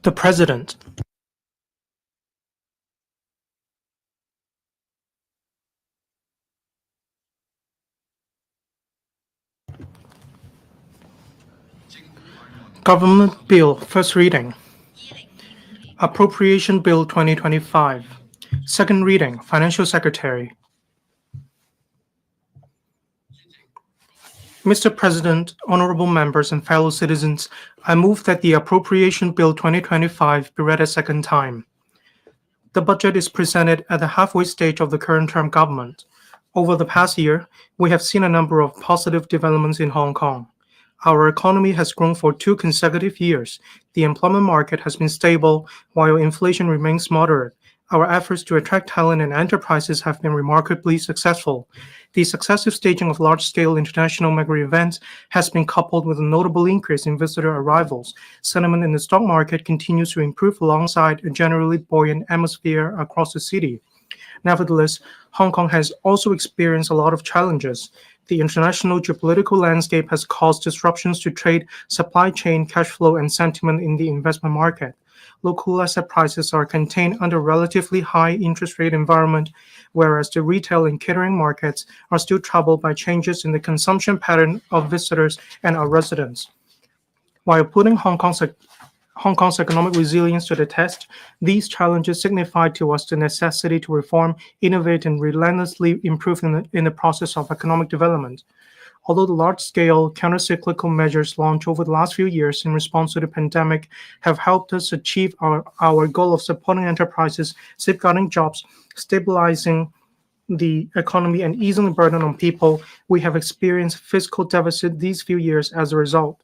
The President. Government Bill, first reading. Appropriation Bill 2025. Second reading, Financial Secretary. Mr. President, honorable members and fellow citizens, I move that the Appropriation Bill 2025 be read a second time. The budget is presented at the halfway stage of the current term government. Over the past year, we have seen a number of positive developments in Hong Kong. Our economy has grown for 2 consecutive years. The employment market has been stable, while inflation remains moderate. Our efforts to attract talent and enterprises have been remarkably successful. The successive staging of large-scale international mega events has been coupled with a notable increase in visitor arrivals. Sentiment in the stock market continues to improve alongside a generally buoyant atmosphere across the city. Nevertheless, Hong Kong has also experienced a lot of challenges. The international geopolitical landscape has caused disruptions to trade, supply chain, cash flow, and sentiment in the investment market. Local asset prices are contained under a relatively high interest rate environment, whereas the retail and catering markets are still troubled by changes in the consumption pattern of visitors and our residents. While putting Hong Kong's economic resilience to the test, these challenges signify to us the necessity to reform, innovate, and relentlessly improve in the process of economic development. Although the large-scale counter-cyclical measures launched over the last few years in response to the pandemic have helped us achieve our goal of supporting enterprises, safeguarding jobs, stabilizing the economy, and easing the burden on people, we have experienced fiscal deficit these few years as a result.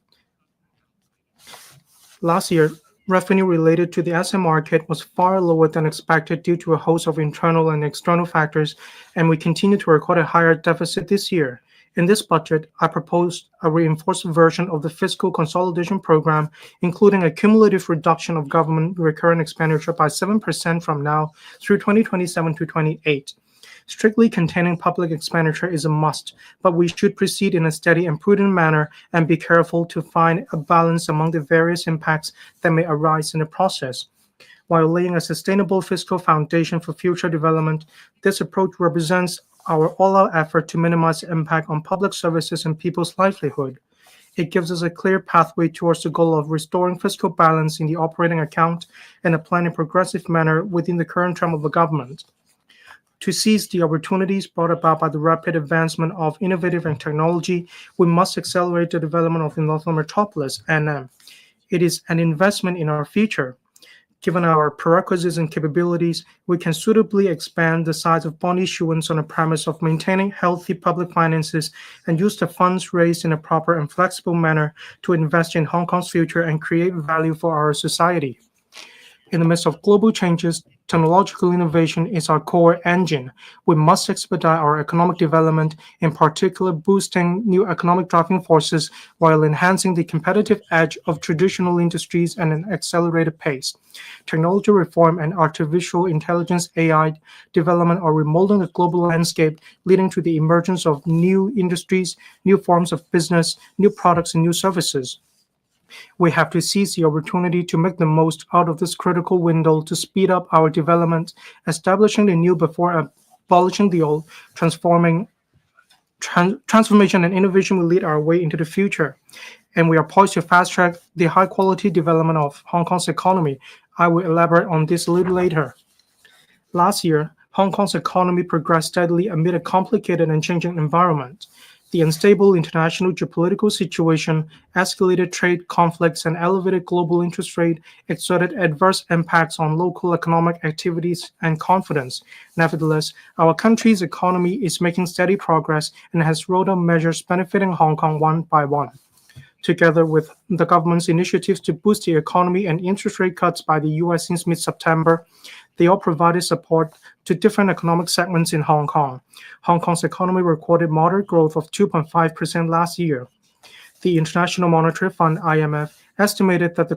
Last year, revenue related to the asset market was far lower than expected due to a host of internal and external factors, and we continue to record a higher deficit this year. In this budget, I proposed a reinforced version of the fiscal consolidation program, including a cumulative reduction of government recurrent expenditure by 7% from now through 2027 to 28. Strictly containing public expenditure is a must, but we should proceed in a steady and prudent manner and be careful to find a balance among the various impacts that may arise in the process. While laying a sustainable fiscal foundation for future development, this approach represents our all-out effort to minimize the impact on public services and people's livelihood. It gives us a clear pathway towards the goal of restoring fiscal balance in the operating account and applying a progressive manner within the current term of the government. To seize the opportunities brought about by the rapid advancement of innovative and technology, we must accelerate the development of the Northern Metropolis, NM. It is an investment in our future. Given our prerequisites and capabilities, we can suitably expand the size of bond issuance on the premise of maintaining healthy public finances and use the funds raised in a proper and flexible manner to invest in Hong Kong's future and create value for our society. In the midst of global changes, technological innovation is our core engine. We must expedite our economic development, in particular boosting new economic driving forces while enhancing the competitive edge of traditional industries at an accelerated pace. Technology reform and artificial intelligence AI development are remodeling the global landscape, leading to the emergence of new industries, new forms of business, new products, and new services. We have to seize the opportunity to make the most out of this critical window to speed up our development, establishing the new before abolishing the old. Transformation and innovation will lead our way into the future, and we are poised to fast-track the high-quality development of Hong Kong's economy. I will elaborate on this a little later. Last year, Hong Kong's economy progressed steadily amid a complicated and changing environment. The unstable international geopolitical situation, escalated trade conflicts, and elevated global interest rate exerted adverse impacts on local economic activities and confidence. Nevertheless, our country's economy is making steady progress and has rolled out measures benefiting Hong Kong one by one. Together with the government's initiatives to boost the economy and interest rate cuts by the U.S. since mid-September, they all provided support to different economic segments in Hong Kong. Hong Kong's economy recorded moderate growth of 2.5% last year. The International Monetary Fund, IMF, estimated that the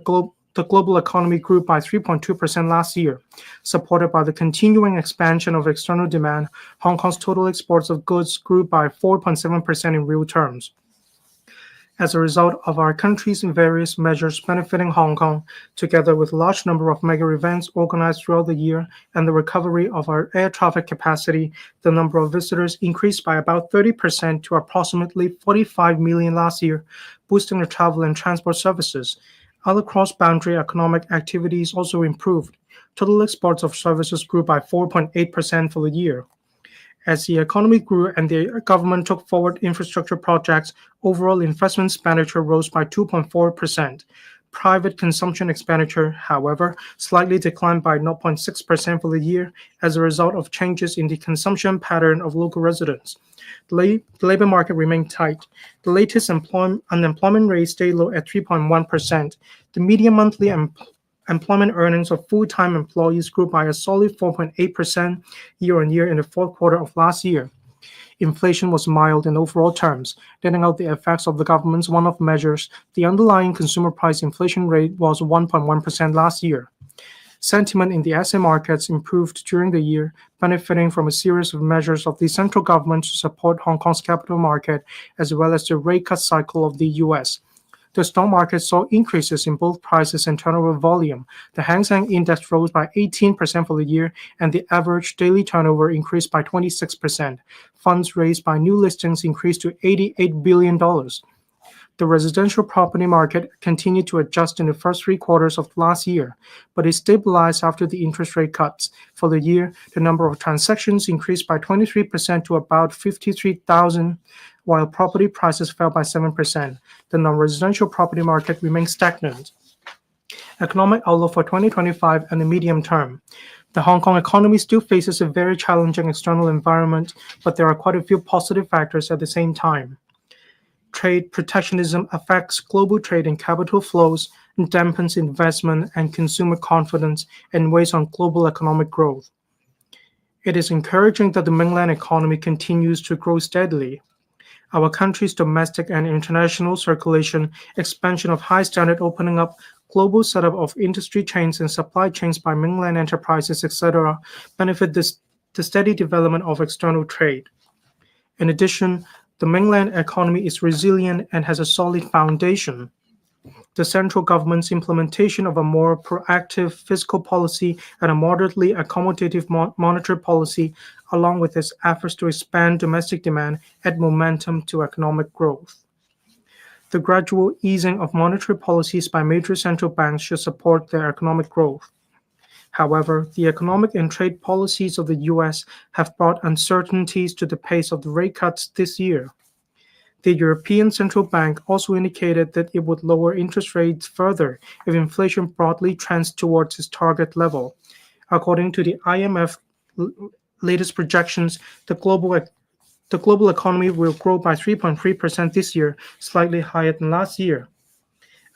global economy grew by 3.2% last year. Supported by the continuing expansion of external demand, Hong Kong's total exports of goods grew by 4.7% in real terms. As a result of our country's various measures benefiting Hong Kong, together with a large number of mega events organized throughout the year and the recovery of our air traffic capacity, the number of visitors increased by about 30% to approximately 45 million last year, boosting the travel and transport services. Other cross-boundary economic activities also improved. Total exports of services grew by 4.8% for the year. As the economy grew and the government took forward infrastructure projects, overall investment expenditure rose by 2.4%. Private consumption expenditure, however, slightly declined by 0.6% for the year as a result of changes in the consumption pattern of local residents. The labor market remained tight. The latest unemployment rate stayed low at 3.1%. The median monthly employment earnings of full-time employees grew by a solid 4.8% year-on-year in the fourth quarter of last year. Inflation was mild in overall terms. Netting out the effects of the government's one-off measures, the underlying consumer price inflation rate was 1.1% last year. Sentiment in the asset markets improved during the year, benefiting from a series of measures of the central government to support Hong Kong's capital market, as well as the rate cut cycle of the U.S. The stock market saw increases in both prices and turnover volume. The Hang Seng Index rose by 18% for the year, and the average daily turnover increased by 26%. Funds raised by new listings increased to $88 billion. The residential property market continued to adjust in the first 3 quarters of last year, but it stabilized after the interest rate cuts. For the year, the number of transactions increased by 23% to about 53,000, while property prices fell by 7%. The non-residential property market remained stagnant. Economic outlook for 2025 and the medium term. The Hong Kong economy still faces a very challenging external environment, but there are quite a few positive factors at the same time. Trade protectionism affects global trade and capital flows, dampens investment and consumer confidence, and weighs on global economic growth. It is encouraging that the mainland economy continues to grow steadily. Our country's domestic and international circulation, expansion of high standard opening up, global setup of industry chains and supply chains by mainland enterprises, etc., benefit the steady development of external trade. In addition, the mainland economy is resilient and has a solid foundation. The central government's implementation of a more proactive fiscal policy and a moderately accommodative monetary policy, along with its efforts to expand domestic demand, add momentum to economic growth. The gradual easing of monetary policies by major central banks should support their economic growth. However, the economic and trade policies of the U.S. have brought uncertainties to the pace of the rate cuts this year. The European Central Bank also indicated that it would lower interest rates further if inflation broadly trends towards its target level. According to the IMF latest projections, the global economy will grow by 3.3% this year, slightly higher than last year.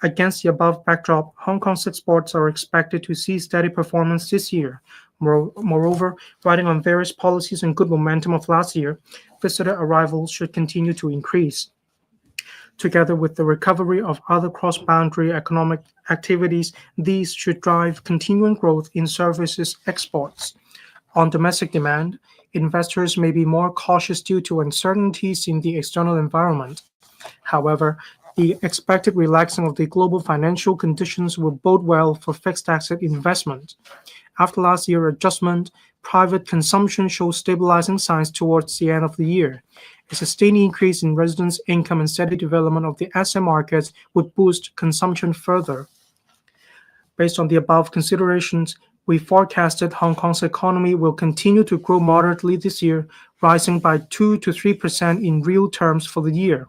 Against the above backdrop, Hong Kong's exports are expected to see steady performance this year. Moreover, riding on various policies and good momentum of last year, visitor arrivals should continue to increase. Together with the recovery of other cross-boundary economic activities, these should drive continuing growth in services exports. On domestic demand, investors may be more cautious due to uncertainties in the external environment. However, the expected relaxing of the global financial conditions will bode well for fixed asset investment. After last year's adjustment, private consumption shows stabilizing signs towards the end of the year. A sustained increase in residents' income and steady development of the asset markets would boost consumption further. Based on the above considerations, we forecasted Hong Kong's economy will continue to grow moderately this year, rising by 2 to 3% in real terms for the year.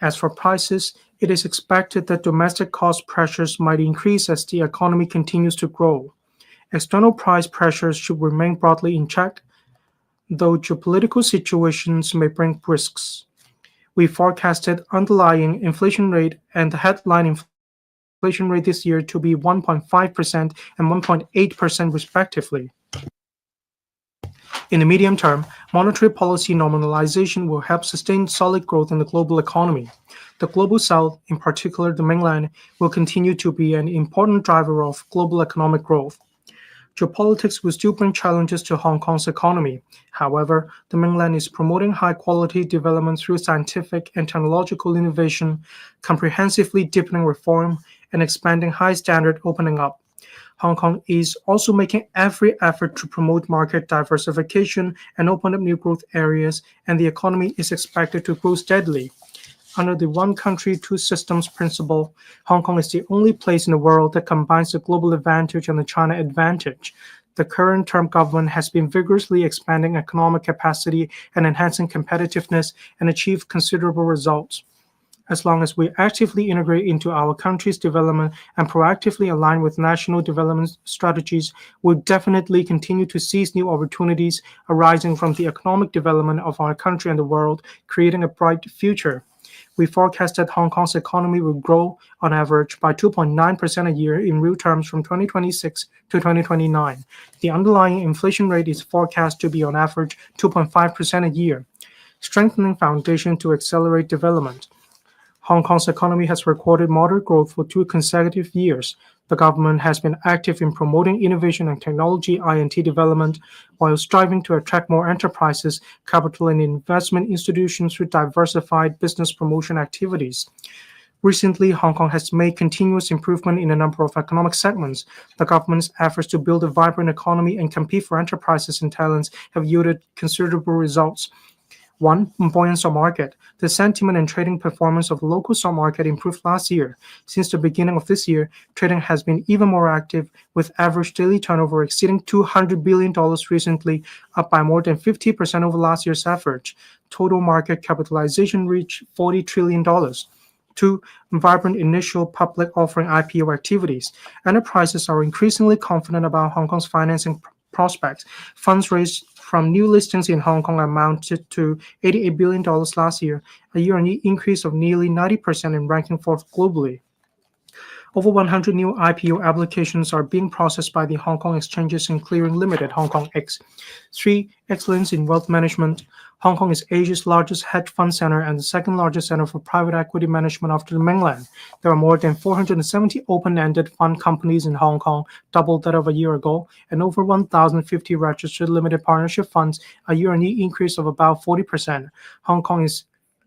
As for prices, it is expected that domestic cost pressures might increase as the economy continues to grow. External price pressures should remain broadly in check, though geopolitical situations may bring risks. We forecasted underlying inflation rate and the headline inflation rate this year to be 1.5% and 1.8% respectively. In the medium term, monetary policy normalization will help sustain solid growth in the global economy. The Global South, in particular the mainland, will continue to be an important driver of global economic growth. Geopolitics will still bring challenges to Hong Kong's economy. However, the mainland is promoting high-quality development through scientific and technological innovation, comprehensively deepening reform, and expanding high-standard opening up. Hong Kong is also making every effort to promote market diversification and open up new growth areas, and the economy is expected to grow steadily. Under the one country, two systems principle, Hong Kong is the only place in the world that combines the global advantage and the China advantage. The current term government has been vigorously expanding economic capacity and enhancing competitiveness and achieved considerable results. As long as we actively integrate into our country's development and proactively align with national development strategies, we'll definitely continue to seize new opportunities arising from the economic development of our country and the world, creating a bright future. We forecast that Hong Kong's economy will grow on average by 2.9% a year in real terms from 2026 to 2029. The underlying inflation rate is forecast to be on average 2.5% a year, strengthening foundation to accelerate development. Hong Kong's economy has recorded moderate growth for 2 consecutive years. The government has been active in promoting innovation and technology I&T development while striving to attract more enterprises, capital, and investment institutions through diversified business promotion activities. Recently, Hong Kong has made continuous improvement in a number of economic segments. The government's efforts to build a vibrant economy and compete for enterprises and talents have yielded considerable results. 1. Buoyant stock market. The sentiment and trading performance of the local stock market improved last year. Since the beginning of this year, trading has been even more active, with average daily turnover exceeding $200 billion recently, up by more than 50% over last year's average. Total market capitalization reached $40 trillion. 2. Vibrant initial public offering IPO activities. Enterprises are increasingly confident about Hong Kong's financing prospects. Funds raised from new listings in Hong Kong amounted to $88 billion last year, a year-on-year increase of nearly 90% and ranking fourth globally. Over 100 new IPO applications are being processed by the Hong Kong Exchanges and Clearing Limited, Hong Kong X. 3. Excellence in wealth management. Hong Kong is Asia's largest hedge fund center and the second largest center for private equity management after the mainland. There are more than 470 open-ended fund companies in Hong Kong, double that of a year ago, and over 1,050 registered limited partnership funds, a year-on-year increase of about 40%. Hong Kong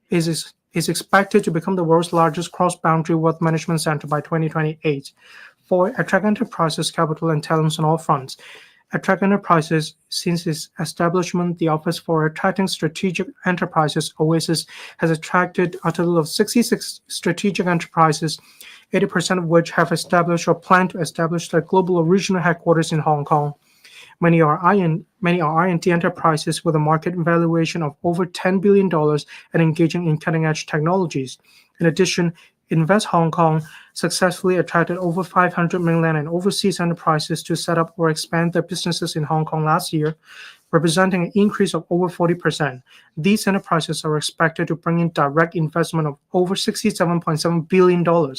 is expected to become the world's largest cross-boundary wealth management center by 2028. 4. Attract enterprises, capital, and talents on all fronts. Attract enterprises. Since its establishment, the Office for Attracting Strategic Enterprises, OASIS, has attracted a total of 66 strategic enterprises, 80% of which have established or plan to establish their global or regional headquarters in Hong Kong. Many are I&T enterprises with a market valuation of over $10 billion and engaging in cutting-edge technologies. In addition, Invest Hong Kong successfully attracted over 500 mainland and overseas enterprises to set up or expand their businesses in Hong Kong last year, representing an increase of over 40%. These enterprises are expected to bring in direct investment of over $67.7 billion.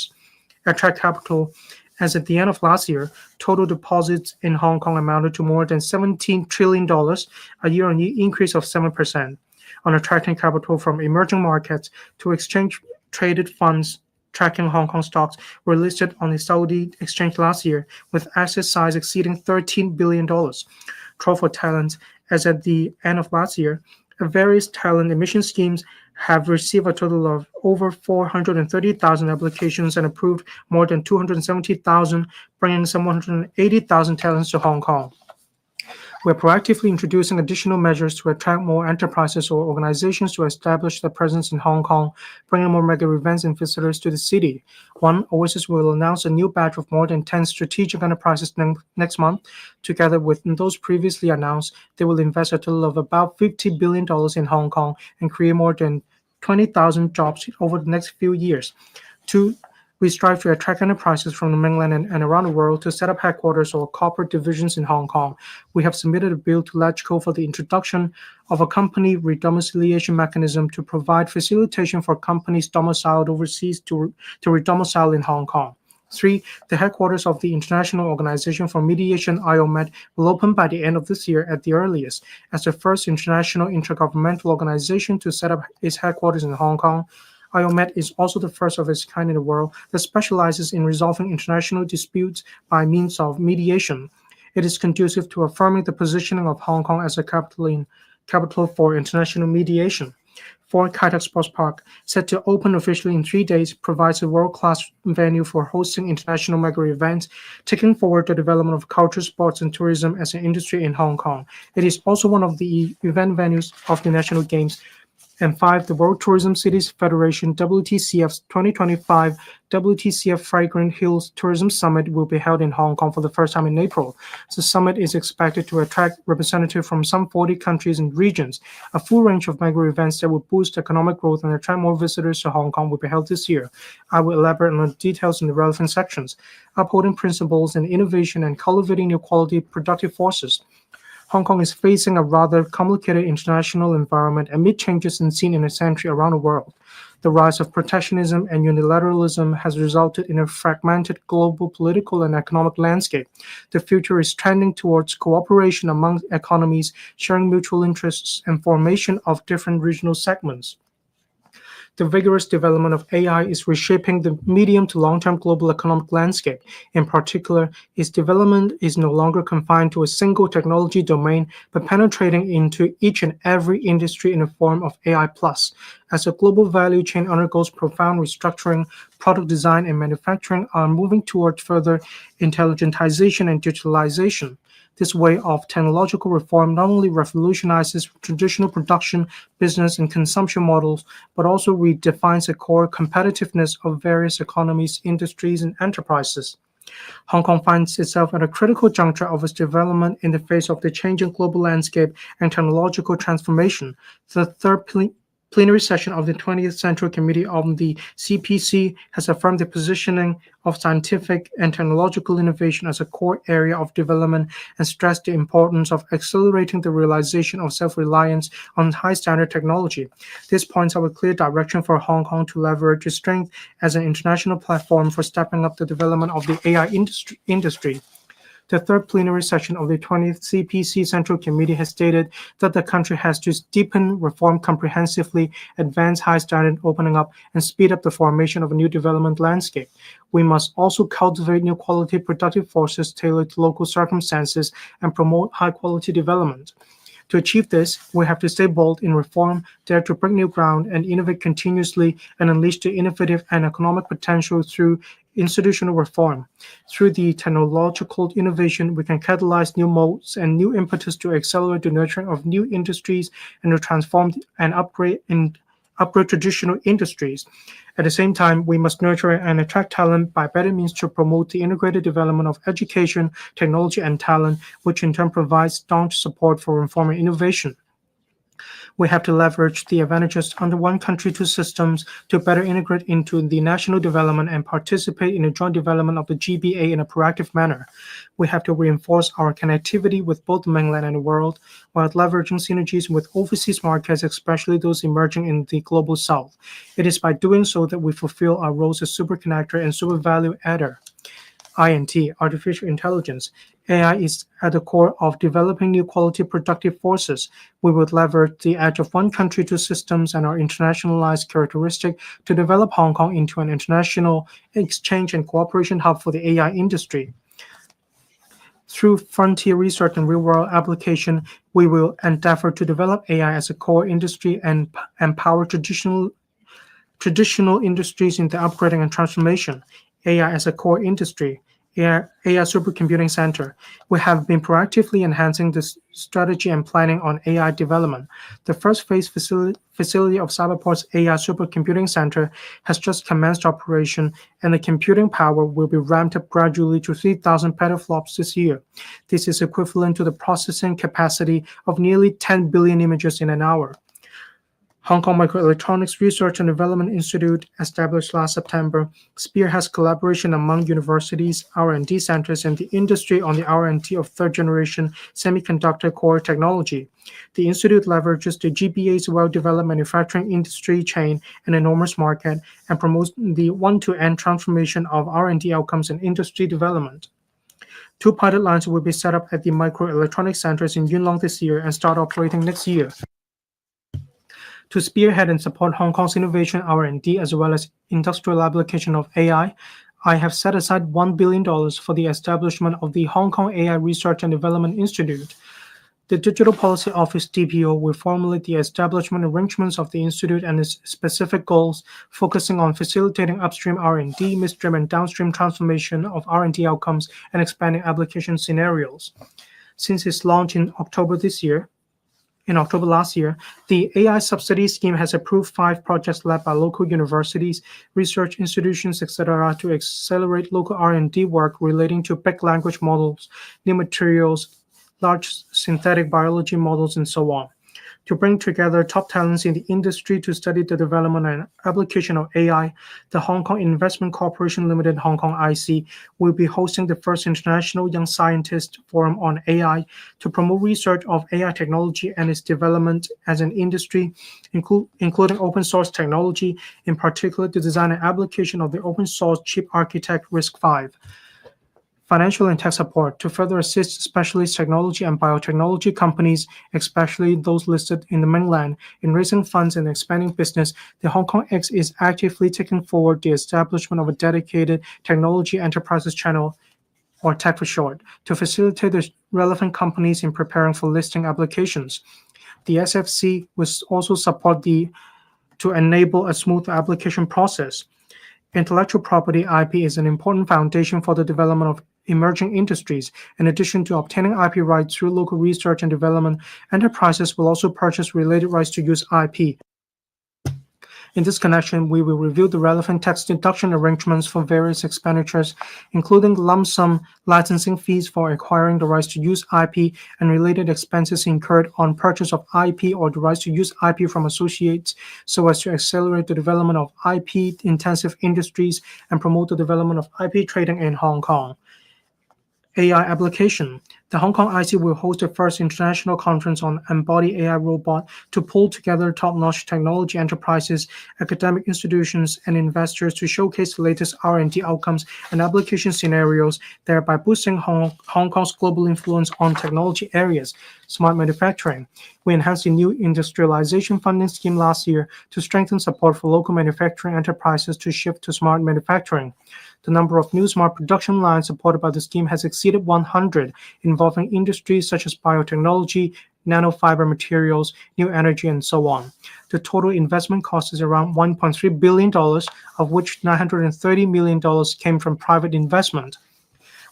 Attract capital. As at the end of last year, total deposits in Hong Kong amounted to more than $17 trillion, a year-on-year increase of 7%. On attracting capital from emerging markets, to exchange-traded funds tracking Hong Kong stocks were listed on the Saudi exchange last year, with asset size exceeding $13 billion. Draw for talent. As at the end of last year, various talent admission schemes have received a total of over 430,000 applications and approved more than 270,000, bringing some 180,000 talents to Hong Kong. We are proactively introducing additional measures to attract more enterprises or organizations to establish their presence in Hong Kong, bringing more mega events and visitors to the city. 1. OASIS will announce a new batch of more than 10 strategic enterprises next month. Together with those previously announced, they will invest a total of about $50 billion in Hong Kong and create more than 20,000 jobs over the next few years. 2. We strive to attract enterprises from the mainland and around the world to set up headquarters or corporate divisions in Hong Kong. We have submitted a bill to LegCo for the introduction of a company redomiciliation mechanism to provide facilitation for companies domiciled overseas to redomicile in Hong Kong. 3. The headquarters of the International Organization for Mediation, IOMED, will open by the end of this year at the earliest. As the first international intergovernmental organization to set up its headquarters in Hong Kong, IOMED is also the first of its kind in the world that specializes in resolving international disputes by means of mediation. It is conducive to affirming the positioning of Hong Kong as a capital for international mediation. Fort Kai Sports Park, set to open officially in 3 days, provides a world-class venue for hosting international mega events, taking forward the development of culture, sports, and tourism as an industry in Hong Kong. It is also one of the event venues of the National Games. And five, the World Tourism Cities Federation WTCF's 2025 WTCF Fragrant Hills Tourism Summit will be held in Hong Kong for the first time in April. The summit is expected to attract representatives from some 40 countries and regions. A full range of mega events that will boost economic growth and attract more visitors to Hong Kong will be held this year. I will elaborate on the details in the relevant sections. Upholding principles and innovation and cultivating new quality productive forces. Hong Kong is facing a rather complicated international environment amid changes seen in a century around the world. The rise of protectionism and unilateralism has resulted in a fragmented global political and economic landscape. The future is trending towards cooperation among economies, sharing mutual interests, and formation of different regional segments. The vigorous development of AI is reshaping the medium to long-term global economic landscape. In particular, its development is no longer confined to a single technology domain, but penetrating into each and every industry in the form of AI+. As the global value chain undergoes profound restructuring, product design and manufacturing are moving toward further intelligentization and digitalization. This way of technological reform not only revolutionizes traditional production, business, and consumption models, but also redefines the core competitiveness of various economies, industries, and enterprises. Hong Kong finds itself at a critical juncture of its development in the face of the changing global landscape and technological transformation. The third plenary session of the 20th Central Committee on the CPC has affirmed the positioning of scientific and technological innovation as a core area of development and stressed the importance of accelerating the realization of self-reliance on high-standard technology. This points out a clear direction for Hong Kong to leverage its strength as an international platform for stepping up the development of the AI industry. The third plenary session of the 20th CPC Central Committee has stated that the country has to deepen reform comprehensively, advance high standard opening up, and speed up the formation of a new development landscape. We must also cultivate new quality productive forces tailored to local circumstances and promote high-quality development. To achieve this, we have to stay bold in reform, dare to break new ground, and innovate continuously and unleash the innovative and economic potential through institutional reform. Through the technological innovation, we can catalyze new modes and new impetus to accelerate the nurturing of new industries and to transform and upgrade traditional industries. At the same time, we must nurture and attract talent by better means to promote the integrated development of education, technology, and talent, which in turn provides staunch support for reform and innovation. We have to leverage the advantages under one country, two systems to better integrate into the national development and participate in the joint development of the GBA in a proactive manner. We have to reinforce our connectivity with both the mainland and the world, while leveraging synergies with overseas markets, especially those emerging in the global south. It is by doing so that we fulfill our roles as super connector and super value adder. INT, artificial intelligence. AI is at the core of developing new quality productive forces. We would leverage the edge of one country, two systems, and our internationalized characteristic to develop Hong Kong into an international exchange and cooperation hub for the AI industry. Through frontier research and real-world application, we will endeavor to develop AI as a core industry and empower traditional industries in the upgrading and transformation. AI as a core industry. AI Supercomputing Center. We have been proactively enhancing the strategy and planning on AI development. The first phase facility of Cyberport's AI Supercomputing Center has just commenced operation, and the computing power will be ramped up gradually to 3,000 petaflops this year. This is equivalent to the processing capacity of nearly 10 billion images in an hour. Hong Kong Microelectronics Research and Development Institute, established last September, spearheads collaboration among universities, R&D centers, and the industry on the R&D of third-generation semiconductor core technology. The institute leverages the GBA's well-developed manufacturing industry chain and enormous market and promotes the one-to-end transformation of R&D outcomes and industry development. 2 pilot lines will be set up at the microelectronics centers in Yuen Long this year and start operating next year. To spearhead and support Hong Kong's innovation R&D as well as industrial application of AI, I have set aside $1 billion for the establishment of the Hong Kong AI Research and Development Institute. The Digital Policy Office (DPO) will formulate the establishment arrangements of the institute and its specific goals, focusing on facilitating upstream R&D, midstream and downstream transformation of R&D outcomes, and expanding application scenarios. Since its launch in October last year, the AI subsidy scheme has approved 5 projects led by local universities, research institutions, etc., to accelerate local R&D work relating to big language models, new materials, large synthetic biology models, and so on. To bring together top talents in the industry to study the development and application of AI, the Hong Kong Investment Corporation Limited (Hong Kong IC) will be hosting the first International Young Scientist Forum on AI to promote research of AI technology and its development as an industry, including open source technology, in particular the design and application of the open source chip architect RISC-V. Financial and tech support to further assist specialist technology and biotechnology companies, especially those listed in the mainland, in raising funds and expanding business. The Hong Kong X is actively taking forward the establishment of a dedicated technology enterprises channel, or TEC for short, to facilitate the relevant companies in preparing for listing applications. The SFC will also support to enable a smooth application process. Intellectual property (IP) is an important foundation for the development of emerging industries. In addition to obtaining IP rights through local research and development, enterprises will also purchase related rights to use IP. In this connection, we will review the relevant tax deduction arrangements for various expenditures, including lump sum licensing fees for acquiring the rights to use IP and related expenses incurred on purchase of IP or the rights to use IP from associates, so as to accelerate the development of IP-intensive industries and promote the development of IP trading in Hong Kong. AI application. The Hong Kong IC will host the first international conference on embodied AI robot to pull together top-notch technology enterprises, academic institutions, and investors to showcase the latest R&D outcomes and application scenarios, thereby boosting Hong Kong's global influence on technology areas. Smart manufacturing. We enhanced the new industrialization funding scheme last year to strengthen support for local manufacturing enterprises to shift to smart manufacturing. The number of new smart production lines supported by the scheme has exceeded 100, involving industries such as biotechnology, nanofiber materials, new energy, and so on. The total investment cost is around $1.3 billion, of which $930 million came from private investment.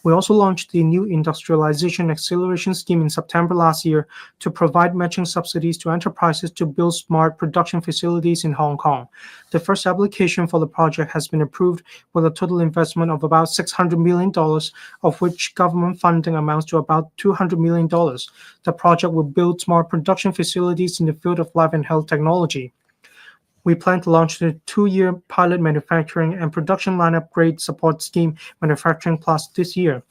We also launched the new Industrialization Acceleration Scheme in September last year to provide matching subsidies to enterprises to build smart production facilities in Hong Kong. The first application for the project has been approved with a total investment of about $600 million, of which government funding amounts to about $200 million. The project will build smart production facilities in the field of life and health technology. We plan to launch the 2-year pilot manufacturing and production line upgrade support scheme, Manufacturing Plus, this year.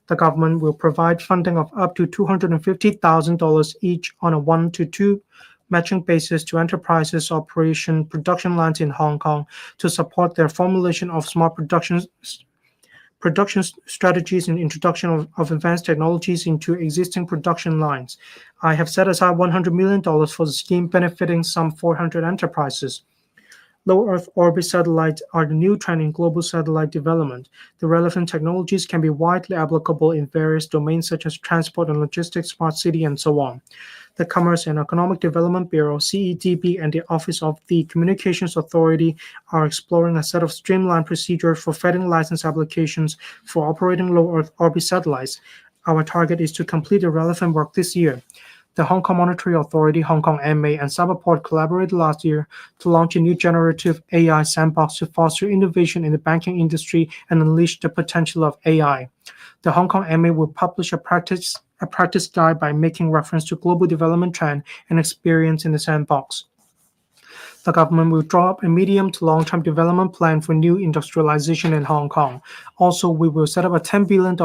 The government will provide funding of up to $250,000 each on a 1-to-2 matching basis to enterprises operation production lines in Hong Kong to support their formulation of smart production strategies and introduction of advanced technologies into existing production lines. I have set aside $100 million for the scheme, benefiting some 400 enterprises. Low Earth orbit satellites are the new trend in global satellite development. The relevant technologies can be widely applicable in various domains such as transport and logistics, smart city, and so on. The Commerce and Economic Development Bureau, CEDB, and the Office of the Communications Authority are exploring a set of streamlined procedures for vetting license applications for operating low Earth orbit satellites. Our target is to complete the relevant work this year. The Hong Kong Monetary Authority, Hong Kong MA, and Cyberport collaborated last year to launch a new generative AI sandbox to foster innovation in the banking industry and unleash the potential of AI. The Hong Kong MA will publish a practice guide by making reference to global development trend and experience in the sandbox. The government will draw up a medium to long-term development plan for new industrialization in Hong Kong. Also, we will set up a $10 billion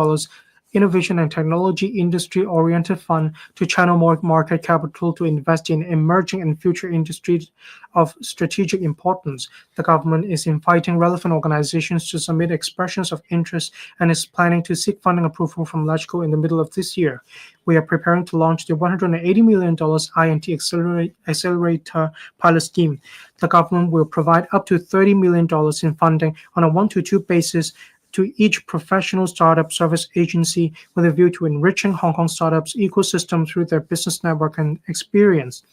innovation and technology industry-oriented fund to channel more market capital to invest in emerging and future industries of strategic importance. The government is inviting relevant organizations to submit expressions of interest and is planning to seek funding approval from LegCo in the middle of this year. We are preparing to launch the $180 million INT Accelerator pilot scheme. The government will provide up to $30 million in funding on a 1-to-2 basis to each professional startup service agency with a view to enriching Hong Kong startups' ecosystem through their business network and experience.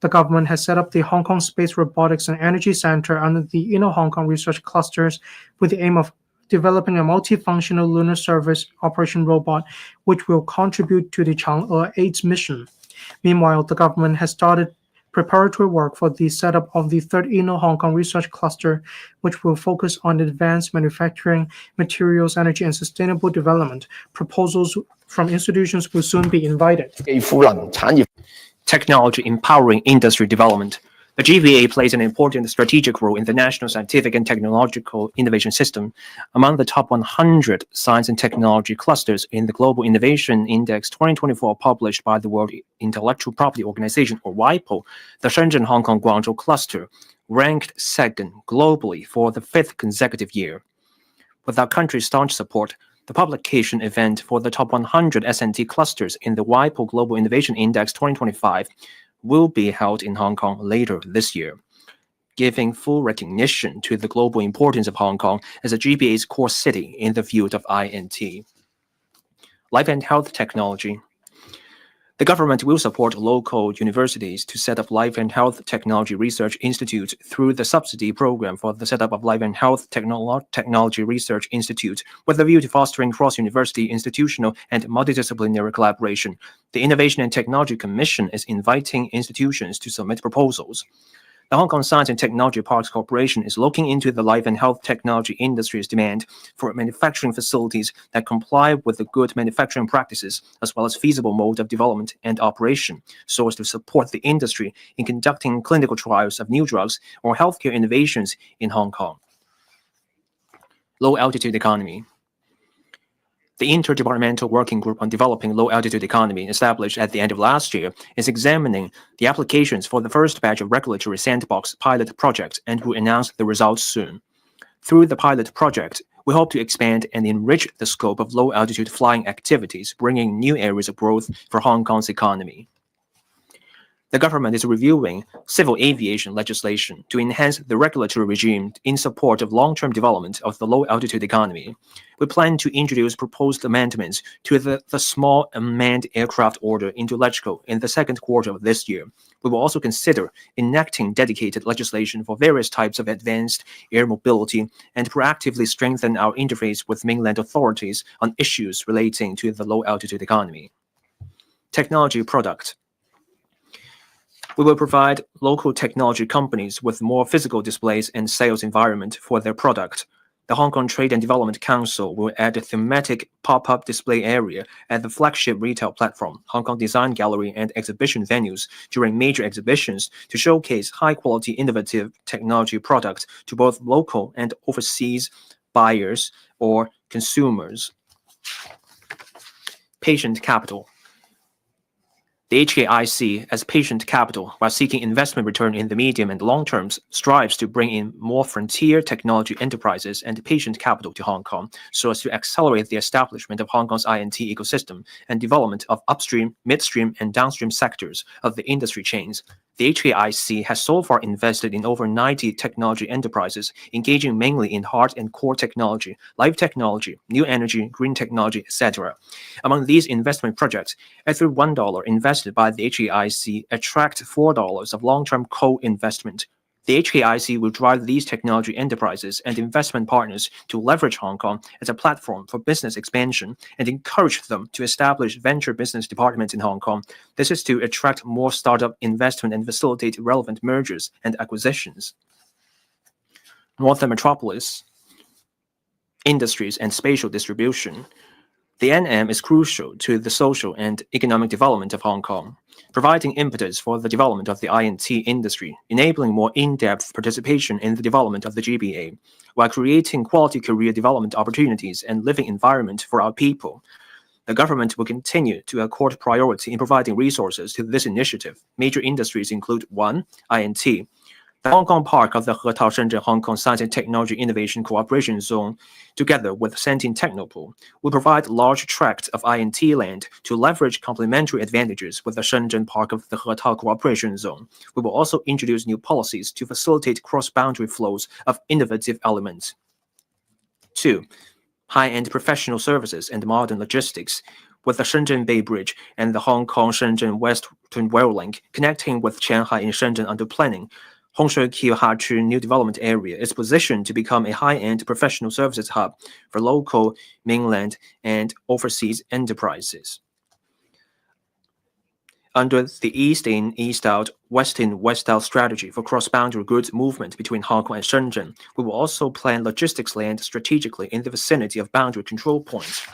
The government has set up the Hong Kong Space Robotics and Energy Center under the Inno-Hong Kong Research Clusters with the aim of developing a multifunctional lunar surface operation robot which will contribute to the Chang'e 8's mission. Meanwhile, the government has started preparatory work for the setup of the third Inno-Hong Kong Research Cluster, which will focus on advanced manufacturing, materials, energy, and sustainable development. Proposals from institutions will soon be invited. Technology empowering industry development. The GBA plays an important strategic role in the national scientific and technological innovation system. Among the top 100 science and technology clusters in the Global Innovation Index 2024 published by the World Intellectual Property Organization, or WIPO, the Shenzhen-Hong Kong-Guangzhou cluster ranked second globally for the 5th consecutive year. With our country's staunch support, the publication event for the top 100 S&T clusters in the WIPO Global Innovation Index 2025 will be held in Hong Kong later this year, giving full recognition to the global importance of Hong Kong as a GBA's core city in the field of INT. Life and health technology. The government will support local universities to set up life and health technology research institutes through the subsidy program for the setup of life and health technology research institute with a view to fostering cross-university institutional and multidisciplinary collaboration. The Innovation and Technology Commission is inviting institutions to submit proposals. The Hong Kong Science and Technology Parks Corporation is looking into the life and health technology industry's demand for manufacturing facilities that comply with the good manufacturing practices, as well as feasible mode of development and operation, so as to support the industry in conducting clinical trials of new drugs or healthcare innovations in Hong Kong. Low-altitude economy. The Interdepartmental Working Group on Developing Low-Altitude Economy, established at the end of last year, is examining the applications for the first batch of regulatory sandbox pilot projects and will announce the results soon. Through the pilot project, we hope to expand and enrich the scope of low-altitude flying activities, bringing new areas of growth for Hong Kong's economy. The government is reviewing civil aviation legislation to enhance the regulatory regime in support of long-term development of the low-altitude economy. We plan to introduce proposed amendments to the Small Unmanned Aircraft Order into LegCo in the second quarter of this year. We will also consider enacting dedicated legislation for various types of advanced air mobility and proactively strengthen our interface with mainland authorities on issues relating to the low-altitude economy. Technology product. We will provide local technology companies with more physical displays and sales environment for their product. The Hong Kong Trade and Development Council will add a thematic pop-up display area at the flagship retail platform, Hong Kong Design Gallery, and exhibition venues during major exhibitions to showcase high-quality innovative technology products to both local and overseas buyers or consumers. Patient capital. The HKIC, as patient capital, while seeking investment return in the medium and long terms, strives to bring in more frontier technology enterprises and patient capital to Hong Kong so as to accelerate the establishment of Hong Kong's INT ecosystem and development of upstream, midstream, and downstream sectors of the industry chains. The HKIC has so far invested in over 90 technology enterprises, engaging mainly in hard and core technology, life technology, new energy, green technology, etc. Among these investment projects, every $1 invested by the HKIC attracts $4 of long-term co-investment. The HKIC will drive these technology enterprises and investment partners to leverage Hong Kong as a platform for business expansion and encourage them to establish venture business departments in Hong Kong. This is to attract more startup investment and facilitate relevant mergers and acquisitions. Northern Metropolis, industries and spatial distribution. The NM is crucial to the social and economic development of Hong Kong, providing impetus for the development of the INT industry, enabling more in-depth participation in the development of the GBA, while creating quality career development opportunities and living environment for our people. The government will continue to accord priority in providing resources to this initiative. Major industries include 1. INT. The Hong Kong Park of the Hetao Shenzhen Hong Kong Science and Technology Innovation Cooperation Zone, together with Sentin Technopole, will provide large tracts of INT land to leverage complementary advantages with the Shenzhen Park of the Hetao Cooperation Zone. We will also introduce new policies to facilitate cross-boundary flows of innovative elements. 2. high-end professional services and modern logistics, with the Shenzhen Bay Bridge and the Hong Kong-Shenzhen Western Rail Link connecting with Qianhai in Shenzhen under planning. Hongshui-Qiu-Hachu New Development Area is positioned to become a high-end professional services hub for local, mainland, and overseas enterprises. Under the East In, East Out, West In, West Out strategy for cross-boundary goods movement between Hong Kong and Shenzhen, we will also plan logistics land strategically in the vicinity of boundary control points.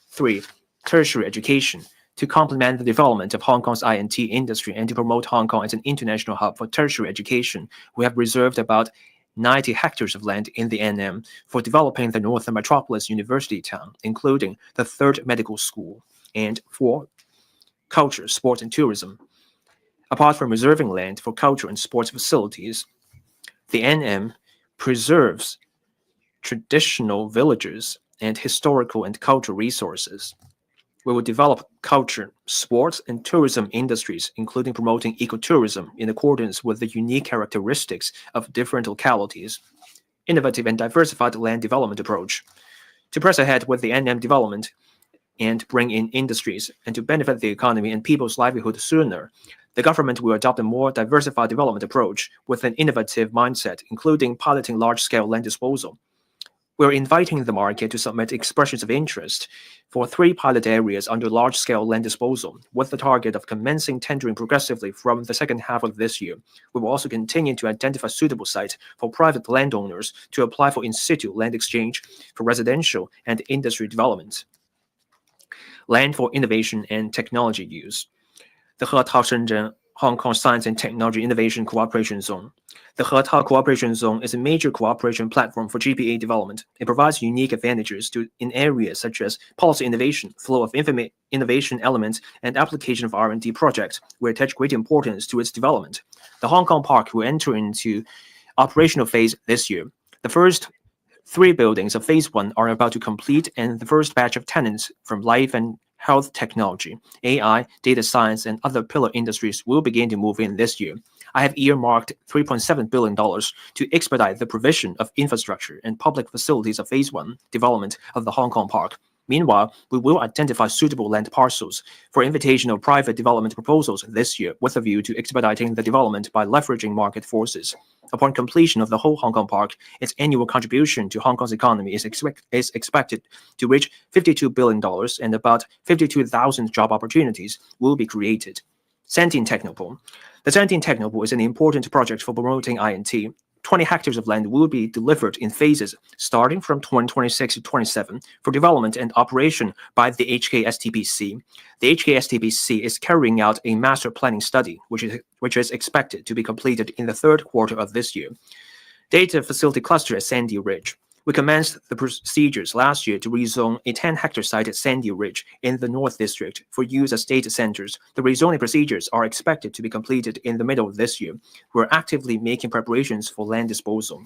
3. Tertiary education. To complement the development of Hong Kong's I&T industry and to promote Hong Kong as an international hub for tertiary education, we have reserved about 90 hectares of land in the NM for developing the Northern Metropolis University town, including the 3rd Medical School, and 4. Culture, sports, and tourism. Apart from reserving land for culture and sports facilities, the NM preserves traditional villages and historical and cultural resources. We will develop culture, sports, and tourism industries, including promoting ecotourism in accordance with the unique characteristics of different localities. Innovative and diversified land development approach. To press ahead with the NM development and bring in industries and to benefit the economy and people's livelihood sooner, the government will adopt a more diversified development approach with an innovative mindset, including piloting large-scale land disposal. We're inviting the market to submit expressions of interest for 3 pilot areas under large-scale land disposal, with the target of commencing tendering progressively from the second half of this year. We will also continue to identify suitable sites for private landowners to apply for in-situ land exchange for residential and industry development. Land for innovation and technology use. The Hetao Shenzhen Hong Kong Science and Technology Innovation Cooperation Zone. The Hetao Cooperation Zone is a major cooperation platform for GPA development. It provides unique advantages in areas such as policy innovation, flow of innovation elements, and application of R&D projects. We attach great importance to its development. The Hong Kong Park will enter into operational phase this year. The first 3 buildings of Phase 1 are about to complete, and the first batch of tenants from life and health technology, AI, data science, and other pillar industries will begin to move in this year. I have earmarked $3.7 billion to expedite the provision of infrastructure and public facilities of Phase 1 development of the Hong Kong Park. Meanwhile, we will identify suitable land parcels for invitation of private development proposals this year with a view to expediting the development by leveraging market forces. Upon completion of the whole Hong Kong Park, its annual contribution to Hong Kong's economy is expected to reach $52 billion, and about 52,000 job opportunities will be created. Sandton Technopool. The Sandton Technopool is an important project for promoting I&T. 20 hectares of land will be delivered in phases starting from 2026 to 27 for development and operation by the HKSTPC. The HKSTPC is carrying out a master planning study, which is expected to be completed in the 3rd quarter of this year. Data facility cluster at Sandy Ridge. We commenced the procedures last year to rezone a 10-hectare site at Sandy Ridge in the North District for use as data centers. The rezoning procedures are expected to be completed in the middle of this year. We're actively making preparations for land disposal.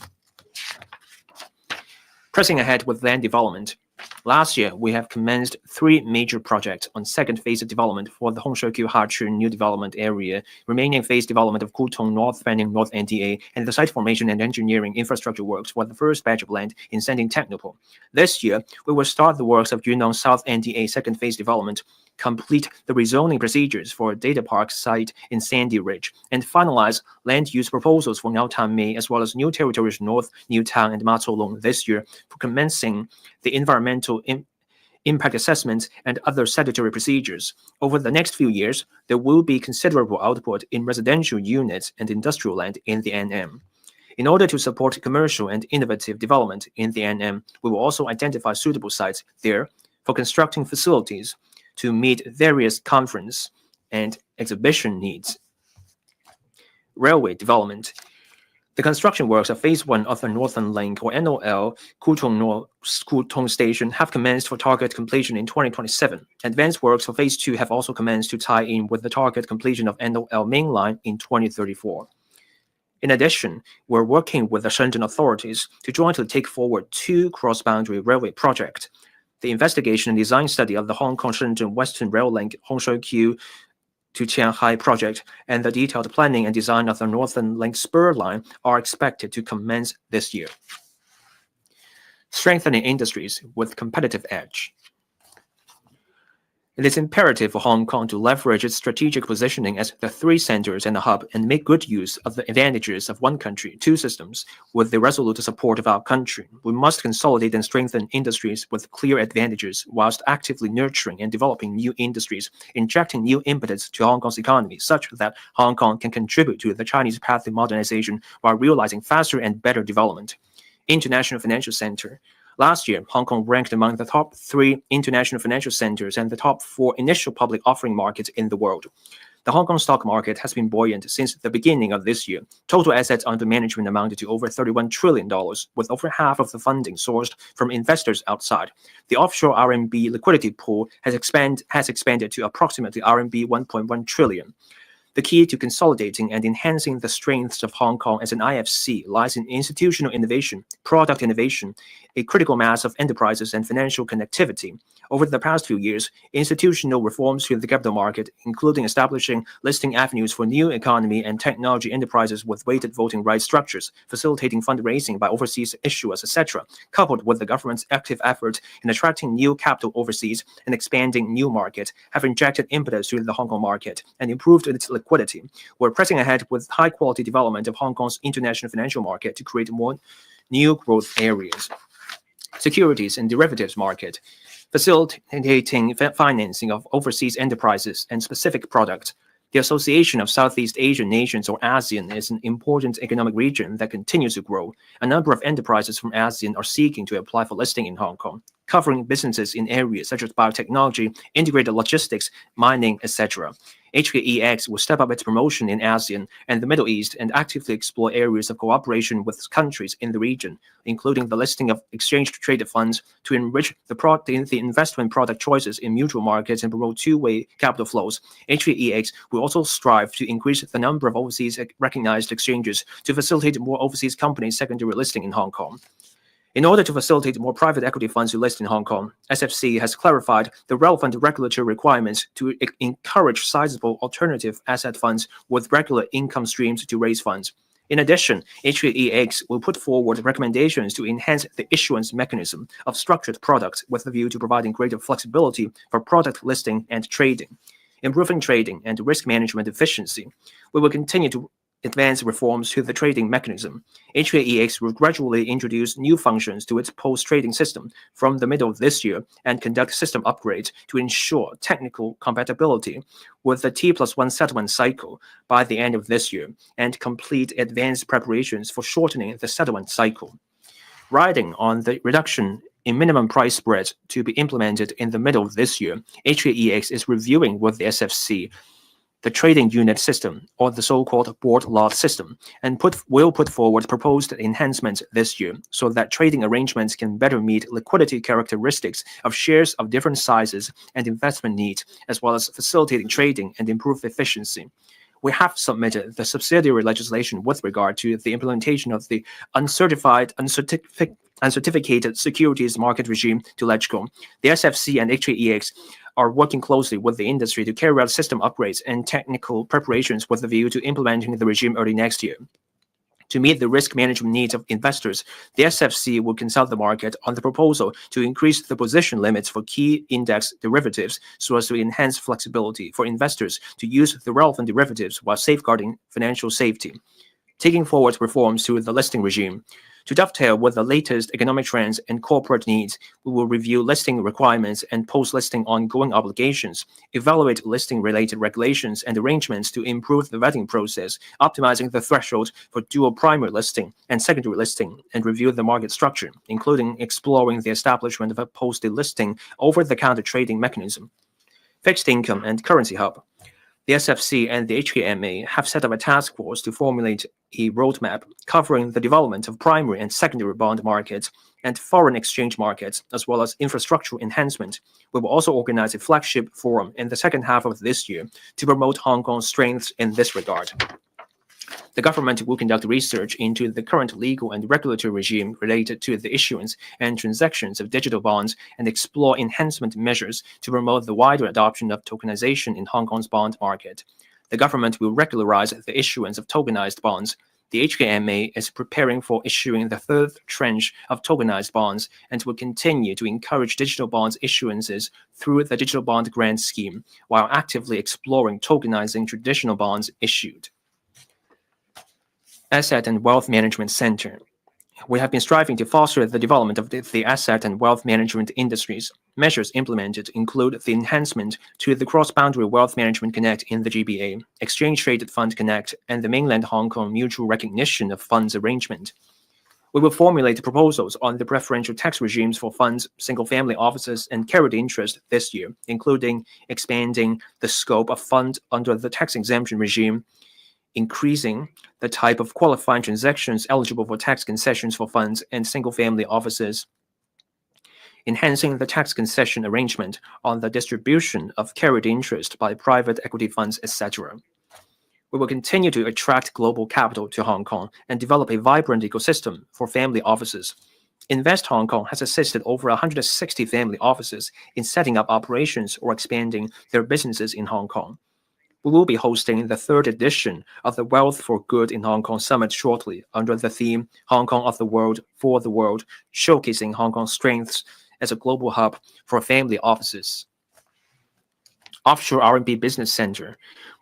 Pressing ahead with land development. Last year, we have commenced 3 major projects on second phase of development for the Hongshui-Qiu-Hachu New Development Area, remaining phase development of Kutong North Fanning North NDA, and the site formation and engineering infrastructure works for the first batch of land in Sandton Technopool. This year, we will start the works of Yunnan South NDA second phase development, complete the rezoning procedures for a data park site in Sandy Ridge, and finalize land use proposals for Niaotan Mei as well as New Territories North, Newtown, and Matolong this year for commencing the environmental impact assessments and other statutory procedures. Over the next few years, there will be considerable output in residential units and industrial land in the NM. In order to support commercial and innovative development in the NM, we will also identify suitable sites there for constructing facilities to meet various conference and exhibition needs. Railway development. The construction works of Phase 1 of the Northern Link, or NOL, Kutong Station have commenced for target completion in 2027. Advanced works for Phase 2 have also commenced to tie in with the target completion of NOL Main Line in 2034. In addition, we're working with the Shenzhen authorities to jointly take forward 2 cross-boundary railway projects. The investigation and design study of the Hong Kong-Shenzhen Western Rail Link Hongshui-Qiu to Qianhai project and the detailed planning and design of the Northern Link spur line are expected to commence this year. strengthening industries with competitive edge. It is imperative for Hong Kong to leverage its strategic positioning as the three centers and a hub and make good use of the advantages of one country, two systems. With the resolute support of our country, we must consolidate and strengthen industries with clear advantages whilst actively nurturing and developing new industries, injecting new impetus to Hong Kong's economy such that Hong Kong can contribute to the Chinese path to modernization while realizing faster and better development. International Financial Center. Last year, Hong Kong ranked among the top 3 international financial centers and the top 4 initial public offering markets in the world. The Hong Kong stock market has been buoyant since the beginning of this year. Total assets under management amounted to over $31 trillion, with over half of the funding sourced from investors outside. The offshore RMB liquidity pool has expanded to approximately RMB 1.1 trillion. The key to consolidating and enhancing the strengths of Hong Kong as an IFC lies in institutional innovation, product innovation, a critical mass of enterprises, and financial connectivity. Over the past few years, institutional reforms to the capital market, including establishing listing avenues for new economy and technology enterprises with weighted voting rights structures, facilitating fundraising by overseas issuers, etc., coupled with the government's active effort in attracting new capital overseas and expanding new markets, have injected impetus to the Hong Kong market and improved its liquidity. We're pressing ahead with high-quality development of Hong Kong's international financial market to create more new growth areas. Securities and derivatives market, facilitating financing of overseas enterprises and specific products. The Association of Southeast Asian Nations, or ASEAN, is an important economic region that continues to grow. A number of enterprises from ASEAN are seeking to apply for listing in Hong Kong, covering businesses in areas such as biotechnology, integrated logistics, mining, etc. HKEX will step up its promotion in ASEAN and the Middle East and actively explore areas of cooperation with countries in the region, including the listing of exchange-traded funds to enrich the investment product choices in mutual markets and promote two-way capital flows. HKEX will also strive to increase the number of overseas recognized exchanges to facilitate more overseas companies' secondary listing in Hong Kong. In order to facilitate more private equity funds to list in Hong Kong, SFC has clarified the relevant regulatory requirements to encourage sizable alternative asset funds with regular income streams to raise funds. In addition, HKEX will put forward recommendations to enhance the issuance mechanism of structured products with a view to providing greater flexibility for product listing and trading. Improving trading and risk management efficiency. We will continue to advance reforms to the trading mechanism. HKEX will gradually introduce new functions to its post-trading system from the middle of this year and conduct system upgrades to ensure technical compatibility with the T+1 settlement cycle by the end of this year and complete advanced preparations for shortening the settlement cycle. Riding on the reduction in minimum price spreads to be implemented in the middle of this year, HKEX is reviewing with the SFC the trading unit system, or the so-called board lot system, and will put forward proposed enhancements this year so that trading arrangements can better meet liquidity characteristics of shares of different sizes and investment needs, as well as facilitating trading and improve efficiency. We have submitted the subsidiary legislation with regard to the implementation of the uncertificated securities market regime to LegCo. The SFC and HKEX are working closely with the industry to carry out system upgrades and technical preparations with a view to implementing the regime early next year. To meet the risk management needs of investors, the SFC will consult the market on the proposal to increase the position limits for key index derivatives so as to enhance flexibility for investors to use the relevant derivatives while safeguarding financial safety. Taking forward reforms to the listing regime. To dovetail with the latest economic trends and corporate needs, we will review listing requirements and post-listing ongoing obligations, evaluate listing-related regulations and arrangements to improve the vetting process, optimizing the threshold for dual primary listing and secondary listing, and review the market structure, including exploring the establishment of a post-listing over-the-counter trading mechanism. Fixed income and currency hub. The SFC and the HKMA have set up a task force to formulate a roadmap covering the development of primary and secondary bond markets and foreign exchange markets, as well as infrastructural enhancement. We will also organize a flagship forum in the second half of this year to promote Hong Kong's strengths in this regard. The government will conduct research into the current legal and regulatory regime related to the issuance and transactions of digital bonds and explore enhancement measures to promote the wider adoption of tokenization in Hong Kong's bond market. The government will regularize the issuance of tokenized bonds. The HKMA is preparing for issuing the third tranche of tokenized bonds and will continue to encourage digital bonds issuances through the Digital Bond Grant Scheme, while actively exploring tokenizing traditional bonds issued. Asset and Wealth Management Center. We have been striving to foster the development of the asset and wealth management industries. Measures implemented include the enhancement to the Cross-Boundary Wealth Management Connect in the GBA, Exchange-Traded Fund Connect, and the Mainland Hong Kong Mutual Recognition of Funds Arrangement. We will formulate proposals on the preferential tax regimes for funds, single-family offices, and carried interest this year, including expanding the scope of fund under the tax exemption regime, increasing the type of qualifying transactions eligible for tax concessions for funds and single-family offices, enhancing the tax concession arrangement on the distribution of carried interest by private equity funds, etc. We will continue to attract global capital to Hong Kong and develop a vibrant ecosystem for family offices. Invest Hong Kong has assisted over 160 family offices in setting up operations or expanding their businesses in Hong Kong. We will be hosting the third edition of the Wealth for Good in Hong Kong Summit shortly under the theme Hong Kong of the World for the World, showcasing Hong Kong's strengths as a global hub for family offices. Offshore RMB Business Center.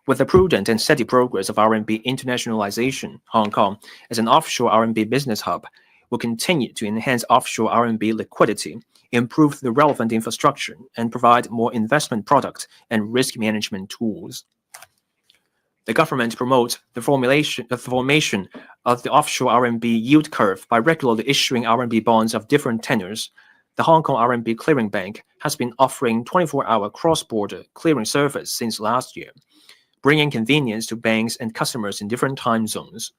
With the prudent and steady progress of RMB internationalization, Hong Kong, as an offshore RMB business hub, will continue to enhance offshore RMB liquidity, improve the relevant infrastructure, and provide more investment product and risk management tools. The government promotes the formation of the offshore RMB yield curve by regularly issuing RMB bonds of different tenors. The Hong Kong RMB Clearing Bank has been offering 24-hour cross-border clearing service since last year, bringing convenience to banks and customers in different time zones.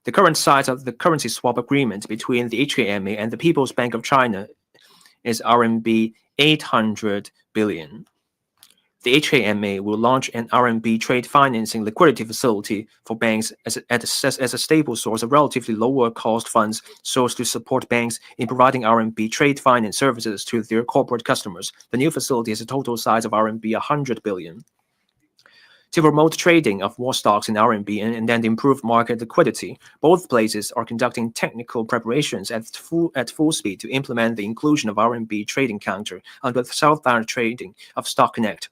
The current size of the currency swap agreement between the HKMA and the People's Bank of China is RMB 800 billion. The HKMA will launch an RMB trade financing liquidity facility for banks as a stable source of relatively lower cost funds so as to support banks in providing RMB trade finance services to their corporate customers. The new facility has a total size of RMB 100 billion. To promote trading of more stocks in RMB and then improve market liquidity, both places are conducting technical preparations at full speed to implement the inclusion of RMB trading counter under the southbound trading of Stock Connect.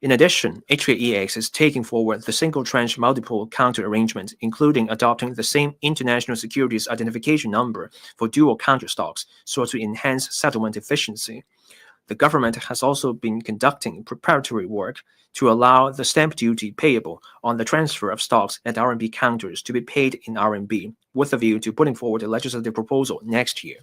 In addition, HKEX is taking forward the single tranche multiple counter arrangement, including adopting the same international securities identification number for dual counter stocks so as to enhance settlement efficiency. The government has also been conducting preparatory work to allow the stamp duty payable on the transfer of stocks at RMB counters to be paid in RMB, with a view to putting forward a legislative proposal next year.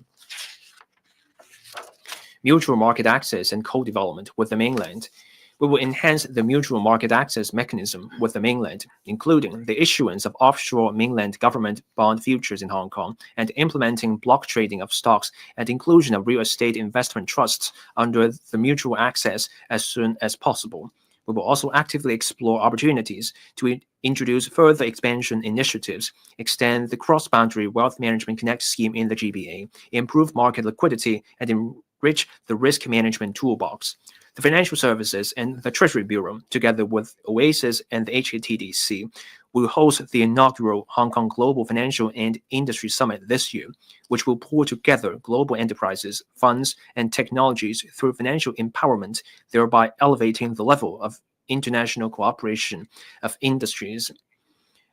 Mutual market access and co-development with the mainland. We will enhance the mutual market access mechanism with the mainland, including the issuance of offshore mainland government bond futures in Hong Kong and implementing block trading of stocks and inclusion of real estate investment trusts under the mutual access as soon as possible. We will also actively explore opportunities to introduce further expansion initiatives, extend the Cross-Boundary Wealth Management Connect scheme in the GBA, improve market liquidity, and enrich the risk management toolbox. The Financial Services and the Treasury Bureau, together with OASIS and the HKTDC, will host the inaugural Hong Kong Global Financial and Industry Summit this year, which will pull together global enterprises, funds, and technologies through financial empowerment, thereby elevating the level of international cooperation of industries.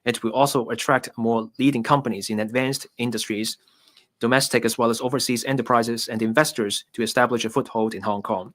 It will also attract more leading companies in advanced industries, domestic as well as overseas enterprises and investors to establish a foothold in Hong Kong.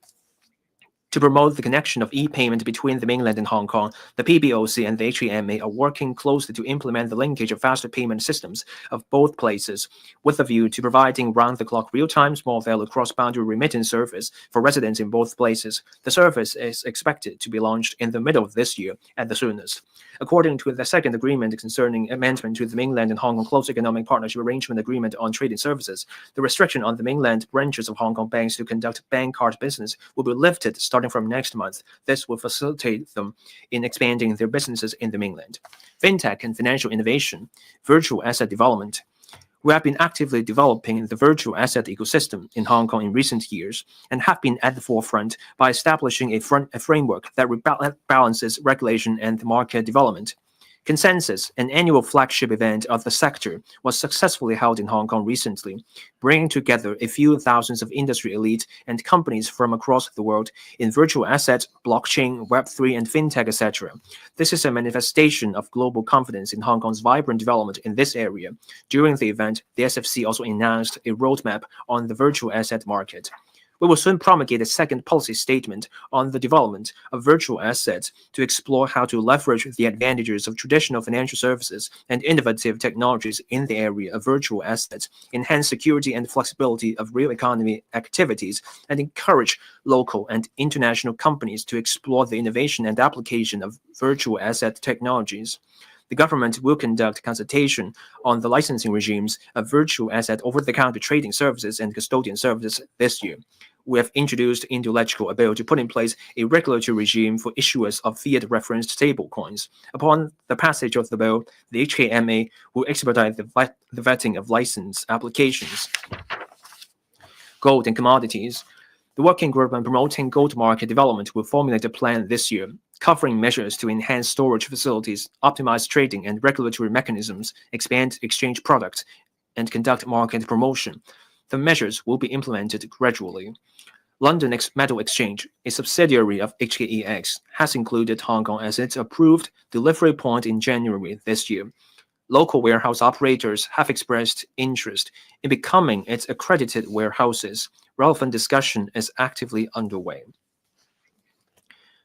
To promote the connection of e-payment between the mainland and Hong Kong, the PBOC and the HKMA are working closely to implement the linkage of faster payment systems of both places, with a view to providing round-the-clock real-time small-value cross-boundary remittance service for residents in both places. The service is expected to be launched in the middle of this year at the soonest. According to the second agreement concerning amendment to the mainland and Hong Kong Close Economic Partnership Arrangement Agreement on Trading Services, the restriction on the mainland branches of Hong Kong banks to conduct bank card business will be lifted starting from next month. This will facilitate them in expanding their businesses in the mainland. Fintech and financial innovation, virtual asset development. We have been actively developing the virtual asset ecosystem in Hong Kong in recent years and have been at the forefront by establishing a framework that balances regulation and market development. Consensus, an annual flagship event of the sector, was successfully held in Hong Kong recently, bringing together a few thousands of industry elites and companies from across the world in virtual assets, blockchain, Web3, and Fintech, etc. This is a manifestation of global confidence in Hong Kong's vibrant development in this area. During the event, the SFC also announced a roadmap on the virtual asset market. We will soon promulgate a second policy statement on the development of virtual assets to explore how to leverage the advantages of traditional financial services and innovative technologies in the area of virtual assets, enhance security and flexibility of real economy activities, and encourage local and international companies to explore the innovation and application of virtual asset technologies. The government will conduct consultation on the licensing regimes of virtual asset over-the-counter trading services and custodian services this year. We have introduced into legislation a bill to put in place a regulatory regime for issuers of fiat-referenced stablecoins. Upon the passage of the bill, the HKMA will expedite the vetting of license applications. Gold and commodities. The working group on promoting gold market development will formulate a plan this year, covering measures to enhance storage facilities, optimize trading and regulatory mechanisms, expand exchange products, and conduct market promotion. The measures will be implemented gradually. London Metal Exchange, a subsidiary of HKEX, has included Hong Kong as its approved delivery point in January this year. Local warehouse operators have expressed interest in becoming its accredited warehouses. Relevant discussion is actively underway.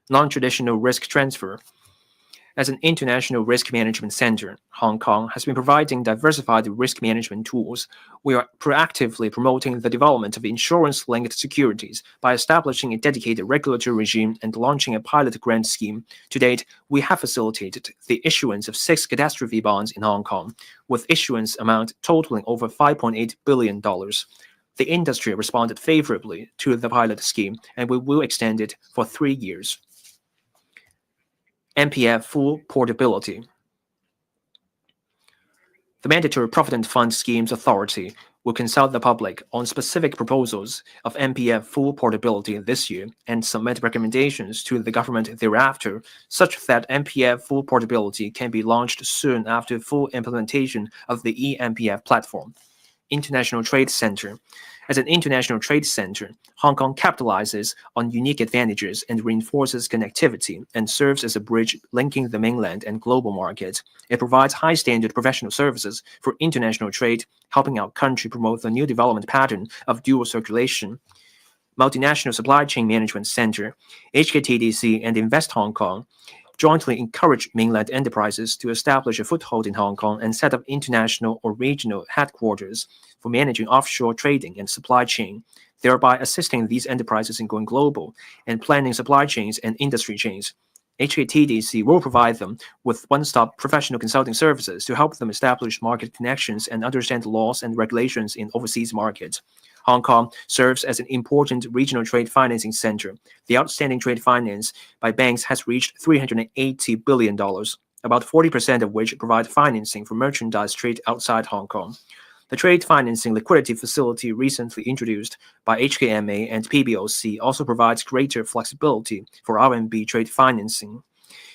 Non-traditional risk transfer. As an international risk management center, Hong Kong has been providing diversified risk management tools. We are proactively promoting the development of insurance-linked securities by establishing a dedicated regulatory regime and launching a pilot grant scheme. To date, we have facilitated the issuance of 6 catastrophe bonds in Hong Kong, with issuance amount totaling over $5.8 billion. The industry responded favorably to the pilot scheme, and we will extend it for 3 years. MPF full portability. The Mandatory Provident Fund Schemes Authority will consult the public on specific proposals of MPF full portability this year and submit recommendations to the government thereafter, such that MPF full portability can be launched soon after full implementation of the eMPF platform. International Trade Center. As an international trade center, Hong Kong capitalizes on unique advantages and reinforces connectivity and serves as a bridge linking the mainland and global markets. It provides high-standard professional services for international trade, helping our country promote the new development pattern of dual circulation. Multinational Supply Chain Management Center, HKTDC, and Invest Hong Kong jointly encourage mainland enterprises to establish a foothold in Hong Kong and set up international or regional headquarters for managing offshore trading and supply chain, thereby assisting these enterprises in going global and planning supply chains and industry chains. HKTDC will provide them with one-stop professional consulting services to help them establish market connections and understand laws and regulations in overseas markets. Hong Kong serves as an important regional trade financing center. The outstanding trade finance by banks has reached $380 billion, about 40% of which provide financing for merchandise trade outside Hong Kong. The trade financing liquidity facility recently introduced by HKMA and PBOC also provides greater flexibility for RMB trade financing.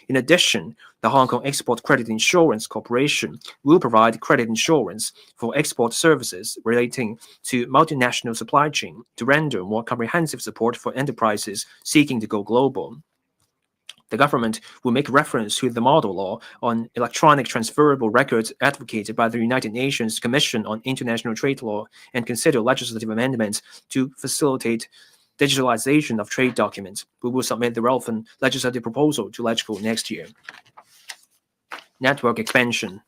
In addition, the Hong Kong Export Credit Insurance Corporation will provide credit insurance for export services relating to multinational supply chain to render more comprehensive support for enterprises seeking to go global. The government will make reference to the model law on electronic transferable records advocated by the United Nations Commission on International Trade Law and consider legislative amendments to facilitate digitalization of trade documents. We will submit the relevant legislative proposal to LegCo next year. Network expansion.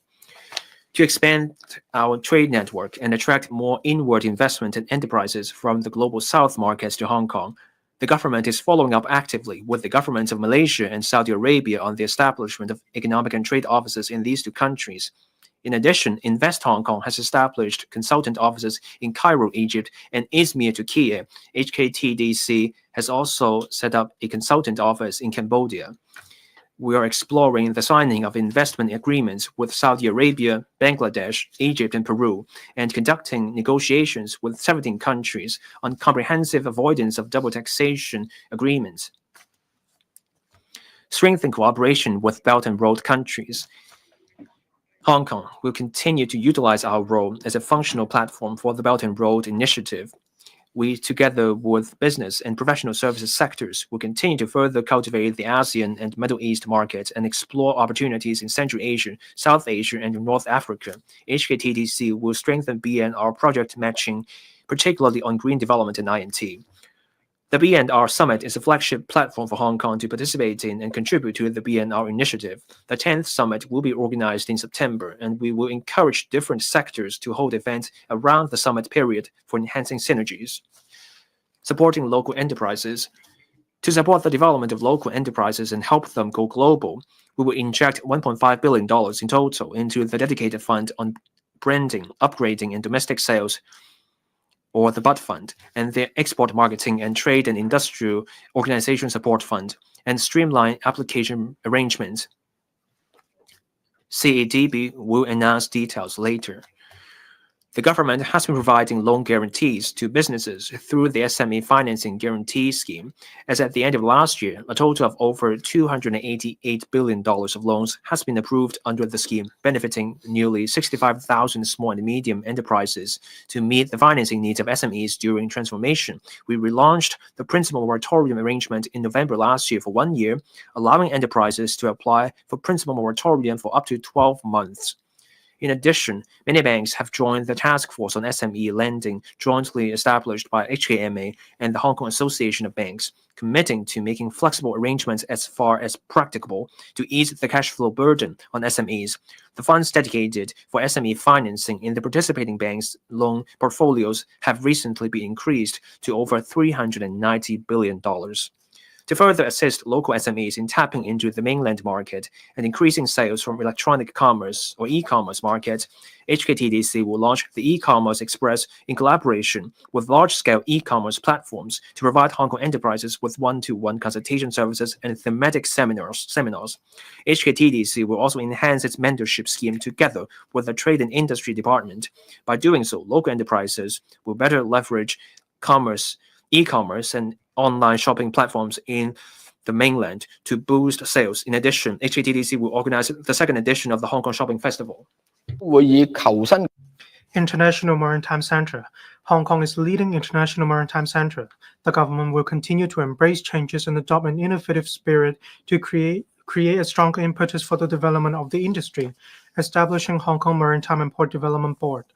To expand our trade network and attract more inward investment and enterprises from the global south markets to Hong Kong, the government is following up actively with the governments of Malaysia and Saudi Arabia on the establishment of economic and trade offices in these two countries. In addition, Invest Hong Kong has established consultant offices in Cairo, Egypt, and Izmir, Turkey. HKTDC has also set up a consultant office in Cambodia. We are exploring the signing of investment agreements with Saudi Arabia, Bangladesh, Egypt, and Peru, and conducting negotiations with 17 countries on comprehensive avoidance of double taxation agreements. Strengthen cooperation with Belt and Road countries. Hong Kong will continue to utilize our role as a functional platform for the Belt and Road Initiative. We, together with business and professional services sectors, will continue to further cultivate the ASEAN and Middle East markets and explore opportunities in Central Asia, South Asia, and North Africa. HKTDC will strengthen BNR project matching, particularly on green development and INT. The BNR Summit is a flagship platform for Hong Kong to participate in and contribute to the BNR initiative. The 10th summit will be organized in September, and we will encourage different sectors to hold events around the summit period for enhancing synergies. Supporting local enterprises. To support the development of local enterprises and help them go global, we will inject $1.5 billion in total into the dedicated fund on branding, upgrading, and domestic sales, or the BUD Fund, and the Export Marketing and Trade and Industrial Organization Support Fund, and streamline application arrangements. CADB will announce details later. The government has been providing loan guarantees to businesses through the SME Financing Guarantee Scheme. As at the end of last year, a total of over $288 billion of loans has been approved under the scheme, benefiting nearly 65,000 small and medium enterprises. To meet the financing needs of SMEs during transformation, we relaunched the principal moratorium arrangement in November last year for 1 year, allowing enterprises to apply for principal moratorium for up to 12 months. In addition, many banks have joined the task force on SME lending jointly established by HKMA and the Hong Kong Association of Banks, committing to making flexible arrangements as far as practicable to ease the cash flow burden on SMEs. The funds dedicated for SME financing in the participating banks' loan portfolios have recently been increased to over $390 billion. To further assist local SMEs in tapping into the mainland market and increasing sales from electronic commerce or e-commerce market, HKTDC will launch the E-commerce Express in collaboration with large-scale e-commerce platforms to provide Hong Kong enterprises with one-to-one consultation services and thematic seminars. HKTDC will also enhance its mentorship scheme together with the Trade and Industry Department. By doing so, local enterprises will better leverage e-commerce, and online shopping platforms in the mainland to boost sales. In addition, HKTDC will organize the second edition of the Hong Kong Shopping Festival. International Maritime Center. Hong Kong is the leading international maritime center. The government will continue to embrace changes and adopt an innovative spirit to create a stronger impetus for the development of the industry, establishing Hong Kong Maritime and Port Development Board.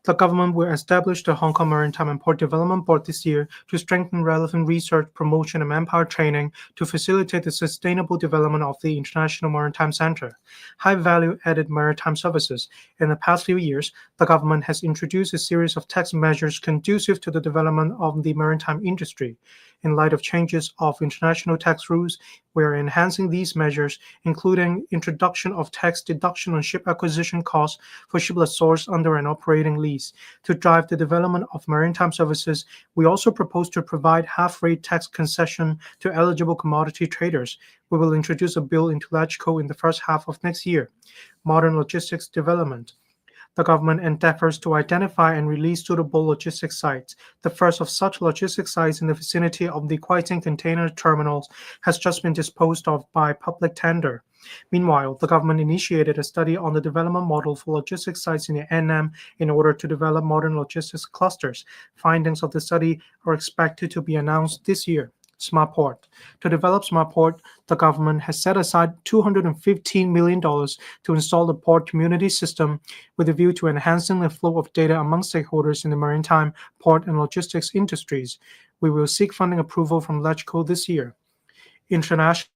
The government will establish the Hong Kong Maritime and Port Development Board this year to strengthen relevant research, promotion, and manpower training to facilitate the sustainable development of the International Maritime Center. High-value added maritime services. In the past few years, the government has introduced a series of tax measures conducive to the development of the maritime industry. In light of changes of international tax rules, we are enhancing these measures, including introduction of tax deduction on ship acquisition costs for ship lessors under an operating lease. To drive the development of maritime services, we also propose to provide half-rate tax concession to eligible commodity traders. We will introduce a bill into LegCo in the first half of next year. Modern logistics development. The government endeavors to identify and release suitable logistics sites. The first of such logistics sites in the vicinity of the Kwai Ting container terminals has just been disposed of by public tender. Meanwhile, the government initiated a study on the development model for logistics sites in the NM in order to develop modern logistics clusters. Findings of the study are expected to be announced this year. Smart Port. To develop Smart Port, the government has set aside $215 million to install the port community system with a view to enhancing the flow of data among stakeholders in the maritime, port, and logistics industries. We will seek funding approval from LegCo this year. International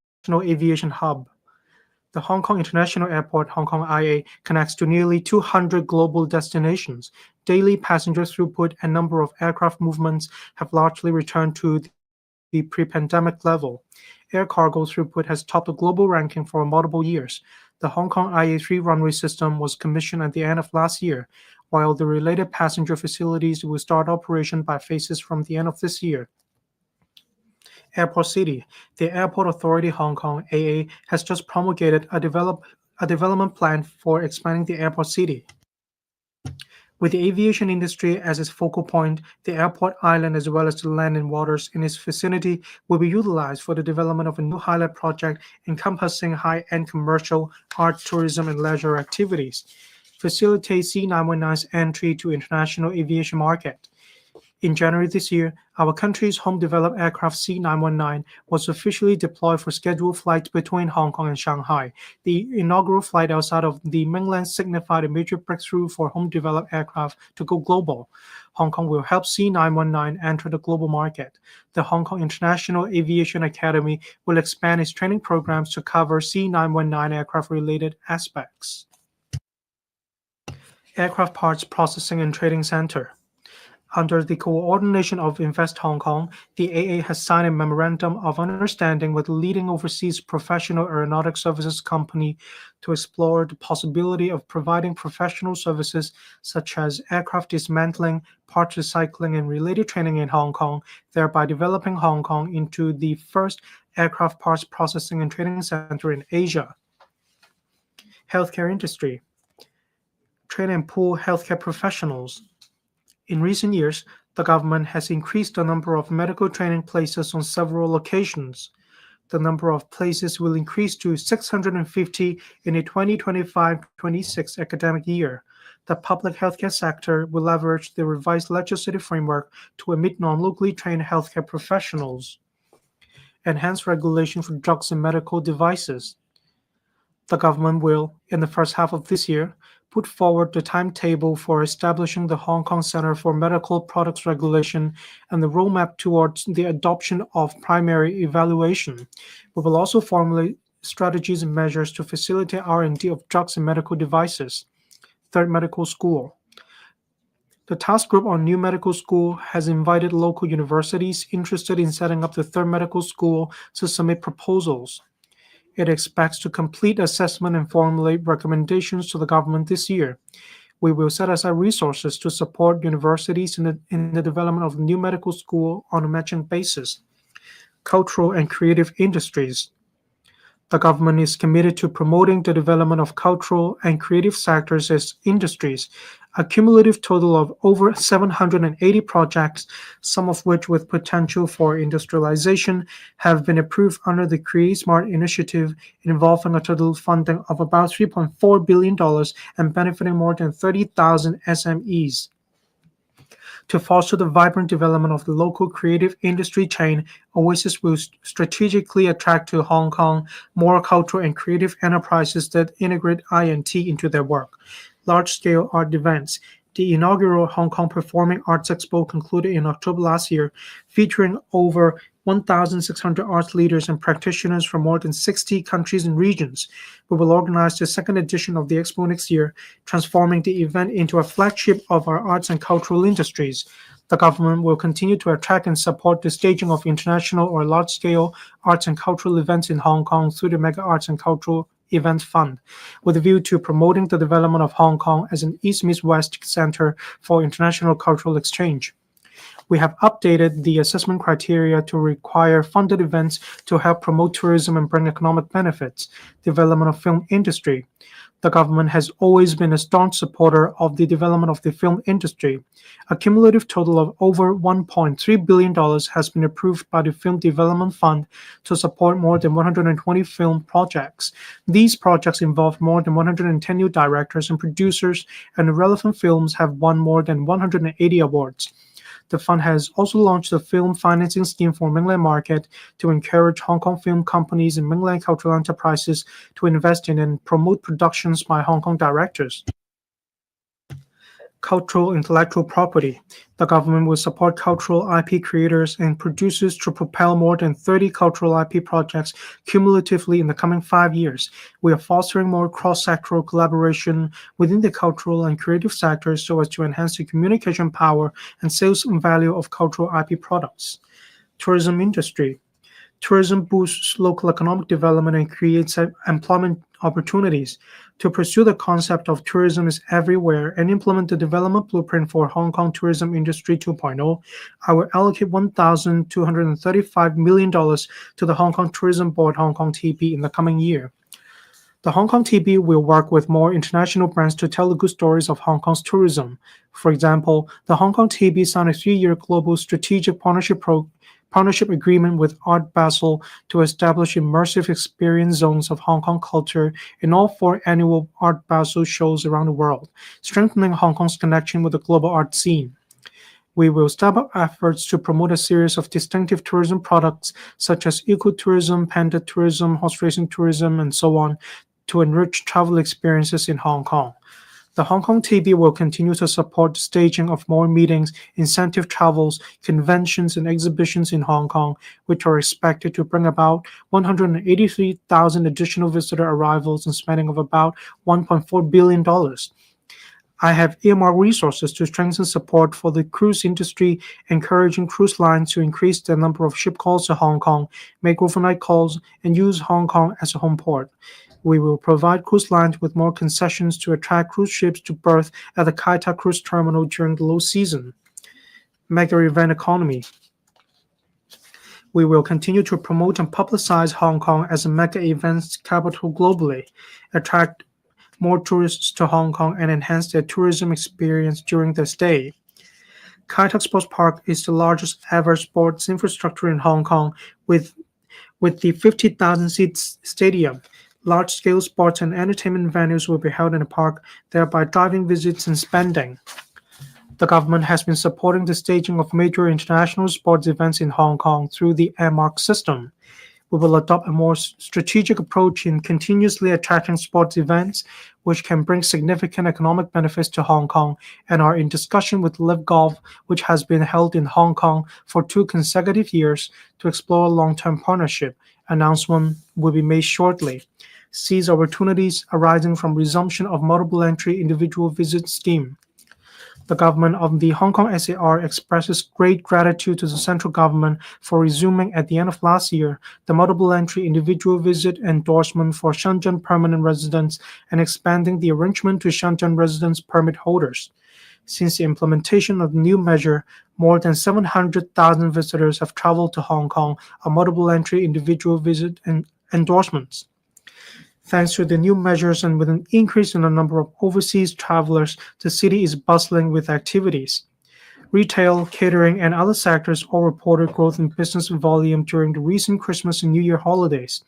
Aviation Hub. The Hong Kong International Airport, Hong Kong IA, connects to nearly 200 global destinations. Daily passenger throughput and number of aircraft movements have largely returned to the pre-pandemic level. Air cargo throughput has topped the global ranking for multiple years. The Hong Kong IA3 runway system was commissioned at the end of last year, while the related passenger facilities will start operation by phases from the end of this year. Airport City. The Airport Authority Hong Kong AA has just promulgated a development plan for expanding the airport city. With the aviation industry as its focal point, the airport island as well as the land and waters in its vicinity will be utilized for the development of a new highlight project encompassing high-end commercial, art, tourism, and leisure activities. Facilitate C919's entry to international aviation market. In January this year, our country's home-developed aircraft C919 was officially deployed for scheduled flights between Hong Kong and Shanghai. The inaugural flight outside of the mainland signified a major breakthrough for home-developed aircraft to go global. Hong Kong will help C919 enter the global market. The Hong Kong International Aviation Academy will expand its training programs to cover C919 aircraft-related aspects. Aircraft Parts Processing and Trading Center. Under the coordination of Invest Hong Kong, the AA has signed a memorandum of understanding with a leading overseas professional aeronautic services company to explore the possibility of providing professional services such as aircraft dismantling, parts recycling, and related training in Hong Kong, thereby developing Hong Kong into the first aircraft parts processing and trading center in Asia. Healthcare industry. Train and pool healthcare professionals. In recent years, the government has increased the number of medical training places on several locations. The number of places will increase to 650 in the 2025-26 academic year. The public healthcare sector will leverage the revised legislative framework to admit non-locally trained healthcare professionals. Enhance regulation for drugs and medical devices. The government will, in the first half of this year, put forward the timetable for establishing the Hong Kong Center for Medical Products Regulation and the roadmap towards the adoption of primary evaluation. We will also formulate strategies and measures to facilitate R&D of drugs and medical devices. Third medical school. The task group on new medical school has invited local universities interested in setting up the third medical school to submit proposals. It expects to complete assessment and formulate recommendations to the government this year. We will set aside resources to support universities in the development of the new medical school on a matching basis. Cultural and creative industries. The government is committed to promoting the development of cultural and creative sectors as industries. A cumulative total of over 780 projects, some of which with potential for industrialization, have been approved under the Create Smart initiative, involving a total funding of about $3.4 billion and benefiting more than 30,000 SMEs. To foster the vibrant development of the local creative industry chain, Oasis will strategically attract to Hong Kong more cultural and creative enterprises that integrate I&T into their work. Large-scale art events. The inaugural Hong Kong Performing Arts Expo concluded in October last year, featuring over 1,600 arts leaders and practitioners from more than 60 countries and regions. We will organize the second edition of the expo next year, transforming the event into a flagship of our arts and cultural industries. The government will continue to attract and support the staging of international or large-scale arts and cultural events in Hong Kong through the Mega Arts and Cultural Events Fund, with a view to promoting the development of Hong Kong as an East-West center for international cultural exchange. We have updated the assessment criteria to require funded events to help promote tourism and bring economic benefits. Development of film industry. The government has always been a staunch supporter of the development of the film industry. A cumulative total of over $1.3 billion has been approved by the Film Development Fund to support more than 120 film projects. These projects involve more than 110 new directors and producers, and the relevant films have won more than 180 awards. The fund has also launched a film financing scheme for mainland market to encourage Hong Kong film companies and mainland cultural enterprises to invest in and promote productions by Hong Kong directors. Cultural intellectual property. The government will support cultural IP creators and producers to propel more than 30 cultural IP projects cumulatively in the coming 5 years. We are fostering more cross-sectoral collaboration within the cultural and creative sectors so as to enhance the communication power and sales value of cultural IP products. Tourism industry. Tourism boosts local economic development and creates employment opportunities. To pursue the concept of tourism is everywhere and implement the development blueprint for Hong Kong Tourism Industry 2.0, I will allocate $1,235 million to the Hong Kong Tourism Board Hong Kong TB in the coming year. The Hong Kong TB will work with more international brands to tell the good stories of Hong Kong's tourism. For example, the Hong Kong TB signed a 3-year global strategic partnership agreement with Art Basel to establish immersive experience zones of Hong Kong culture in all 4 annual Art Basel shows around the world, strengthening Hong Kong's connection with the global art scene. We will step up efforts to promote a series of distinctive tourism products such as ecotourism, panda tourism, horse racing tourism, and so on to enrich travel experiences in Hong Kong. The Hong Kong TB will continue to support the staging of more meetings, incentive travels, conventions, and exhibitions in Hong Kong, which are expected to bring about 183,000 additional visitor arrivals and spending of about $1.4 billion. I have earmarked resources to strengthen support for the cruise industry, encouraging cruise lines to increase the number of ship calls to Hong Kong, make overnight calls, and use Hong Kong as a home port. We will provide cruise lines with more concessions to attract cruise ships to berth at the Kai Tak Cruise Terminal during the low season. Mega event economy. We will continue to promote and publicize Hong Kong as a mega events capital globally, attract more tourists to Hong Kong, and enhance their tourism experience during their stay. Kai Tak Sports Park is the largest ever sports infrastructure in Hong Kong with the 50,000-seat stadium. Large-scale sports and entertainment venues will be held in the park, thereby driving visits and spending. The government has been supporting the staging of major international sports events in Hong Kong through the earmark system. We will adopt a more strategic approach in continuously attracting sports events, which can bring significant economic benefits to Hong Kong, and are in discussion with Live Golf, which has been held in Hong Kong for 2 consecutive years, to explore a long-term partnership. Announcement will be made shortly. Seize opportunities arising from resumption of multiple entry individual visit scheme. The government of the Hong Kong SAR expresses great gratitude to the central government for resuming at the end of last year the multiple entry individual visit endorsement for Shenzhen permanent residents and expanding the arrangement to Shenzhen residence permit holders. Since the implementation of the new measure, more than 700,000 visitors have traveled to Hong Kong on multiple entry individual visit endorsements. Thanks to the new measures and with an increase in the number of overseas travelers, the city is bustling with activities. Retail, catering, and other sectors all reported growth in business volume during the recent Christmas and New Year holidays.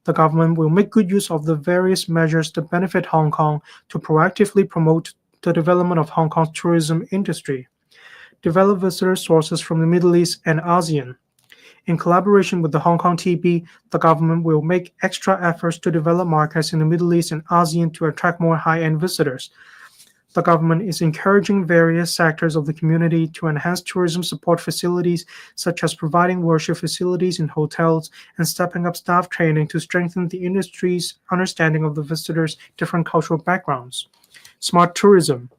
The government will make good use of the various measures that benefit Hong Kong to proactively promote the development of Hong Kong's tourism industry. Develop visitor sources from the Middle East and ASEAN. In collaboration with the Hong Kong TB, the government will make extra efforts to develop markets in the Middle East and ASEAN to attract more high-end visitors. The government is encouraging various sectors of the community to enhance tourism support facilities, such as providing worship facilities in hotels and stepping up staff training to strengthen the industry's understanding of the visitors' different cultural backgrounds. Smart tourism.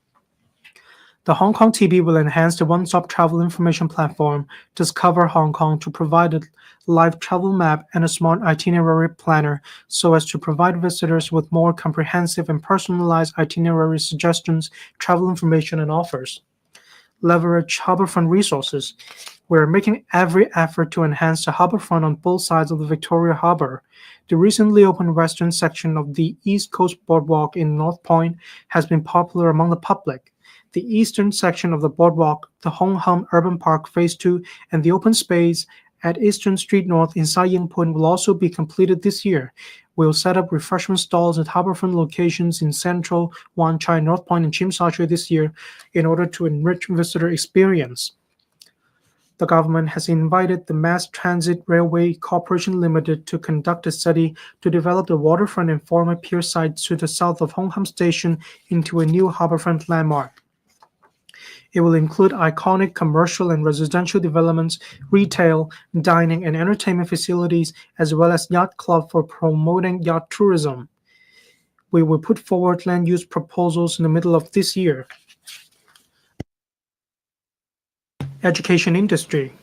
The Hong Kong TB will enhance the one-stop travel information platform, Discover Hong Kong, to provide a live travel map and a smart itinerary planner so as to provide visitors with more comprehensive and personalized itinerary suggestions, travel information, and offers. Leverage harborfront resources. We are making every effort to enhance the harborfront on both sides of the Victoria Harbour. The recently opened western section of the East Coast Boardwalk in North Point has been popular among the public. The eastern section of the boardwalk, the Hong Hum Urban Park Phase 2, and the open space at Eastern Street North in Sai Ying Point will also be completed this year. We will set up refreshment stalls at harborfront locations in Central, Wan Chai, North Point, and Tsim Sha Tsui this year in order to enrich visitor experience. The government has invited the Mass Transit Railway Corporation Limited to conduct a study to develop the waterfront and former pier site to the south of Hong Kong Station into a new harborfront landmark. It will include iconic commercial and residential developments, retail, dining, and entertainment facilities, as well as yacht club for promoting yacht tourism. We will put forward land use proposals in the middle of this year. Education industry.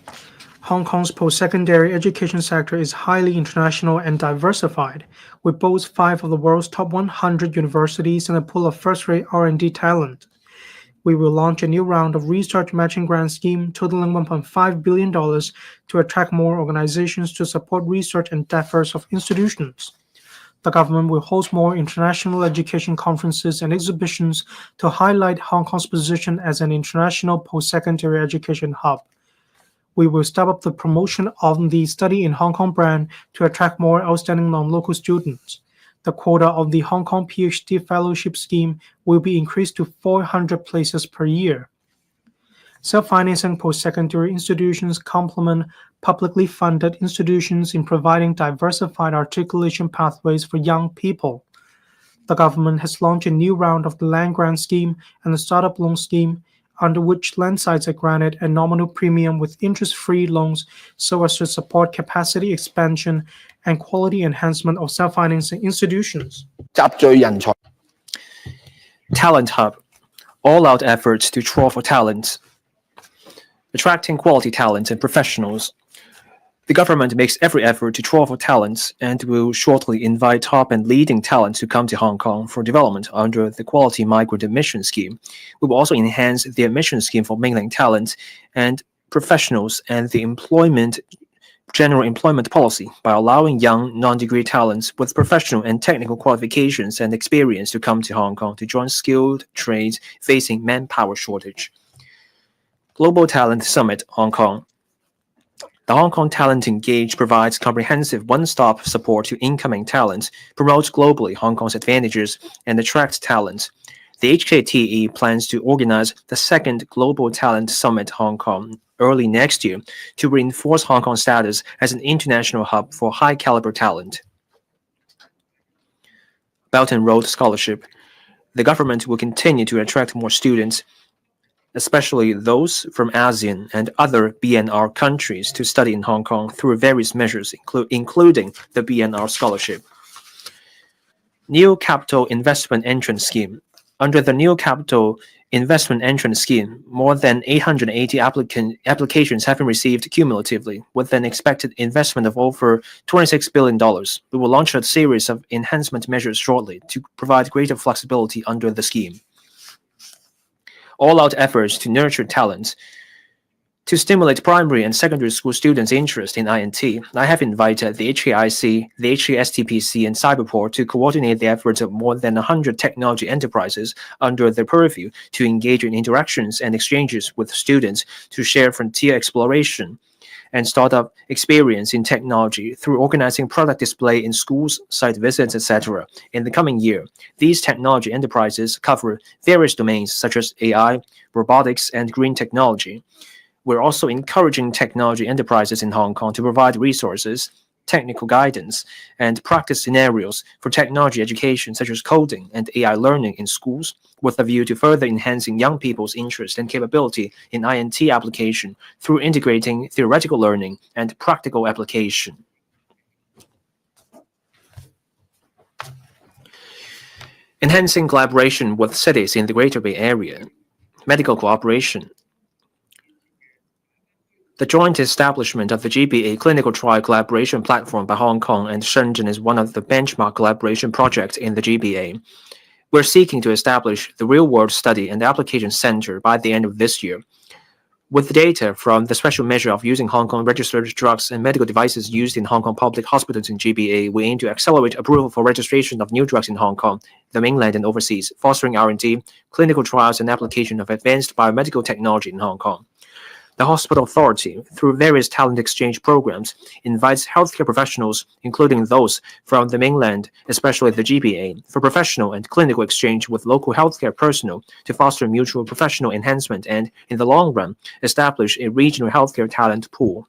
Hong Kong's post-secondary education sector is highly international and diversified. We boast 5 of the world's top 100 universities and a pool of first-rate R&D talent. We will launch a new round of research matching grant scheme totaling $1.5 billion to attract more organizations to support research endeavors of institutions. The government will host more international education conferences and exhibitions to highlight Hong Kong's position as an international post-secondary education hub. We will step up the promotion of the Study in Hong Kong brand to attract more outstanding non-local students. The quota of the Hong Kong PhD Fellowship Scheme will be increased to 400 places per year. Self-financing post-secondary institutions complement publicly funded institutions in providing diversified articulation pathways for young people. The government has launched a new round of the land grant scheme and the startup loan scheme, under which land sites are granted a nominal premium with interest-free loans so as to support capacity expansion and quality enhancement of self-financing institutions. Talent Hub, all-out efforts to draw for talent, attracting quality talent and professionals. The government makes every effort to draw for talents and will shortly invite top and leading talents to come to Hong Kong for development under the Quality Migrant Admission Scheme. We will also enhance the admission scheme for mainland talent and professionals and the general employment policy by allowing young non-degree talents with professional and technical qualifications and experience to come to Hong Kong to join skilled trades facing manpower shortage. Global Talent Summit, Hong Kong. The Hong Kong Talent Engage provides comprehensive one-stop support to incoming talent, promotes globally Hong Kong's advantages, and attracts talent. The HKTE plans to organize the second Global Talent Summit Hong Kong early next year to reinforce Hong Kong's status as an international hub for high-caliber talent. Belt and Road Scholarship. The government will continue to attract more students, especially those from ASEAN and other BNR countries, to study in Hong Kong through various measures, including the BNR Scholarship. New Capital Investment Entrance Scheme. Under the New Capital Investment Entrance Scheme, more than 880 applications have been received cumulatively, with an expected investment of over $26 billion. We will launch a series of enhancement measures shortly to provide greater flexibility under the scheme. All-out efforts to nurture talent. To stimulate primary and secondary school students' interest in INT, I have invited the HKIC, the HKSTPC, and Cyberport to coordinate the efforts of more than 100 technology enterprises under their purview to engage in interactions and exchanges with students to share frontier exploration and startup experience in technology through organizing product display in schools, site visits, etc. In the coming year, these technology enterprises cover various domains such as AI, robotics, and green technology. We're also encouraging technology enterprises in Hong Kong to provide resources, technical guidance, and practice scenarios for technology education such as coding and AI learning in schools, with a view to further enhancing young people's interest and capability in INT application through integrating theoretical learning and practical application. Enhancing collaboration with cities in the Greater Bay Area. Medical cooperation. The joint establishment of the GBA Clinical Trial Collaboration Platform by Hong Kong and Shenzhen is one of the benchmark collaboration projects in the GBA. We're seeking to establish the real-world study and application center by the end of this year. With data from the special measure of using Hong Kong registered drugs and medical devices used in Hong Kong public hospitals in GBA, we aim to accelerate approval for registration of new drugs in Hong Kong, the mainland and overseas, fostering R&D, clinical trials, and application of advanced biomedical technology in Hong Kong. The Hospital Authority, through various talent exchange programs, invites healthcare professionals, including those from the mainland, especially the GBA, for professional and clinical exchange with local healthcare personnel to foster mutual professional enhancement and, in the long run, establish a regional healthcare talent pool.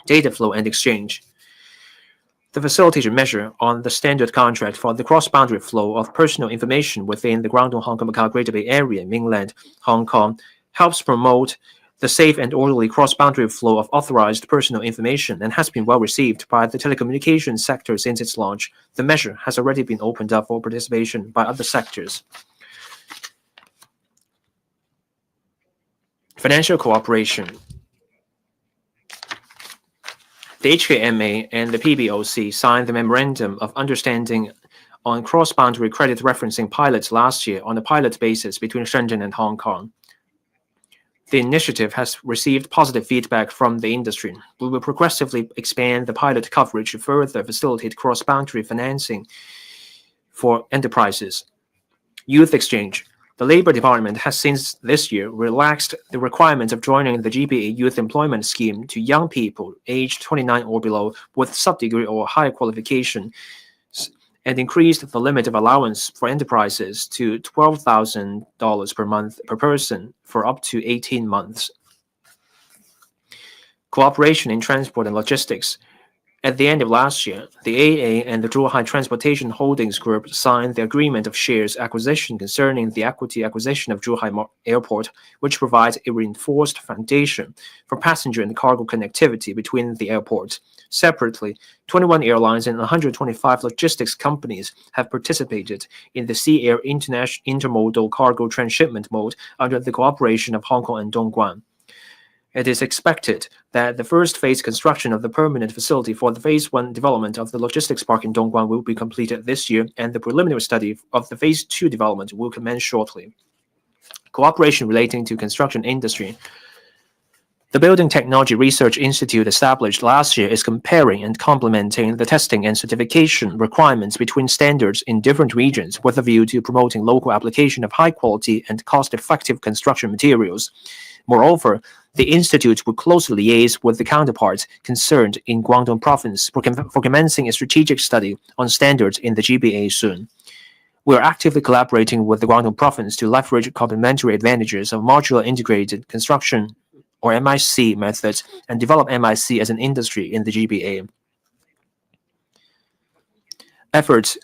Data flow and exchange. The facilitation measure on the standard contract for the cross-boundary flow of personal information within the Guangdong, Hong Kong, Macau, Greater Bay Area, mainland Hong Kong, helps promote the safe and orderly cross-boundary flow of authorized personal information and has been well received by the telecommunications sector since its launch. The measure has already been opened up for participation by other sectors. Financial cooperation. The HKMA and the PBOC signed the Memorandum of Understanding on cross-boundary credit referencing pilots last year on a pilot basis between Shenzhen and Hong Kong. The initiative has received positive feedback from the industry. We will progressively expand the pilot coverage to further facilitate cross-boundary financing for enterprises. Youth exchange. The Labor Department has since this year relaxed the requirement of joining the GBA Youth Employment Scheme to young people aged 29 or below with sub-degree or higher qualification, and increased the limit of allowance for enterprises to $12,000 per month per person for up to 18 months. Cooperation in transport and logistics. At the end of last year, the AA and the Zhuhai Transportation Holdings Group signed the agreement of shares acquisition concerning the equity acquisition of Zhuhai Airport, which provides a reinforced foundation for passenger and cargo connectivity between the airports. Separately, 21 airlines and 125 logistics companies have participated in the Sea Air International Intermodal Cargo Transshipment Mode under the cooperation of Hong Kong and Dongguan. It is expected that the first phase construction of the permanent facility for the phase 1 development of the logistics park in Dongguan will be completed this year, and the preliminary study of the phase 2 development will commence shortly. Cooperation relating to construction industry. The Building Technology Research Institute established last year is comparing and complementing the testing and certification requirements between standards in different regions with a view to promoting local application of high-quality and cost-effective construction materials. Moreover, the Institute will closely liaise with the counterparts concerned in Guangdong Province for commencing a strategic study on standards in the GBA soon. We are actively collaborating with the Guangdong Province to leverage complementary advantages of modular integrated construction or MIC methods and develop MIC as an industry in the GBA. Efforts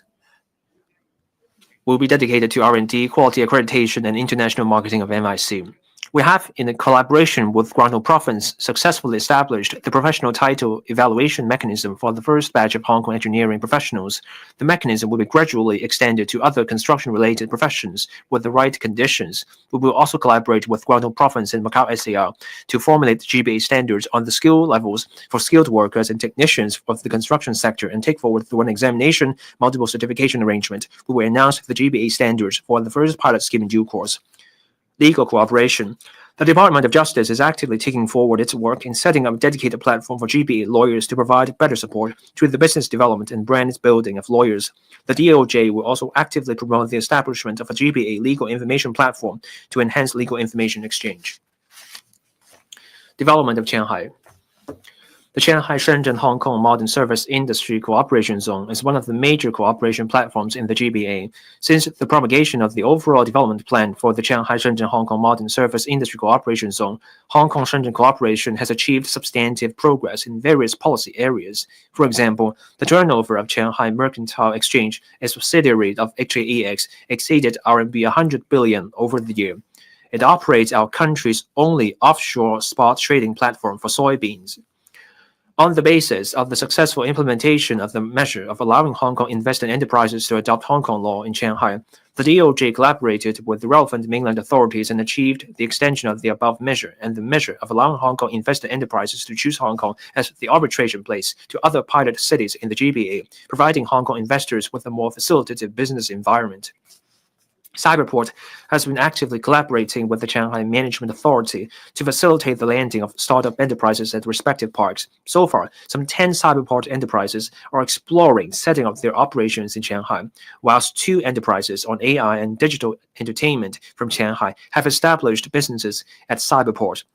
will be dedicated to R&D, quality accreditation, and international marketing of MIC. We have, in collaboration with Guangdong Province, successfully established the professional title evaluation mechanism for the first batch of Hong Kong engineering professionals. The mechanism will be gradually extended to other construction-related professions with the right conditions. We will also collaborate with Guangdong Province and Macau SAR to formulate GBA standards on the skill levels for skilled workers and technicians of the construction sector and take forward through an examination multiple certification arrangement. We will announce the GBA standards for the first pilot scheme in due course. Legal cooperation. The Department of Justice is actively taking forward its work in setting up a dedicated platform for GBA lawyers to provide better support to the business development and brand building of lawyers. The DOJ will also actively promote the establishment of a GBA legal information platform to enhance legal information exchange. Development of Shanghai. The Shanghai-Shenzhen-Hong Kong Modern Service Industry Cooperation Zone is one of the major cooperation platforms in the GBA. Since the promulgation of the overall development plan for the Shanghai-Shenzhen-Hong Kong Modern Service Industry Cooperation Zone, Hong Kong-Shenzhen cooperation has achieved substantive progress in various policy areas. For example, the turnover of Shanghai Mercantile Exchange, a subsidiary of HAEX, exceeded RMB 100 billion over the year. It operates our country's only offshore spot trading platform for soybeans. On the basis of the successful implementation of the measure of allowing Hong Kong invested enterprises to adopt Hong Kong law in Shanghai, the DOJ collaborated with the relevant mainland authorities and achieved the extension of the above measure and the measure of allowing Hong Kong invested enterprises to choose Hong Kong as the arbitration place to other pilot cities in the GBA, providing Hong Kong investors with a more facilitative business environment. Cyberport has been actively collaborating with the Shanghai Management Authority to facilitate the landing of startup enterprises at respective parks. So far, some 10 Cyberport enterprises are exploring setting up their operations in Shanghai, whilst 2 enterprises on AI and digital entertainment from Shanghai have established businesses at Cyberport.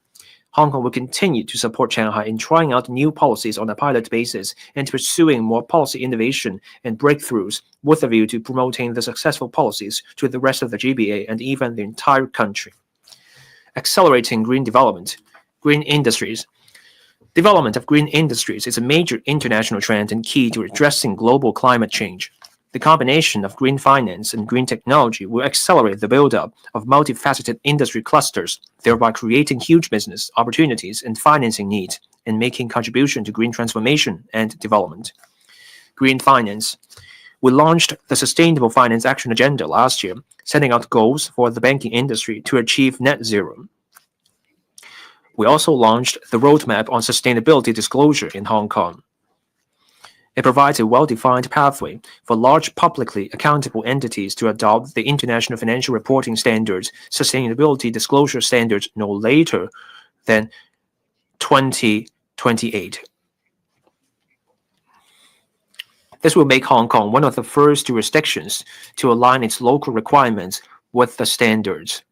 Hong Kong will continue to support Shanghai in trying out new policies on a pilot basis and pursuing more policy innovation and breakthroughs with a view to promoting the successful policies to the rest of the GBA and even the entire country. Accelerating green development. Green industries. Development of green industries is a major international trend and key to addressing global climate change. The combination of green finance and green technology will accelerate the build-up of multifaceted industry clusters, thereby creating huge business opportunities and financing needs, and making contribution to green transformation and development. Green finance. We launched the Sustainable Finance Action Agenda last year, setting out goals for the banking industry to achieve net zero. We also launched the Roadmap on Sustainability Disclosure in Hong Kong. It provides a well-defined pathway for large publicly accountable entities to adopt the International Financial Reporting Standards Sustainability Disclosure Standards no later than 2028. This will make Hong Kong one of the first jurisdictions to align its local requirements with the standards.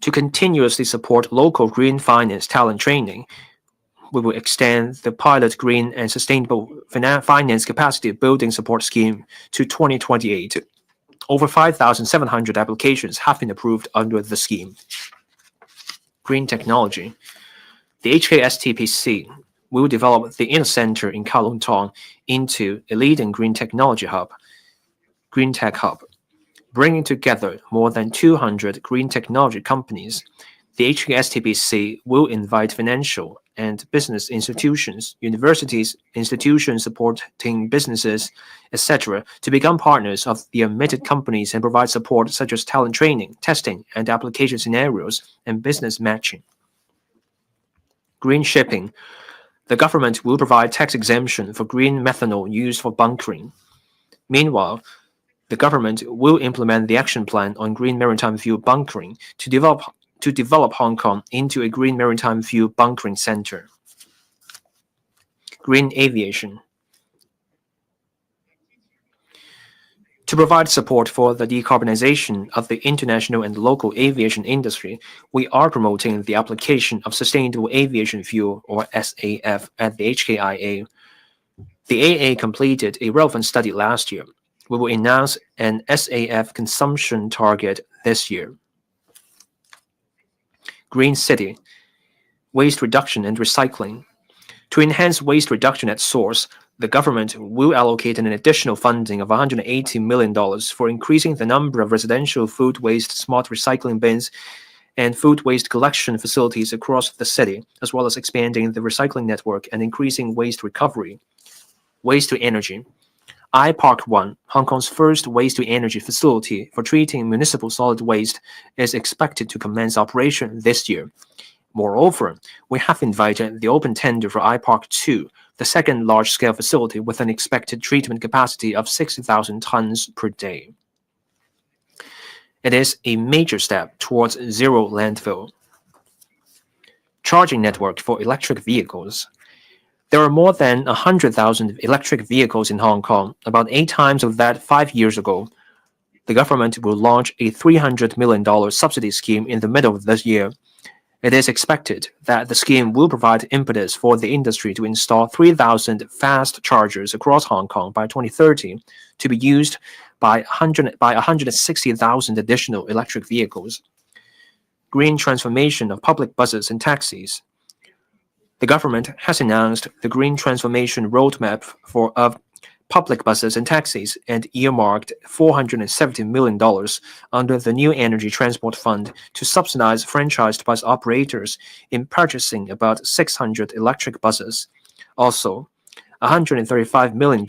To continuously support local green finance talent training, we will extend the pilot green and sustainable finance capacity building support scheme to 2028. Over 5,700 applications have been approved under the scheme. Green technology. The HKSTPC will develop the inner center in Kowloon Tong into a leading green technology hub, Green Tech Hub, bringing together more than 200 green technology companies. The HKSTPC will invite financial and business institutions, universities, institutions supporting businesses, etc., to become partners of the admitted companies and provide support such as talent training, testing, and application scenarios and business matching. Green shipping. The government will provide tax exemption for green methanol used for bunkering. Meanwhile, the government will implement the action plan on green maritime fuel bunkering to develop Hong Kong into a green maritime fuel bunkering center. Green aviation. To provide support for the decarbonization of the international and local aviation industry, we are promoting the application of sustainable aviation fuel, or SAF, at the HKIA. The AA completed a relevant study last year. We will announce an SAF consumption target this year. Green city. Waste reduction and recycling. To enhance waste reduction at source, the government will allocate an additional funding of $180 million for increasing the number of residential food waste smart recycling bins and food waste collection facilities across the city, as well as expanding the recycling network and increasing waste recovery. Waste to energy. iPark 1, Hong Kong's first waste-to-energy facility for treating municipal solid waste, is expected to commence operation this year. Moreover, we have invited the open tender for iPark 2, the second large-scale facility with an expected treatment capacity of 60,000 tons per day. It is a major step towards zero landfill. Charging network for electric vehicles. There are more than 100,000 electric vehicles in Hong Kong, about 8 times of that 5 years ago. The government will launch a $300 million subsidy scheme in the middle of this year. It is expected that the scheme will provide impetus for the industry to install 3,000 fast chargers across Hong Kong by 2030 to be used by 160,000 additional electric vehicles. Green transformation of public buses and taxis. The government has announced the green transformation roadmap of public buses and taxis and earmarked $470 million under the New Energy Transport Fund to subsidize franchised bus operators in purchasing about 600 electric buses. Also, $135 million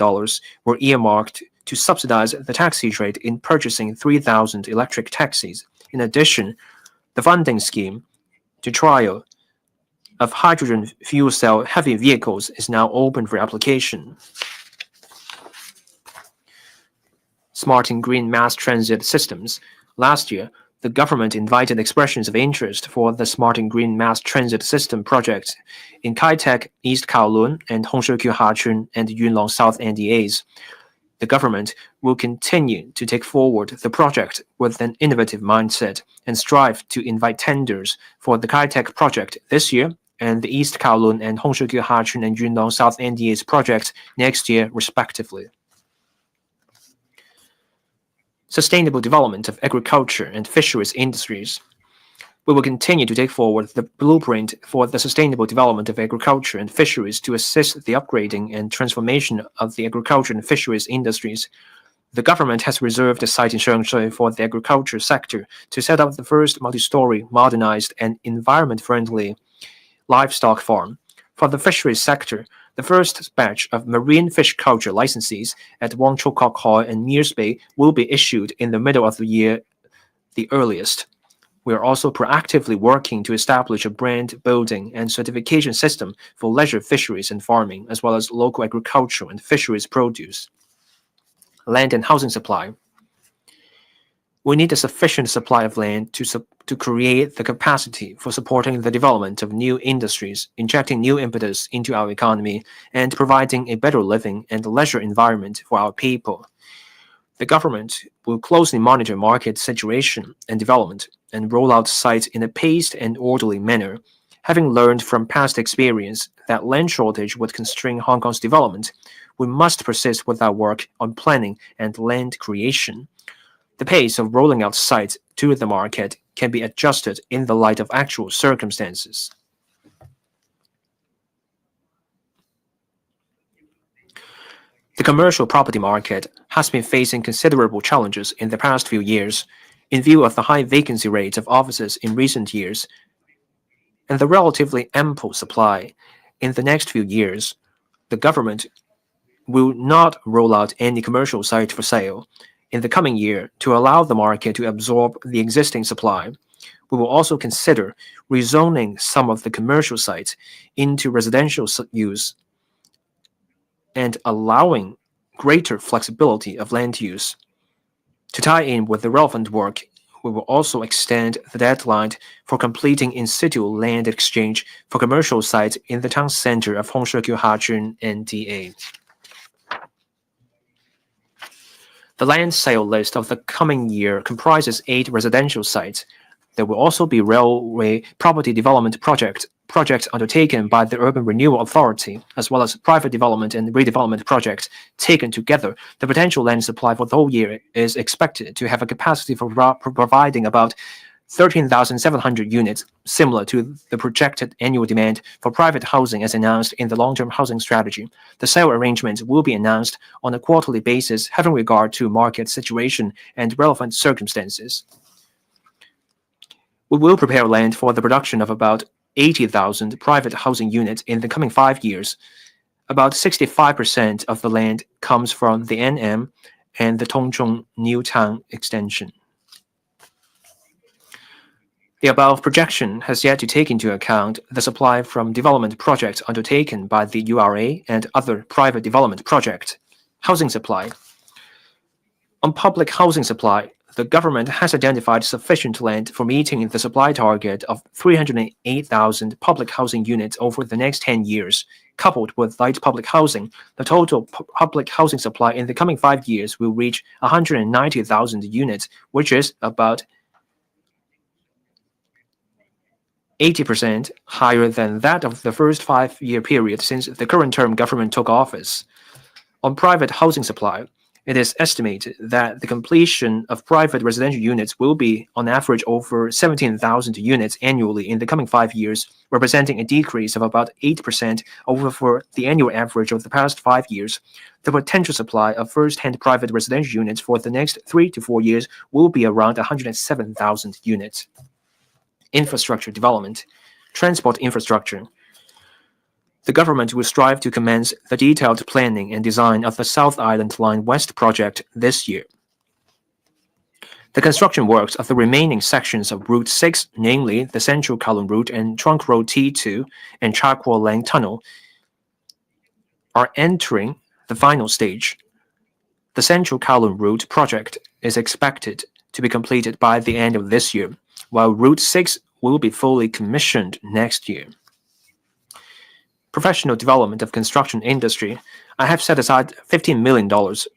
were earmarked to subsidize the taxi trade in purchasing 3,000 electric taxis. In addition, the funding scheme to trial of hydrogen fuel cell heavy vehicles is now open for application. Smart and green mass transit systems. Last year, the government invited expressions of interest for the Smart and Green Mass Transit System projects in Kai Tak, East Kowloon, and Hong Shou Kyu Ha Chun and Yuen Long South NDAs. The government will continue to take forward the project with an innovative mindset and strive to invite tenders for the Kai Tak project this year and the East Kowloon and Hong Shou Kyu Ha Chun and Yuen Long South NDAs projects next year, respectively. Sustainable development of agriculture and fisheries industries. We will continue to take forward the blueprint for the sustainable development of agriculture and fisheries to assist the upgrading and transformation of the agriculture and fisheries industries. The government has reserved a site in Sheungshui for the agriculture sector to set up the first multi-story, modernized, and environment-friendly livestock farm. For the fisheries sector, the first batch of marine fish culture licenses at Wong Chuk Kok Hoi and Mears Bay will be issued in the middle of the year, the earliest. We are also proactively working to establish a brand building and certification system for leisure fisheries and farming, as well as local agriculture and fisheries produce. Land and housing supply. We need a sufficient supply of land to create the capacity for supporting the development of new industries, injecting new impetus into our economy, and providing a better living and leisure environment for our people. The government will closely monitor market situation and development and roll out sites in a paced and orderly manner. Having learned from past experience that land shortage would constrain Hong Kong's development, we must persist with our work on planning and land creation. The pace of rolling out sites to the market can be adjusted in the light of actual circumstances. The commercial property market has been facing considerable challenges in the past few years, in view of the high vacancy rate of offices in recent years and the relatively ample supply. In the next few years, the government will not roll out any commercial site for sale. In the coming year, to allow the market to absorb the existing supply, we will also consider rezoning some of the commercial sites into residential use and allowing greater flexibility of land use. To tie in with the relevant work, we will also extend the deadline for completing in situ land exchange for commercial sites in the town center of Hongshuqiu Hajun NDA. The land sale list of the coming year comprises 8 residential sites. There will also be railway property development projects undertaken by the Urban Renewal Authority, as well as private development and redevelopment projects. Taken together, the potential land supply for the whole year is expected to have a capacity for providing about 13,700 units, similar to the projected annual demand for private housing as announced in the long-term housing strategy. The sale arrangements will be announced on a quarterly basis, having regard to market situation and relevant circumstances. We will prepare land for the production of about 80,000 private housing units in the coming 5 years. About 65% of the land comes from the NM and the Tongzhong New Town extension. The above projection has yet to take into account the supply from development projects undertaken by the URA and other private development projects. Housing supply. On public housing supply, the government has identified sufficient land for meeting the supply target of 308,000 public housing units over the next 10 years. Coupled with light public housing, the total public housing supply in the coming 5 years will reach 190,000 units, which is about 80% higher than that of the first 5-year period since the current term government took office. On private housing supply, it is estimated that the completion of private residential units will be, on average, over 17,000 units annually in the coming 5 years, representing a decrease of about 8% over the annual average of the past 5 years. The potential supply of first-hand private residential units for the next 3 to 4 years will be around 107,000 units. Infrastructure development, transport infrastructure. The government will strive to commence the detailed planning and design of the South Island Line West project this year. The construction works of the remaining sections of Route 6, namely the Central Kowloon Route and Trunk Road T2 and Cha Kuo Lang Tunnel, are entering the final stage. The Central Kowloon Route project is expected to be completed by the end of this year, while Route 6 will be fully commissioned next year. Professional development of construction industry. I have set aside $15 million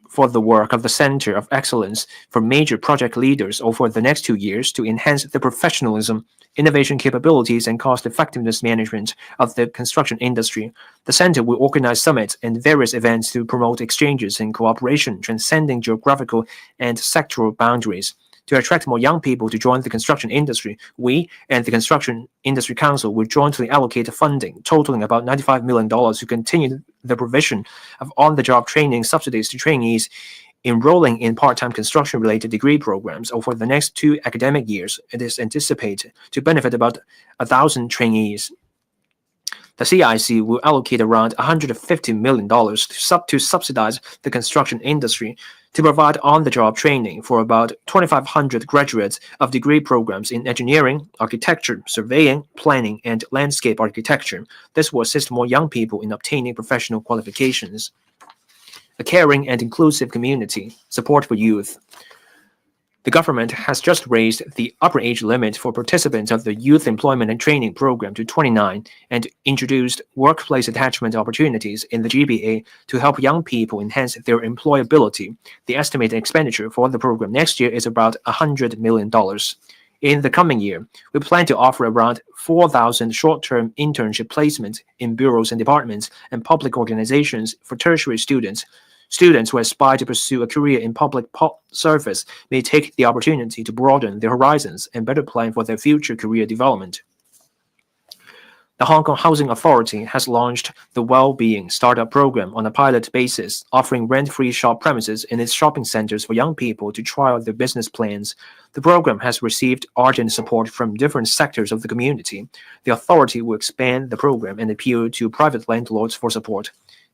for the work of the Center of Excellence for major project leaders over the next 2 years to enhance the professionalism, innovation capabilities, and cost-effectiveness management of the construction industry. The center will organize summits and various events to promote exchanges and cooperation transcending geographical and sectoral boundaries. To attract more young people to join the construction industry, we and the Construction Industry Council will jointly allocate funding totaling about $95 million to continue the provision of on-the-job training subsidies to trainees enrolling in part-time construction-related degree programs over the next 2 academic years. It is anticipated to benefit about 1,000 trainees. The CIC will allocate around $150 million to subsidize the construction industry to provide on-the-job training for about 2,500 graduates of degree programs in engineering, architecture, surveying, planning, and landscape architecture. This will assist more young people in obtaining professional qualifications. A caring and inclusive community, support for youth. The government has just raised the upper age limit for participants of the Youth Employment and Training Program to 29 and introduced workplace attachment opportunities in the GBA to help young people enhance their employability. The estimated expenditure for the program next year is about $100 million. In the coming year, we plan to offer around 4,000 short-term internship placements in bureaus and departments and public organizations for tertiary students. Students who aspire to pursue a career in public service may take the opportunity to broaden their horizons and better plan for their future career development. The Hong Kong Housing Authority has launched the Well-Being Startup Program on a pilot basis, offering rent-free shop premises in its shopping centers for young people to try out their business plans. The program has received ardent support from different sectors of the community. The authority will expand the program and appeal to private landlords for support.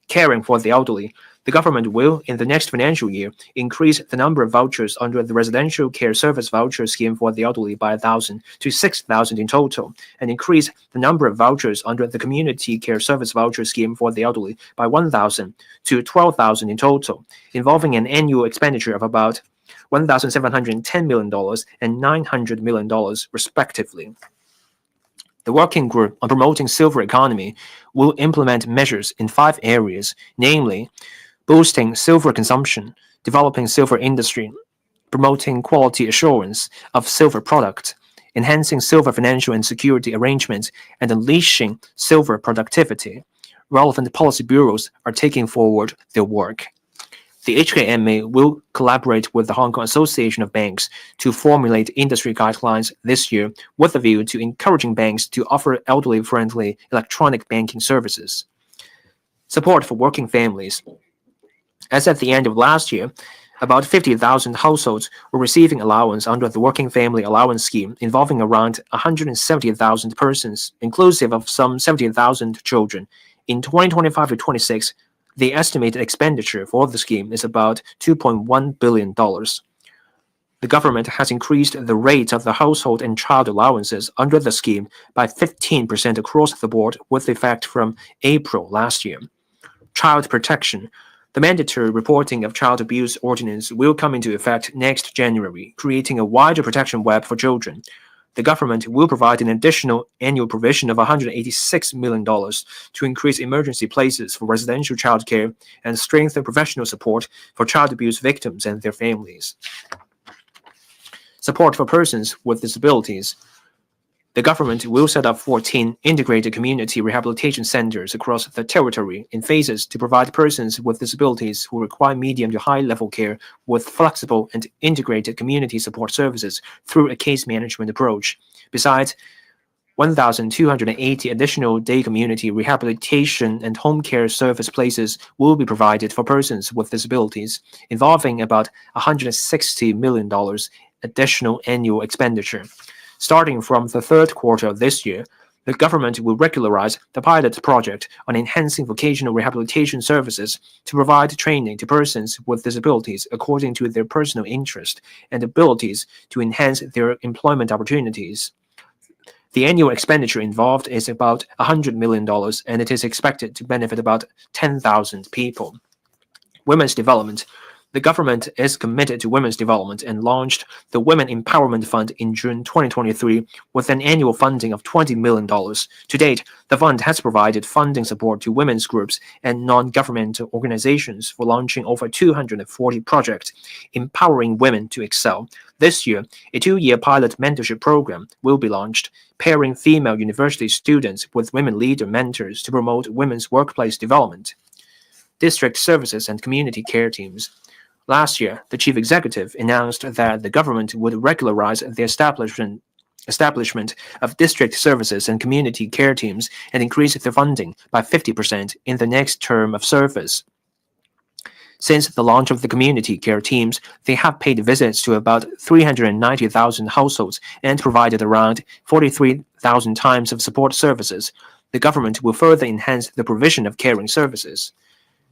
Caring for the elderly. The government will, in the next financial year, increase the number of vouchers under the Residential Care Service Voucher Scheme for the elderly by 1,000 to 6,000 in total, and increase the number of vouchers under the Community Care Service Voucher Scheme for the elderly by 1,000 to 12,000 in total, involving an annual expenditure of about $1,710 million and $900 million, respectively. The Working Group on Promoting Silver Economy will implement measures in 5 areas, namely, boosting silver consumption, developing silver industry, promoting quality assurance of silver products, enhancing silver financial and security arrangements, and unleashing silver productivity. Relevant policy bureaus are taking forward their work. The HKMA will collaborate with the Hong Kong Association of Banks to formulate industry guidelines this year with a view to encouraging banks to offer elderly-friendly electronic banking services. Support for working families. As at the end of last year, about 50,000 households were receiving allowance under the Working Family Allowance Scheme, involving around 170,000 persons, inclusive of some 70,000 children. In 2025 to 26, the estimated expenditure for the scheme is about $2.1 billion. The government has increased the rate of the household and child allowances under the scheme by 15% across the board with effect from April last year. Child protection. The mandatory reporting of child abuse ordinance will come into effect next January, creating a wider protection web for children. The government will provide an additional annual provision of $186 million to increase emergency places for residential childcare and strengthen professional support for child abuse victims and their families. Support for persons with disabilities. The government will set up 14 integrated community rehabilitation centers across the territory in phases to provide persons with disabilities who require medium to high-level care with flexible and integrated community support services through a case management approach. Besides, 1,280 additional day community rehabilitation and home care service places will be provided for persons with disabilities, involving about $160 million additional annual expenditure. Starting from the third quarter of this year, the government will regularize the pilot project on enhancing vocational rehabilitation services to provide training to persons with disabilities according to their personal interest and abilities to enhance their employment opportunities. The annual expenditure involved is about $100 million, and it is expected to benefit about 10,000 people. Women's development. The government is committed to women's development and launched the Women Empowerment Fund in June 2023 with an annual funding of $20 million. To date, the fund has provided funding support to women's groups and non-governmental organizations for launching over 240 projects, empowering women to excel. This year, a 2-year pilot mentorship program will be launched, pairing female university students with women leader mentors to promote women's workplace development. District services and community care teams. Last year, the chief executive announced that the government would regularize the establishment of district services and community care teams and increase their funding by 50% in the next term of service. Since the launch of the community care teams, they have paid visits to about 390,000 households and provided around 43,000 times of support services. The government will further enhance the provision of caring services,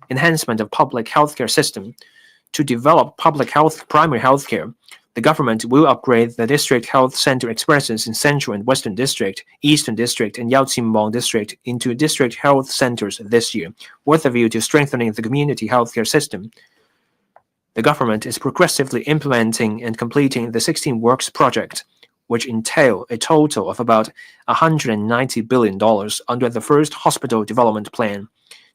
enhancement of public healthcare system. To develop public health primary healthcare, the government will upgrade the district health center expresses in Central and Western District, Eastern District, and Yaoqing District into district health centers this year, with a view to strengthening the community healthcare system. The government is progressively implementing and completing the 16 Works project, which entail a total of about $190 billion under the first hospital development plan.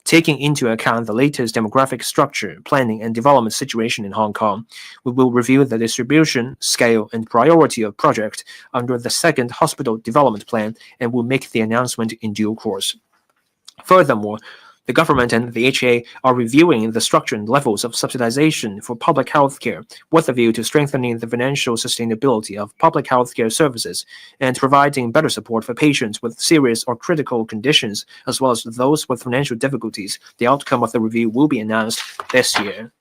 Taking into account the latest demographic structure, planning, and development situation in Hong Kong, we will review the distribution, scale, and priority of projects under the second hospital development plan and will make the announcement in due course. Furthermore, the government and the HA are reviewing the structure and levels of subsidization for public health care with a view to strengthening the financial sustainability of public health care services and providing better support for patients with serious or critical conditions as well as those with financial difficulties. The outcome of the review will be announced this year.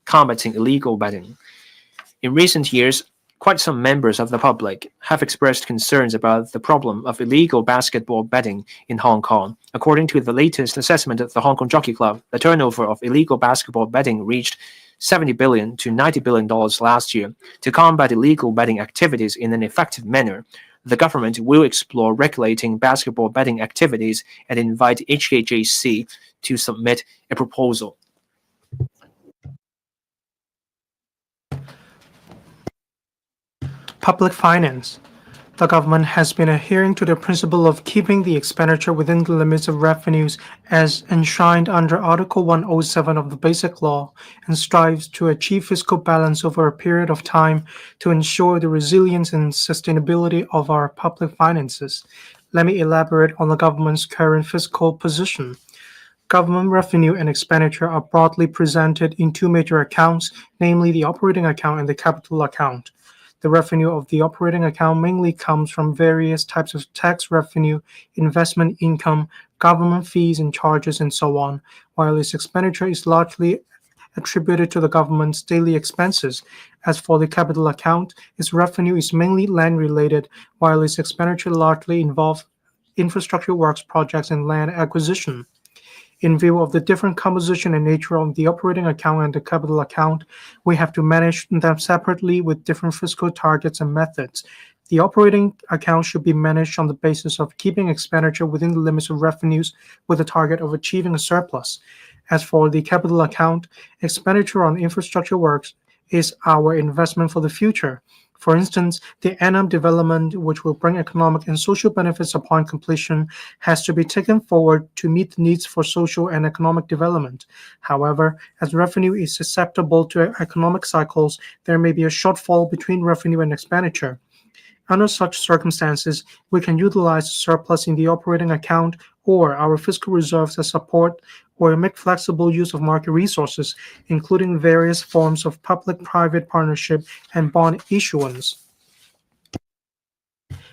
Combating illegal betting. In recent years, quite some members of the public have expressed concerns about the problem of illegal basketball betting in Hong Kong. According to the latest assessment of the Hong Kong Jockey Club, the turnover of illegal basketball betting reached $70 billion to $90 billion last year. To combat illegal betting activities in an effective manner, the government will explore regulating basketball betting activities and invite HKJC to submit a proposal. Public finance. The government has been adhering to the principle of keeping the expenditure within the limits of revenues as enshrined under Article 107 of the Basic Law and strives to achieve fiscal balance over a period of time to ensure the resilience and sustainability of our public finances. Let me elaborate on the government's current fiscal position. Government revenue and expenditure are broadly presented in two major accounts, namely the operating account and the capital account. The revenue of the operating account mainly comes from various types of tax revenue, investment income, government fees and charges, and so on, while its expenditure is largely attributed to the government's daily expenses. As for the capital account, its revenue is mainly land-related, while its expenditure largely involves infrastructure works projects and land acquisition. In view of the different composition and nature of the operating account and the capital account, we have to manage them separately with different fiscal targets and methods. The operating account should be managed on the basis of keeping expenditure within the limits of revenues with a target of achieving a surplus. As for the capital account, expenditure on infrastructure works is our investment for the future. For instance, the annum development, which will bring economic and social benefits upon completion, has to be taken forward to meet the needs for social and economic development. However, as revenue is susceptible to economic cycles, there may be a shortfall between revenue and expenditure. Under such circumstances, we can utilize the surplus in the operating account or our fiscal reserves as support, or make flexible use of market resources, including various forms of public-private partnership and bond issuance.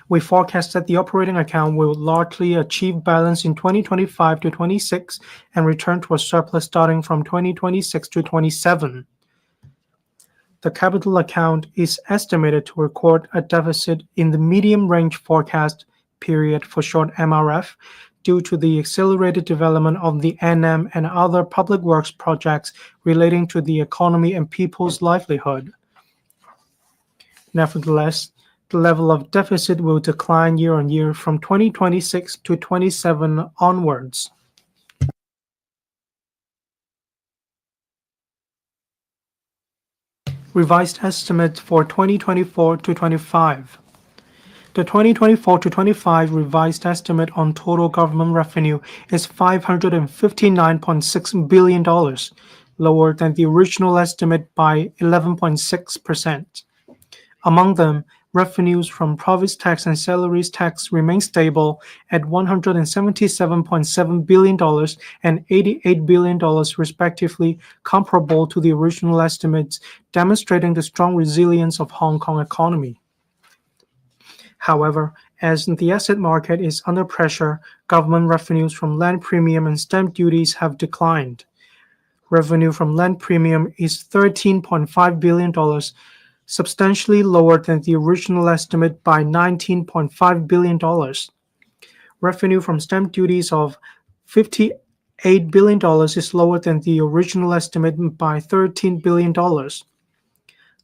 We forecast that the operating account will largely achieve balance in 2025 to 26 and return to a surplus starting from 2026 to 27. The capital account is estimated to record a deficit in the medium-range forecast period, for short MRF, due to the accelerated development of the NM and other public works projects relating to the economy and people's livelihood. Nevertheless, the level of deficit will decline year on year from 2026 to 27 onwards. Revised estimate for 2024 to 25. The 2024 to 25 revised estimate on total government revenue is $559.6 billion, lower than the original estimate by 11.6%. Among them, revenues from province tax and salaries tax remain stable at $177.7 billion and $88 billion respectively, comparable to the original estimates, demonstrating the strong resilience of Hong Kong economy. However, as the asset market is under pressure, government revenues from land premium and stamp duties have declined. Revenue from land premium is $13.5 billion, substantially lower than the original estimate by $19.5 billion. Revenue from stamp duties of $58 billion is lower than the original estimate by $13 billion.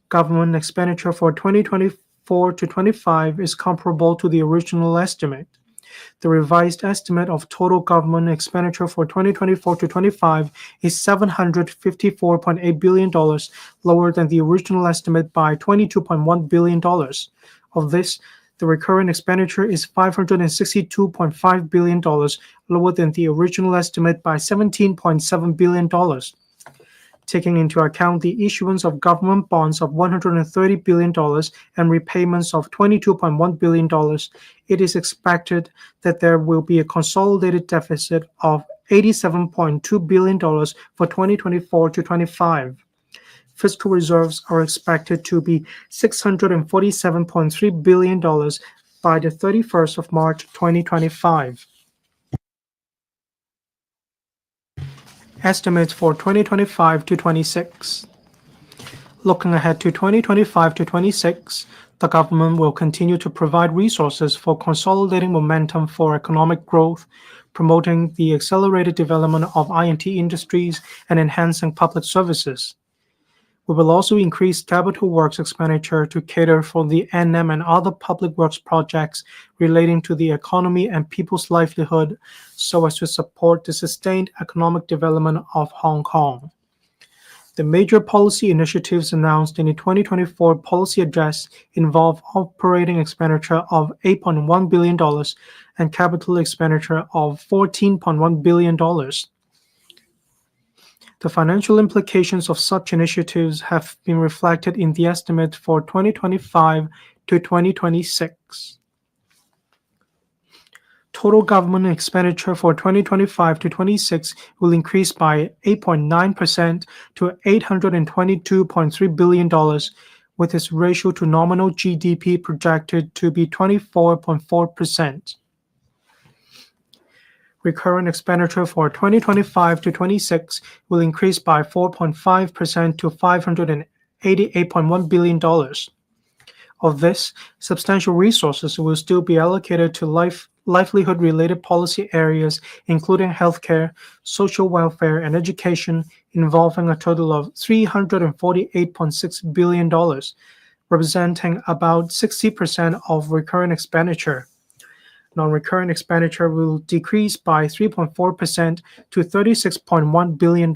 Government expenditure for 2024 to 25 is comparable to the original estimate. The revised estimate of total government expenditure for 2024 to 25 is $754.8 billion, lower than the original estimate by $22.1 billion. Of this, the recurrent expenditure is $562.5 billion, lower than the original estimate by $17.7 billion. Taking into account the issuance of government bonds of $130 billion and repayments of $22.1 billion, it is expected that there will be a consolidated deficit of $87.2 billion for 2024 to 25. Fiscal reserves are expected to be $647.3 billion by the 31st of March 2025. Estimates for 2025 to 26. Looking ahead to 2025 to 26, the government will continue to provide resources for consolidating momentum for economic growth, promoting the accelerated development of I&T industries, and enhancing public services. We will also increase capital works expenditure to cater for the NM and other public works projects relating to the economy and people's livelihood so as to support the sustained economic development of Hong Kong. The major policy initiatives announced in the 2024 policy address involve operating expenditure of $8.1 billion and capital expenditure of $14.1 billion. The financial implications of such initiatives have been reflected in the estimate for 2025 to 2026. Total government expenditure for 2025 to 26 will increase by 8.9% to $822.3 billion, with its ratio to nominal GDP projected to be 24.4%. Recurrent expenditure for 2025 to 26 will increase by 4.5% to $588.1 billion. Of this, substantial resources will still be allocated to livelihood-related policy areas, including healthcare, social welfare, and education, involving a total of $348.6 billion, representing about 60% of recurrent expenditure. Non-recurrent expenditure will decrease by 3.4% to $36.1 billion.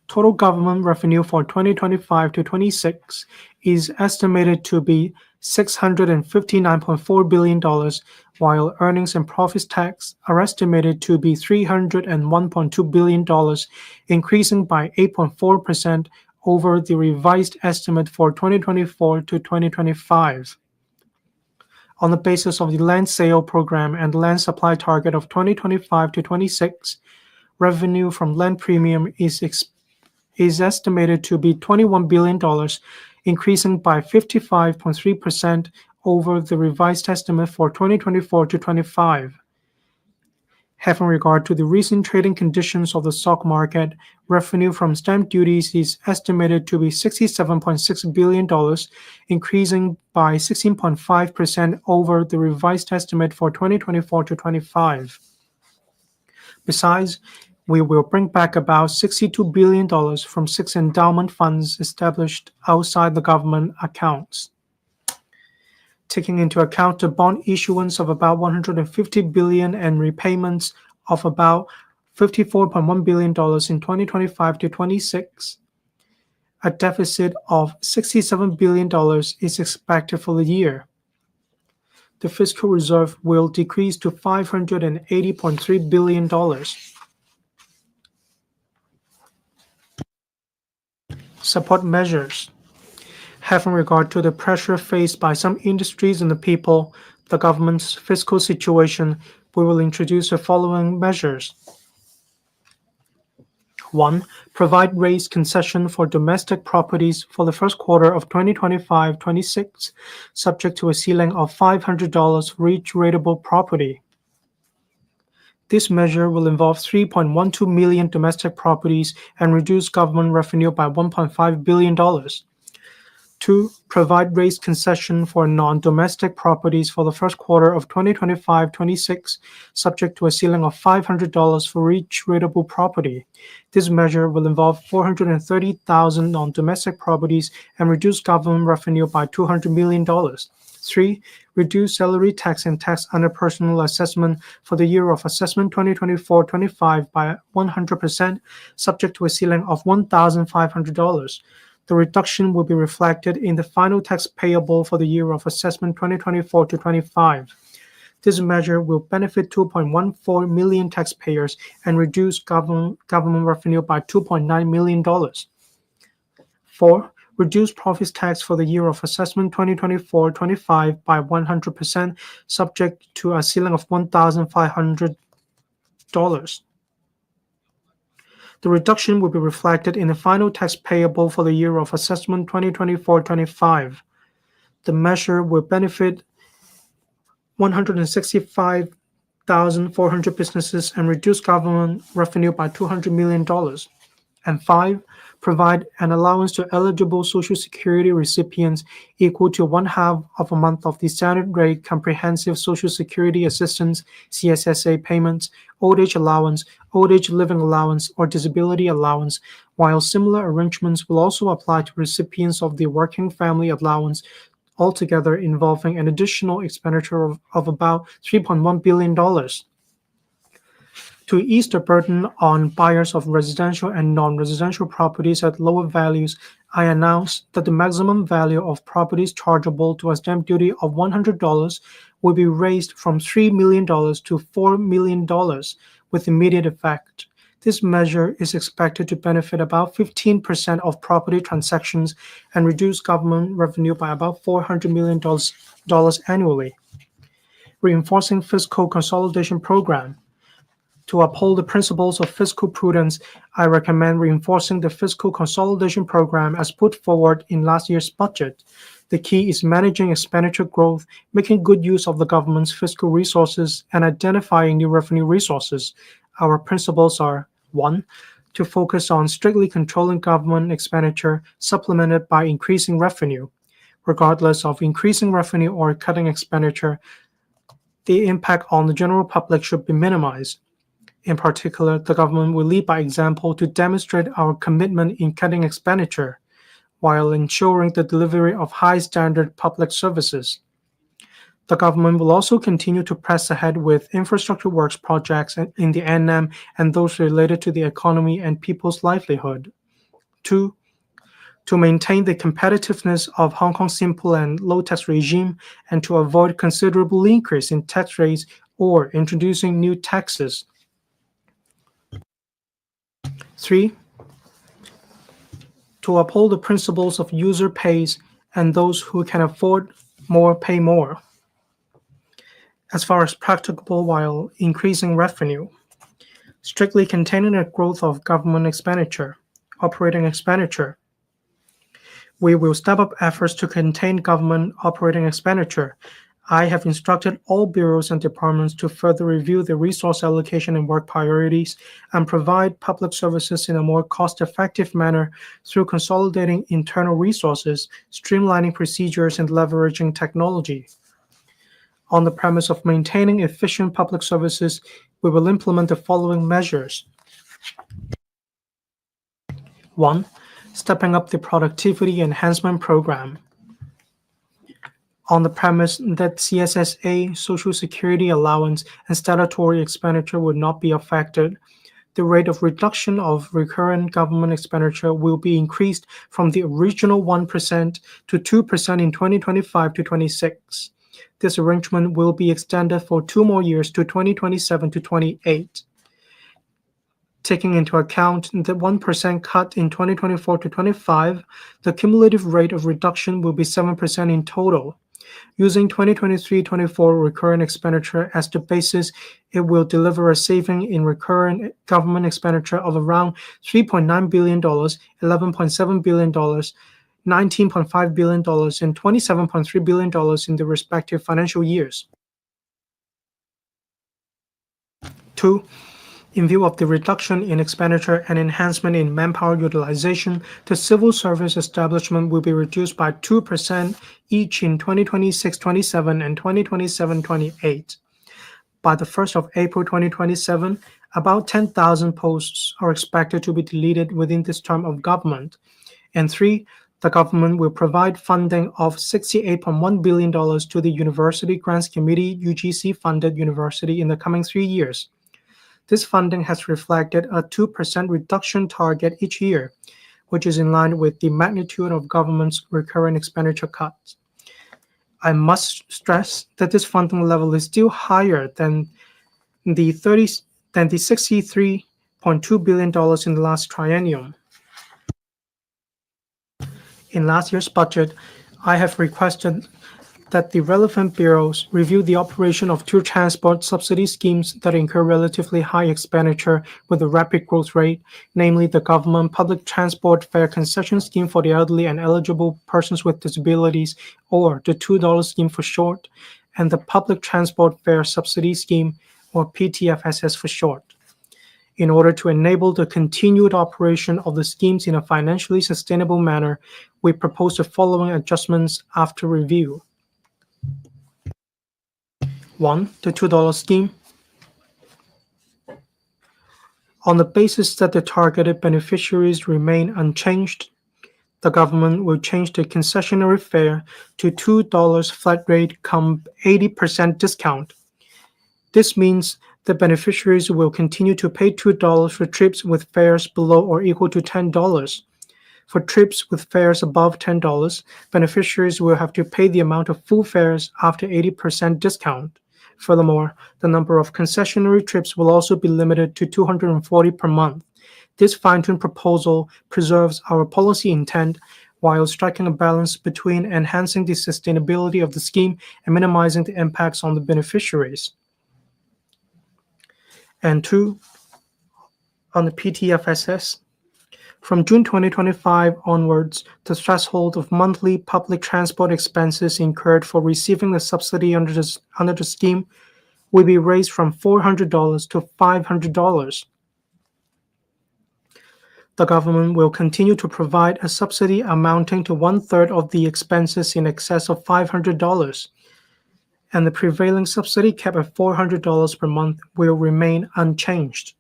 Total government revenue for 2025 to 26 is estimated to be $659.4 billion, while earnings and profits tax are estimated to be $301.2 billion, increasing by 8.4% over the revised estimate for 2024 to 2025. On the basis of the land sale program and land supply target of 2025 to 26, revenue from land premium is estimated to be $21 billion, increasing by 55.3% over the revised estimate for 2024 to 25. Having regard to the recent trading conditions of the stock market, revenue from stamp duties is estimated to be $67.6 billion, increasing by 16.5% over the revised estimate for 2024 to 25. Besides, we will bring back about $62 billion from 6 endowment funds established outside the government accounts. Taking into account the bond issuance of about $150 billion and repayments of about $54.1 billion in 2025 to 26, a deficit of $67 billion is expected for the year. The fiscal reserve will decrease to $580.3 billion. Support measures. Having regard to the pressure faced by some industries and the people, the government's fiscal situation, we will introduce the following measures. 1. Provide rates concession for domestic properties for the first quarter of 2025-26, subject to a ceiling of $500 for each rateable property. This measure will involve 3.12 million domestic properties and reduce government revenue by $1.5 billion. 2. Provide rates concession for non-domestic properties for the first quarter of 2025-26, subject to a ceiling of $500 for each rateable property. This measure will involve 430,000 non-domestic properties and reduce government revenue by $200 million. 3. Reduce salary tax and tax under personal assessment for the year of assessment 2024-25 by 100%, subject to a ceiling of $1,500. The reduction will be reflected in the final tax payable for the year of assessment 2024-25. This measure will benefit 2.14 million taxpayers and reduce government revenue by $2.9 million. 4. Reduce profits tax for the year of assessment 2024-25 by 100%, subject to a ceiling of $1,500. The reduction will be reflected in the final tax payable for the year of assessment 2024-25. The measure will benefit 165,400 businesses and reduce government revenue by $200 million. And 5. Provide an allowance to eligible Social Security recipients equal to 1/2 of a month of the standard rate comprehensive Social Security assistance (CSSA) payments, old age allowance, old age living allowance, or disability allowance, while similar arrangements will also apply to recipients of the Working Family Allowance, altogether involving an additional expenditure of about $3.1 billion. To ease the burden on buyers of residential and non-residential properties at lower values, I announce that the maximum value of properties chargeable to a stamp duty of $100 will be raised from $3 million to $4 million with immediate effect. This measure is expected to benefit about 15% of property transactions and reduce government revenue by about $400 million annually. Reinforcing Fiscal Consolidation Program. To uphold the principles of fiscal prudence, I recommend reinforcing the fiscal consolidation program as put forward in last year's budget. The key is managing expenditure growth, making good use of the government's fiscal resources, and identifying new revenue resources. Our principles are: 1. To focus on strictly controlling government expenditure, supplemented by increasing revenue. Regardless of increasing revenue or cutting expenditure, the impact on the general public should be minimized. In particular, the government will lead by example to demonstrate our commitment in cutting expenditure, while ensuring the delivery of high-standard public services. The government will also continue to press ahead with infrastructure works projects in the NM and those related to the economy and people's livelihood. 2. To maintain the competitiveness of Hong Kong's simple and low-tax regime and to avoid considerable increase in tax rates or introducing new taxes. 3. To uphold the principles of user pays and those who can afford more pay more, as far as practicable while increasing revenue. Strictly containing the growth of government expenditure, operating expenditure. We will step up efforts to contain government operating expenditure. I have instructed all bureaus and departments to further review the resource allocation and work priorities and provide public services in a more cost-effective manner through consolidating internal resources, streamlining procedures, and leveraging technology. On the premise of maintaining efficient public services, we will implement the following measures. 1. Stepping up the productivity enhancement program. On the premise that CSSA, Social Security allowance, and statutory expenditure would not be affected, the rate of reduction of recurrent government expenditure will be increased from the original 1% to 2% in 2025-26. This arrangement will be extended for 2 more years to 2027-28. Taking into account the 1% cut in 2024-25, the cumulative rate of reduction will be 7% in total. Using 2023-24 recurrent expenditure as the basis, it will deliver a saving in recurrent government expenditure of around $3.9 billion, $11.7 billion, $19.5 billion, and $27.3 billion in the respective financial years. 2. In view of the reduction in expenditure and enhancement in manpower utilization, the civil service establishment will be reduced by 2% each in 2026-27 and 2027-28. By the 1st of April 2027, about 10,000 posts are expected to be deleted within this term of government. And three, the government will provide funding of $68.1 billion to the University Grants Committee UGC-funded university in the coming 3 years. This funding has reflected a 2% reduction target each year, which is in line with the magnitude of government's recurrent expenditure cuts. I must stress that this funding level is still higher than the $63.2 billion in the last triennium. In last year's budget, I have requested that the relevant bureaus review the operation of two transport subsidy schemes that incur relatively high expenditure with a rapid growth rate, namely the government public transport fare concession scheme for the elderly and eligible persons with disabilities, or the $2 scheme for short, and the public transport fare subsidy scheme, or PTFSS for short. In order to enable the continued operation of the schemes in a financially sustainable manner, we propose the following adjustments after review. 1. The $2 scheme. On the basis that the targeted beneficiaries remain unchanged, the government will change the concessionary fare to $2 flat rate cum 80% discount. This means the beneficiaries will continue to pay $2 for trips with fares below or equal to $10. For trips with fares above $10, beneficiaries will have to pay the amount of full fares after 80% discount. Furthermore, the number of concessionary trips will also be limited to 240 per month. This fine-tuned proposal preserves our policy intent while striking a balance between enhancing the sustainability of the scheme and minimizing the impacts on the beneficiaries. And 2, on the PTFSS. From June 2025 onwards, the threshold of monthly public transport expenses incurred for receiving the subsidy under the scheme will be raised from $400 to $500. The government will continue to provide a subsidy amounting to 1/3 of the expenses in excess of $500, and the prevailing subsidy cap at $400 per month will remain unchanged.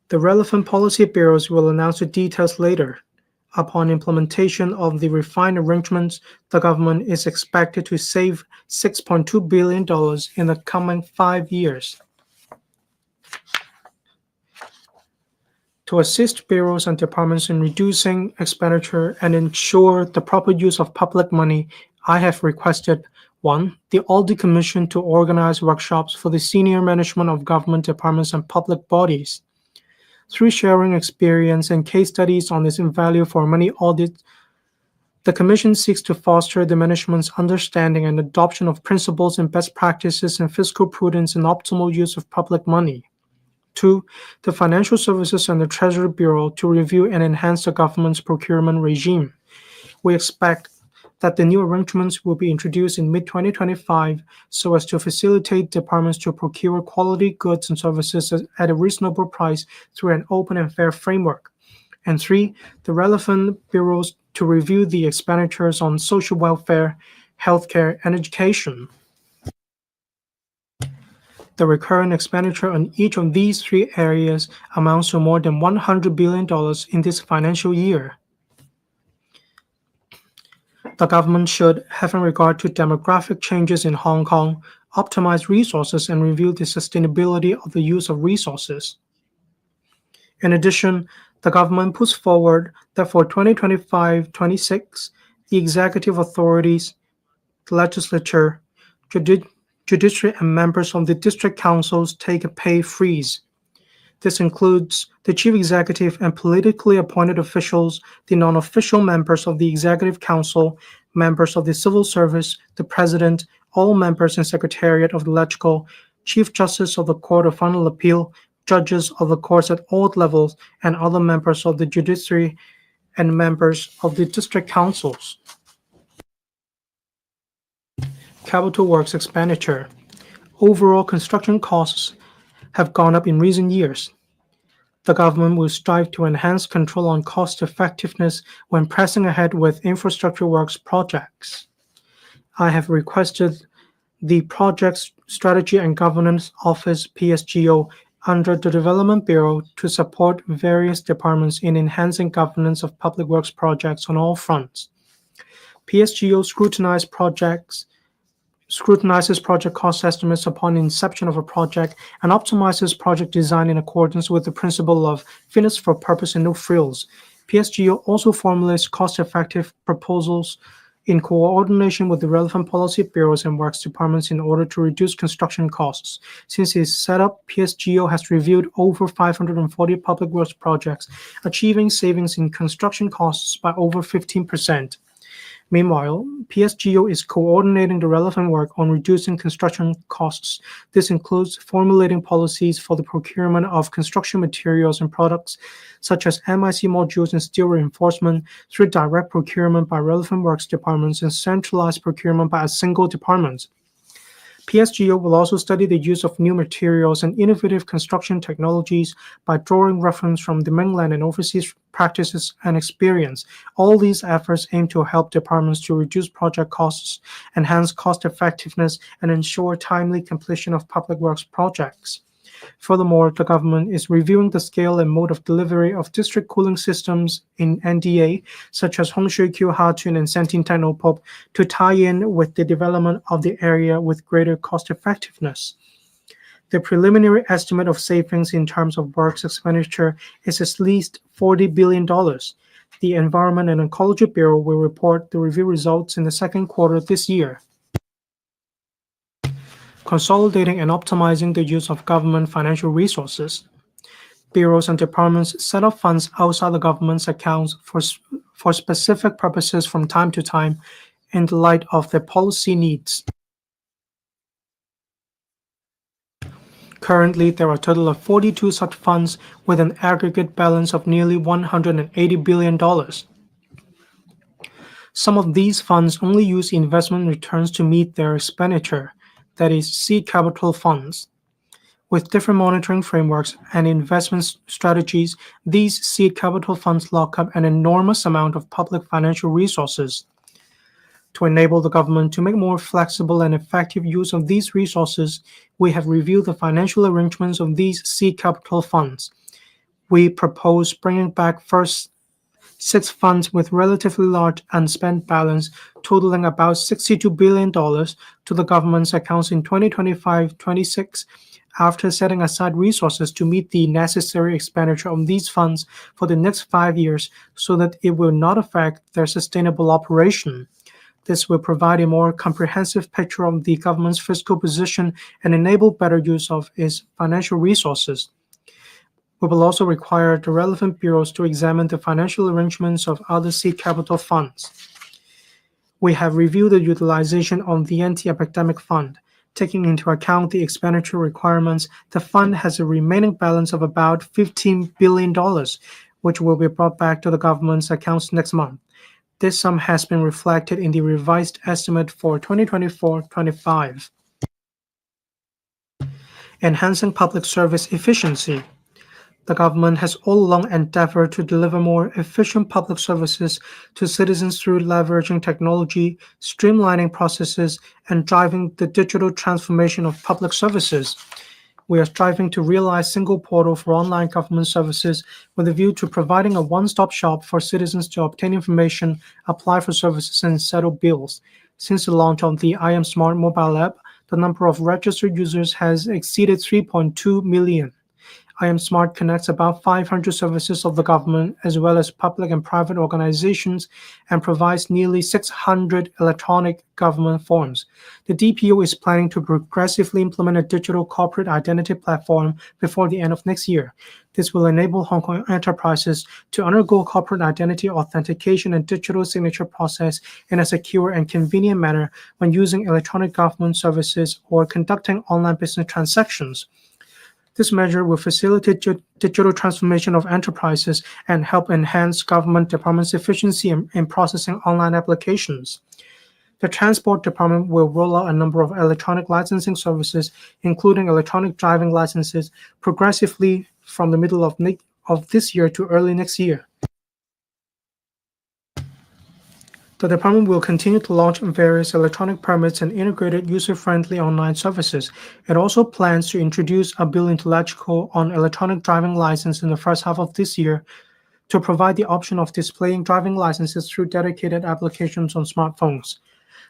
The relevant policy bureaus will announce the details later. Upon implementation of the refined arrangements, the government is expected to save $6.2 billion in the coming 5 years. To assist bureaus and departments in reducing expenditure and ensure the proper use of public money, I have requested 1. The Audit Commission to organize workshops for the senior management of government departments and public bodies. Through sharing experience and case studies on its value for money audit, the Commission seeks to foster the management's understanding and adoption of principles and best practices in fiscal prudence and optimal use of public money. 2. The Financial Services and the Treasury Bureau to review and enhance the government's procurement regime. We expect that the new arrangements will be introduced in mid-2025 so as to facilitate departments to procure quality goods and services at a reasonable price through an open and fair framework. And 3, the relevant bureaus to review the expenditures on social welfare, healthcare, and education. The recurrent expenditure on each of these 3 areas amounts to more than $100 billion in this financial year. The government should, having regard to demographic changes in Hong Kong, optimize resources and review the sustainability of the use of resources. In addition, the government puts forward that for 2025-26, the executive authorities, the legislature, judiciary, and members of the district councils take a pay freeze. This includes the chief executive and politically appointed officials, the non-official members of the executive council, members of the civil service, the president, all members and secretariat of the LegCo, chief justice of the Court of Final Appeal, judges of the courts at all levels, and other members of the judiciary and members of the district councils. Capital works expenditure. Overall construction costs have gone up in recent years. The government will strive to enhance control on cost effectiveness when pressing ahead with infrastructure works projects. I have requested the Project Strategy and Governance Office (PSGO) under the Development Bureau to support various departments in enhancing governance of public works projects on all fronts. PSGO scrutinizes project cost estimates upon inception of a project and optimizes project design in accordance with the principle of fitness for purpose and no frills. PSGO also formulates cost-effective proposals in coordination with the relevant policy bureaus and works departments in order to reduce construction costs. Since its setup, PSGO has reviewed over 540 public works projects, achieving savings in construction costs by over 15%. Meanwhile, PSGO is coordinating the relevant work on reducing construction costs. This includes formulating policies for the procurement of construction materials and products, such as MIC modules and steel reinforcement, through direct procurement by relevant works departments and centralized procurement by a single department. PSGO will also study the use of new materials and innovative construction technologies by drawing reference from the mainland and overseas practices and experience. All these efforts aim to help departments to reduce project costs, enhance cost effectiveness, and ensure timely completion of public works projects. Furthermore, the government is reviewing the scale and mode of delivery of district cooling systems in NDA, such as Hongshui-Q, Hatun, and Sentin Technopop, to tie in with the development of the area with greater cost effectiveness. The preliminary estimate of savings in terms of works expenditure is at least $40 billion. The Environment and Ecology Bureau will report the review results in the second quarter this year. Consolidating and optimizing the use of government financial resources. Bureaus and departments set up funds outside the government's accounts for specific purposes from time to time in the light of their policy needs. Currently, there are a total of 42 such funds with an aggregate balance of nearly $180 billion. Some of these funds only use investment returns to meet their expenditure, that is, seed capital funds. With different monitoring frameworks and investment strategies, these seed capital funds lock up an enormous amount of public financial resources. To enable the government to make more flexible and effective use of these resources, we have reviewed the financial arrangements of these seed capital funds. We propose bringing back first 6 funds with relatively large unspent balance, totaling about $62 billion, to the government's accounts in 2025-26, after setting aside resources to meet the necessary expenditure of these funds for the next 5 years so that it will not affect their sustainable operation. This will provide a more comprehensive picture of the government's fiscal position and enable better use of its financial resources. We will also require the relevant bureaus to examine the financial arrangements of other seed capital funds. We have reviewed the utilization of the Anti-Epidemic Fund. Taking into account the expenditure requirements, the fund has a remaining balance of about $15 billion, which will be brought back to the government's accounts next month. This sum has been reflected in the revised estimate for 2024-25. Enhancing public service efficiency. The government has all along endeavored to deliver more efficient public services to citizens through leveraging technology, streamlining processes, and driving the digital transformation of public services. We are striving to realize single portal for online government services with a view to providing a one-stop shop for citizens to obtain information, apply for services, and settle bills. Since the launch of the I Am Smart mobile app, the number of registered users has exceeded 3.2 million. I Am Smart connects about 500 services of the government as well as public and private organizations and provides nearly 600 electronic government forms. The DPO is planning to progressively implement a digital corporate identity platform before the end of next year. This will enable Hong Kong enterprises to undergo corporate identity authentication and digital signature process in a secure and convenient manner when using electronic government services or conducting online business transactions. This measure will facilitate digital transformation of enterprises and help enhance government departments' efficiency in processing online applications. The Transport Department will roll out a number of electronic licensing services, including electronic driving licenses, progressively from the middle of this year to early next year. The department will continue to launch various electronic permits and integrated user-friendly online services. It also plans to introduce a bill into LegCo on electronic driving license in the first half of this year to provide the option of displaying driving licenses through dedicated applications on smartphones.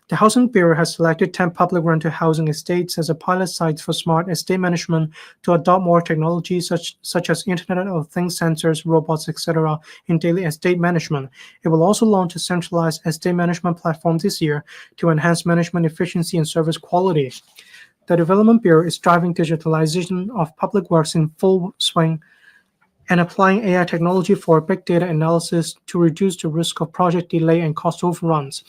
The Housing Bureau has selected 10 public rental housing estates as a pilot site for smart estate management to adopt more technologies such as Internet of Things sensors, robots, etc. in daily estate management. It will also launch a centralized estate management platform this year to enhance management efficiency and service quality. The Development Bureau is driving digitalization of public works in full swing and applying AI technology for big data analysis to reduce the risk of project delay and cost overruns.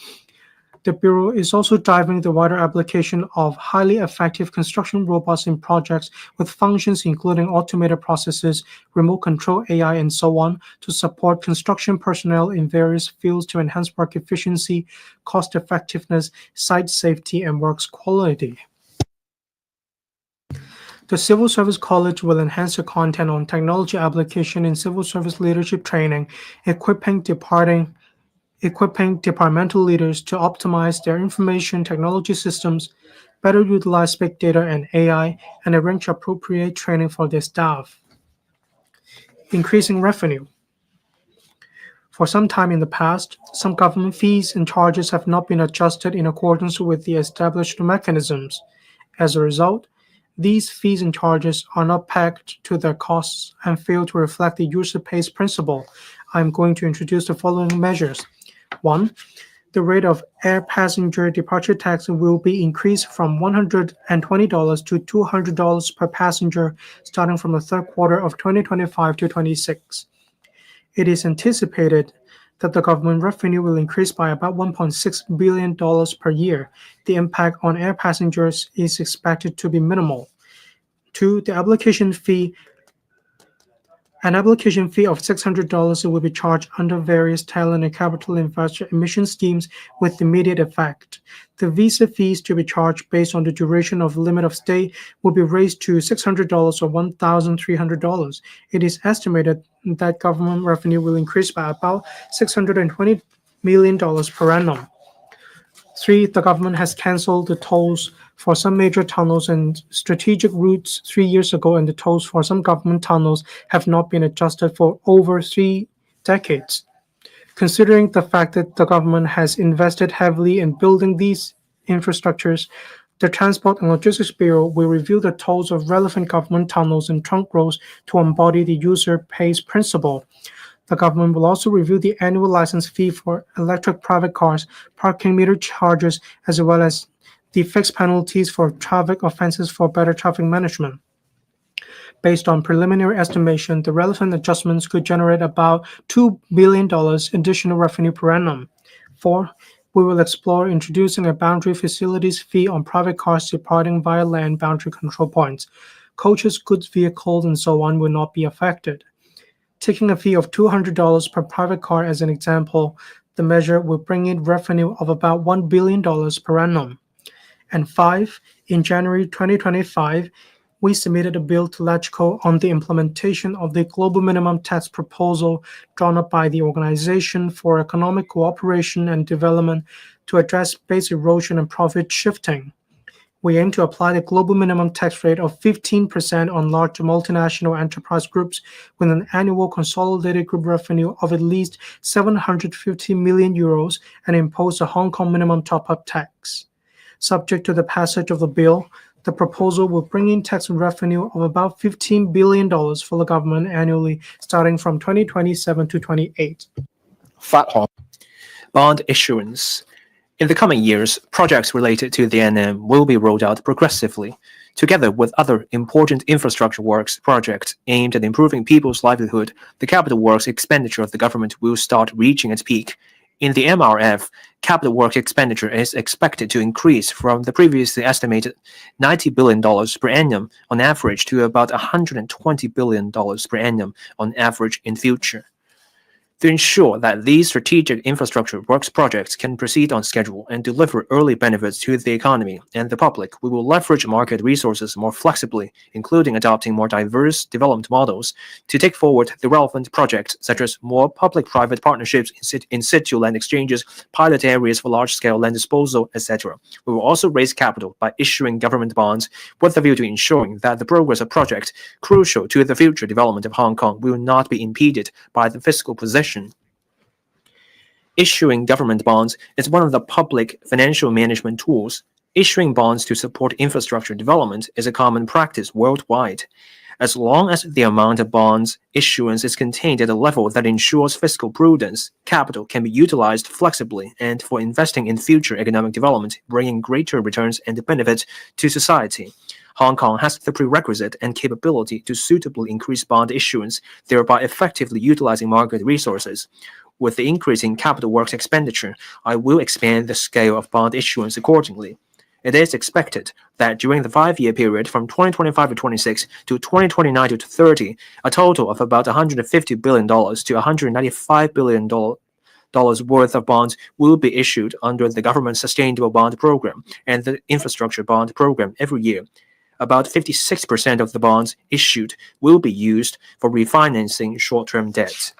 The Bureau is also driving the wider application of highly effective construction robots in projects with functions including automated processes, remote control AI, and so on to support construction personnel in various fields to enhance work efficiency, cost effectiveness, site safety, and works quality. The Civil Service College will enhance the content on technology application in civil service leadership training, equipping departmental leaders to optimize their information technology systems, better utilize big data and AI, and arrange appropriate training for their staff. Increasing revenue. For some time in the past, some government fees and charges have not been adjusted in accordance with the established mechanisms. As a result, these fees and charges are not pegged to their costs and fail to reflect the user pays principle. I'm going to introduce the following measures. 1. The rate of air passenger departure tax will be increased from $120 to $200 per passenger starting from the third quarter of 2025 to 26. It is anticipated that the government revenue will increase by about $1.6 billion per year. The impact on air passengers is expected to be minimal. 2. An application fee of $600 will be charged under various talent and capital investor admission schemes with immediate effect. The visa fees to be charged based on the duration of limit of stay will be raised to $600 or $1,300. It is estimated that government revenue will increase by about $620 million per annum. 3. The government has canceled the tolls for some major tunnels and strategic routes 3 years ago, and the tolls for some government tunnels have not been adjusted for over 3 decades. Considering the fact that the government has invested heavily in building these infrastructures, the Transport and Logistics Bureau will review the tolls of relevant government tunnels and trunk roads to embody the user pays principle. The government will also review the annual license fee for electric private cars, parking meter charges, as well as the fixed penalties for traffic offenses for better traffic management. Based on preliminary estimation, the relevant adjustments could generate about $2 billion additional revenue per annum. 4. We will explore introducing a boundary facilities fee on private cars departing via land boundary control points. Coaches, goods vehicles, and so on will not be affected. Taking a fee of $200 per private car as an example, the measure will bring in revenue of about $1 billion per annum. And 5, in January 2025, we submitted a bill to LegCo on the implementation of the global minimum tax proposal drawn up by the Organization for Economic Cooperation and Development to address base erosion and profit shifting. We aim to apply the global minimum tax rate of 15% on large multinational enterprise groups with an annual consolidated group revenue of at least €750 million and impose a Hong Kong minimum top-up tax. Subject to the passage of the bill, the proposal will bring in tax revenue of about $15 billion for the government annually starting from 2027 to 28. Bond issuance. In the coming years, projects related to the NM will be rolled out progressively, together with other important infrastructure works projects aimed at improving people's livelihood. The capital works expenditure of the government will start reaching its peak. In the MRF, capital works expenditure is expected to increase from the previously estimated $90 billion per annum on average to about $120 billion per annum on average in future. To ensure that these strategic infrastructure works projects can proceed on schedule and deliver early benefits to the economy and the public, we will leverage market resources more flexibly, including adopting more diverse development models to take forward the relevant projects, such as more public-private partnerships, in situ land exchanges, pilot areas for large-scale land disposal, etc. We will also raise capital by issuing government bonds with a view to ensuring that the progress of projects crucial to the future development of Hong Kong will not be impeded by the fiscal position. Issuing government bonds is one of the public financial management tools. Issuing bonds to support infrastructure development is a common practice worldwide. As long as the amount of bonds issuance is contained at a level that ensures fiscal prudence, capital can be utilized flexibly and for investing in future economic development, bringing greater returns and benefits to society. Hong Kong has the prerequisite and capability to suitably increase bond issuance, thereby effectively utilizing market resources. With the increase in capital works expenditure, I will expand the scale of bond issuance accordingly. It is expected that during the 5-year period from 2025 to 26 to 2029 to 30, a total of about $150 billion to $195 billion worth of bonds will be issued under the government's sustainable bond program and the infrastructure bond program every year. About 56% of the bonds issued will be used for refinancing short-term debt.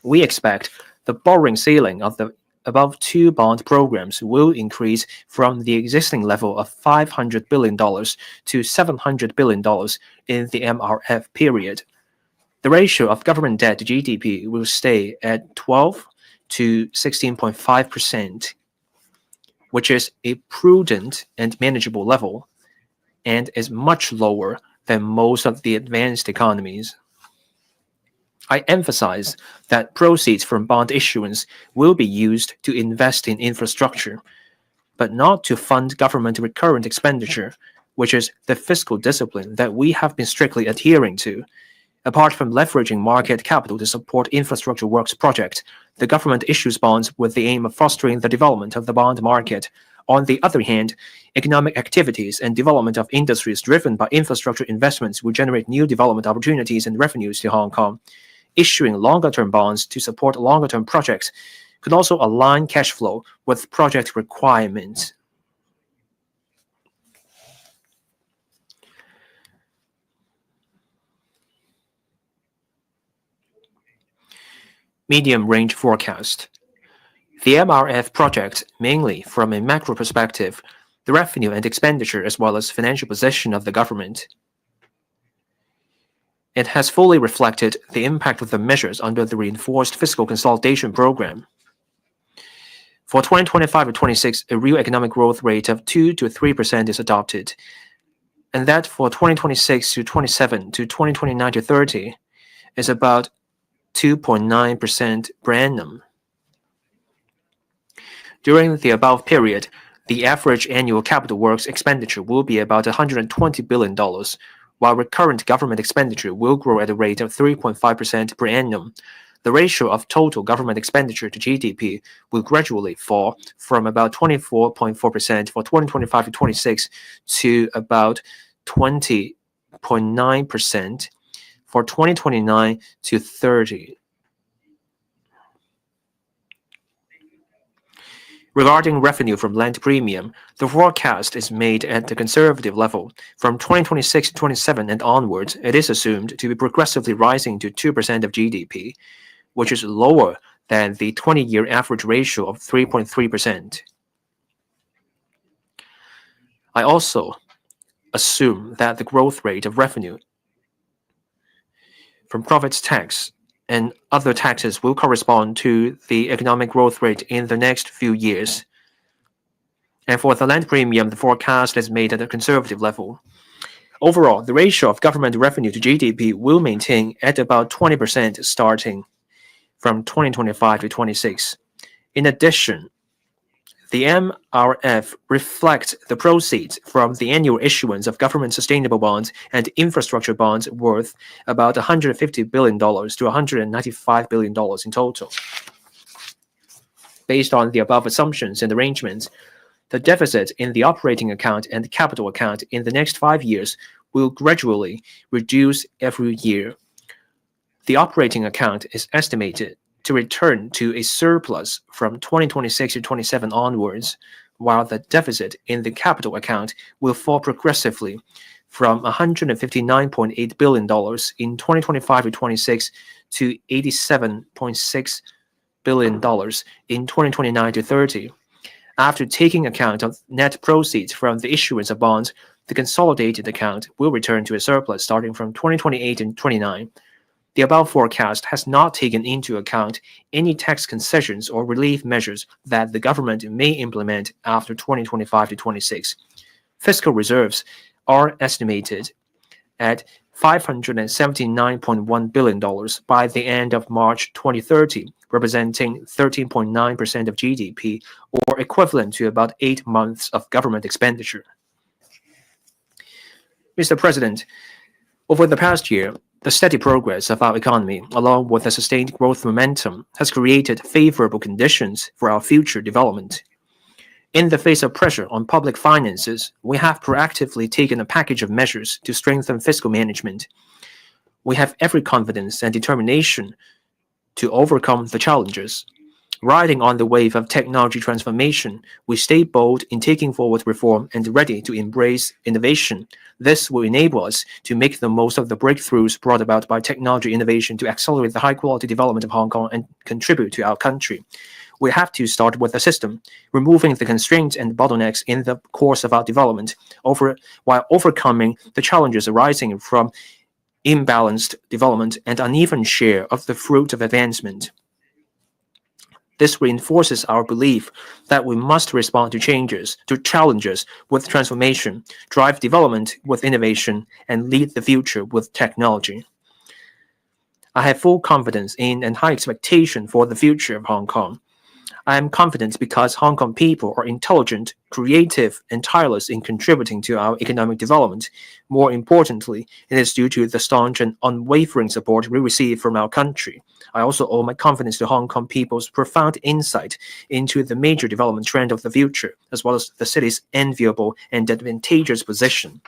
We expect the borrowing ceiling of the above two bond programs will increase from the existing level of $500 billion to $700 billion in the MRF period. The ratio of government debt to GDP will stay at 12 to 16.5%, which is a prudent and manageable level, and is much lower than most of the advanced economies. I emphasize that proceeds from bond issuance will be used to invest in infrastructure, but not to fund government recurrent expenditure, which is the fiscal discipline that we have been strictly adhering to. Apart from leveraging market capital to support infrastructure works projects, the government issues bonds with the aim of fostering the development of the bond market. On the other hand, economic activities and development of industries driven by infrastructure investments will generate new development opportunities and revenues to Hong Kong. Issuing longer-term bonds to support longer-term projects could also align cash flow with project requirements. Medium-range forecast. The MRF project, mainly from a macro perspective, the revenue and expenditure as well as financial position of the government. It has fully reflected the impact of the measures under the reinforced fiscal consolidation program. For 2025 to 26, a real economic growth rate of 2 to 3% is adopted, and that for 2026 to 27 to 2029 to 30 is about 2.9% per annum. During the above period, the average annual capital works expenditure will be about $120 billion, while recurrent government expenditure will grow at a rate of 3.5% per annum. The ratio of total government expenditure to GDP will gradually fall from about 24.4% for 2025 to 26 to about 20.9% for 2029 to 30. Regarding revenue from land premium, the forecast is made at the conservative level. From 2026 to 27 and onwards, it is assumed to be progressively rising to 2% of GDP, which is lower than the 20-year average ratio of 3.3%. I also assume that the growth rate of revenue from profits tax and other taxes will correspond to the economic growth rate in the next few years. And for the land premium, the forecast is made at a conservative level. Overall, the ratio of government revenue to GDP will maintain at about 20% starting from 2025 to 26. In addition, the MRF reflects the proceeds from the annual issuance of government sustainable bonds and infrastructure bonds worth about $150 billion to $195 billion in total. Based on the above assumptions and arrangements, the deficit in the operating account and capital account in the next 5 years will gradually reduce every year. The operating account is estimated to return to a surplus from 2026 to 27 onwards, while the deficit in the capital account will fall progressively from $159.8 billion in 2025 to 26 to $87.6 billion in 2029 to 30. After taking account of net proceeds from the issuance of bonds, the consolidated account will return to a surplus starting from 2028 and 29. The above forecast has not taken into account any tax concessions or relief measures that the government may implement after 2025 to 26. Fiscal reserves are estimated at $579.1 billion by the end of March 2030, representing 13.9% of GDP, or equivalent to about 8 months of government expenditure. Mr. President, over the past year, the steady progress of our economy, along with the sustained growth momentum, has created favorable conditions for our future development. In the face of pressure on public finances, we have proactively taken a package of measures to strengthen fiscal management. We have every confidence and determination to overcome the challenges. Riding on the wave of technology transformation, we stay bold in taking forward reform and ready to embrace innovation. This will enable us to make the most of the breakthroughs brought about by technology innovation to accelerate the high-quality development of Hong Kong and contribute to our country. We have to start with the system, removing the constraints and bottlenecks in the course of our development, while overcoming the challenges arising from imbalanced development and uneven share of the fruit of advancement. This reinforces our belief that we must respond to challenges with transformation, drive development with innovation, and lead the future with technology. I have full confidence in and high expectation for the future of Hong Kong. I am confident because Hong Kong people are intelligent, creative, and tireless in contributing to our economic development. More importantly, it is due to the staunch and unwavering support we receive from our country. I also owe my confidence to Hong Kong people's profound insight into the major development trend of the future, as well as the city's enviable and advantageous position.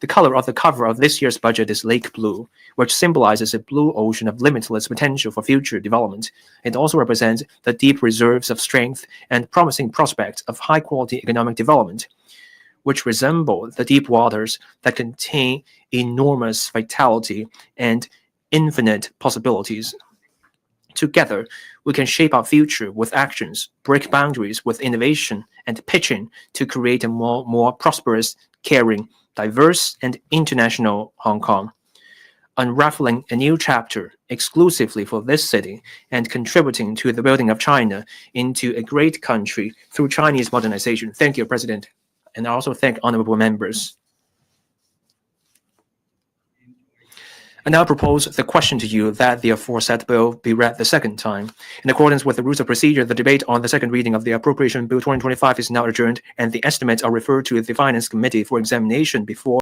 The color of the cover of this year's budget is lake blue, which symbolizes a blue ocean of limitless potential for future development. It also represents the deep reserves of strength and promising prospects of high-quality economic development, which resemble the deep waters that contain enormous vitality and infinite possibilities. Together, we can shape our future with actions, break boundaries with innovation, and pitch in to create a more prosperous, caring, diverse, and international Hong Kong, unraveling a new chapter exclusively for this city and contributing to the building of China into a great country through Chinese modernization. Thank you, President, and I also thank honorable members. I now propose the question to you that the aforesaid bill be read the second time. In accordance with the rules of procedure, the debate on the second reading of the Appropriation Bill 2025 is now adjourned, and the estimates are referred to the Finance Committee for examination before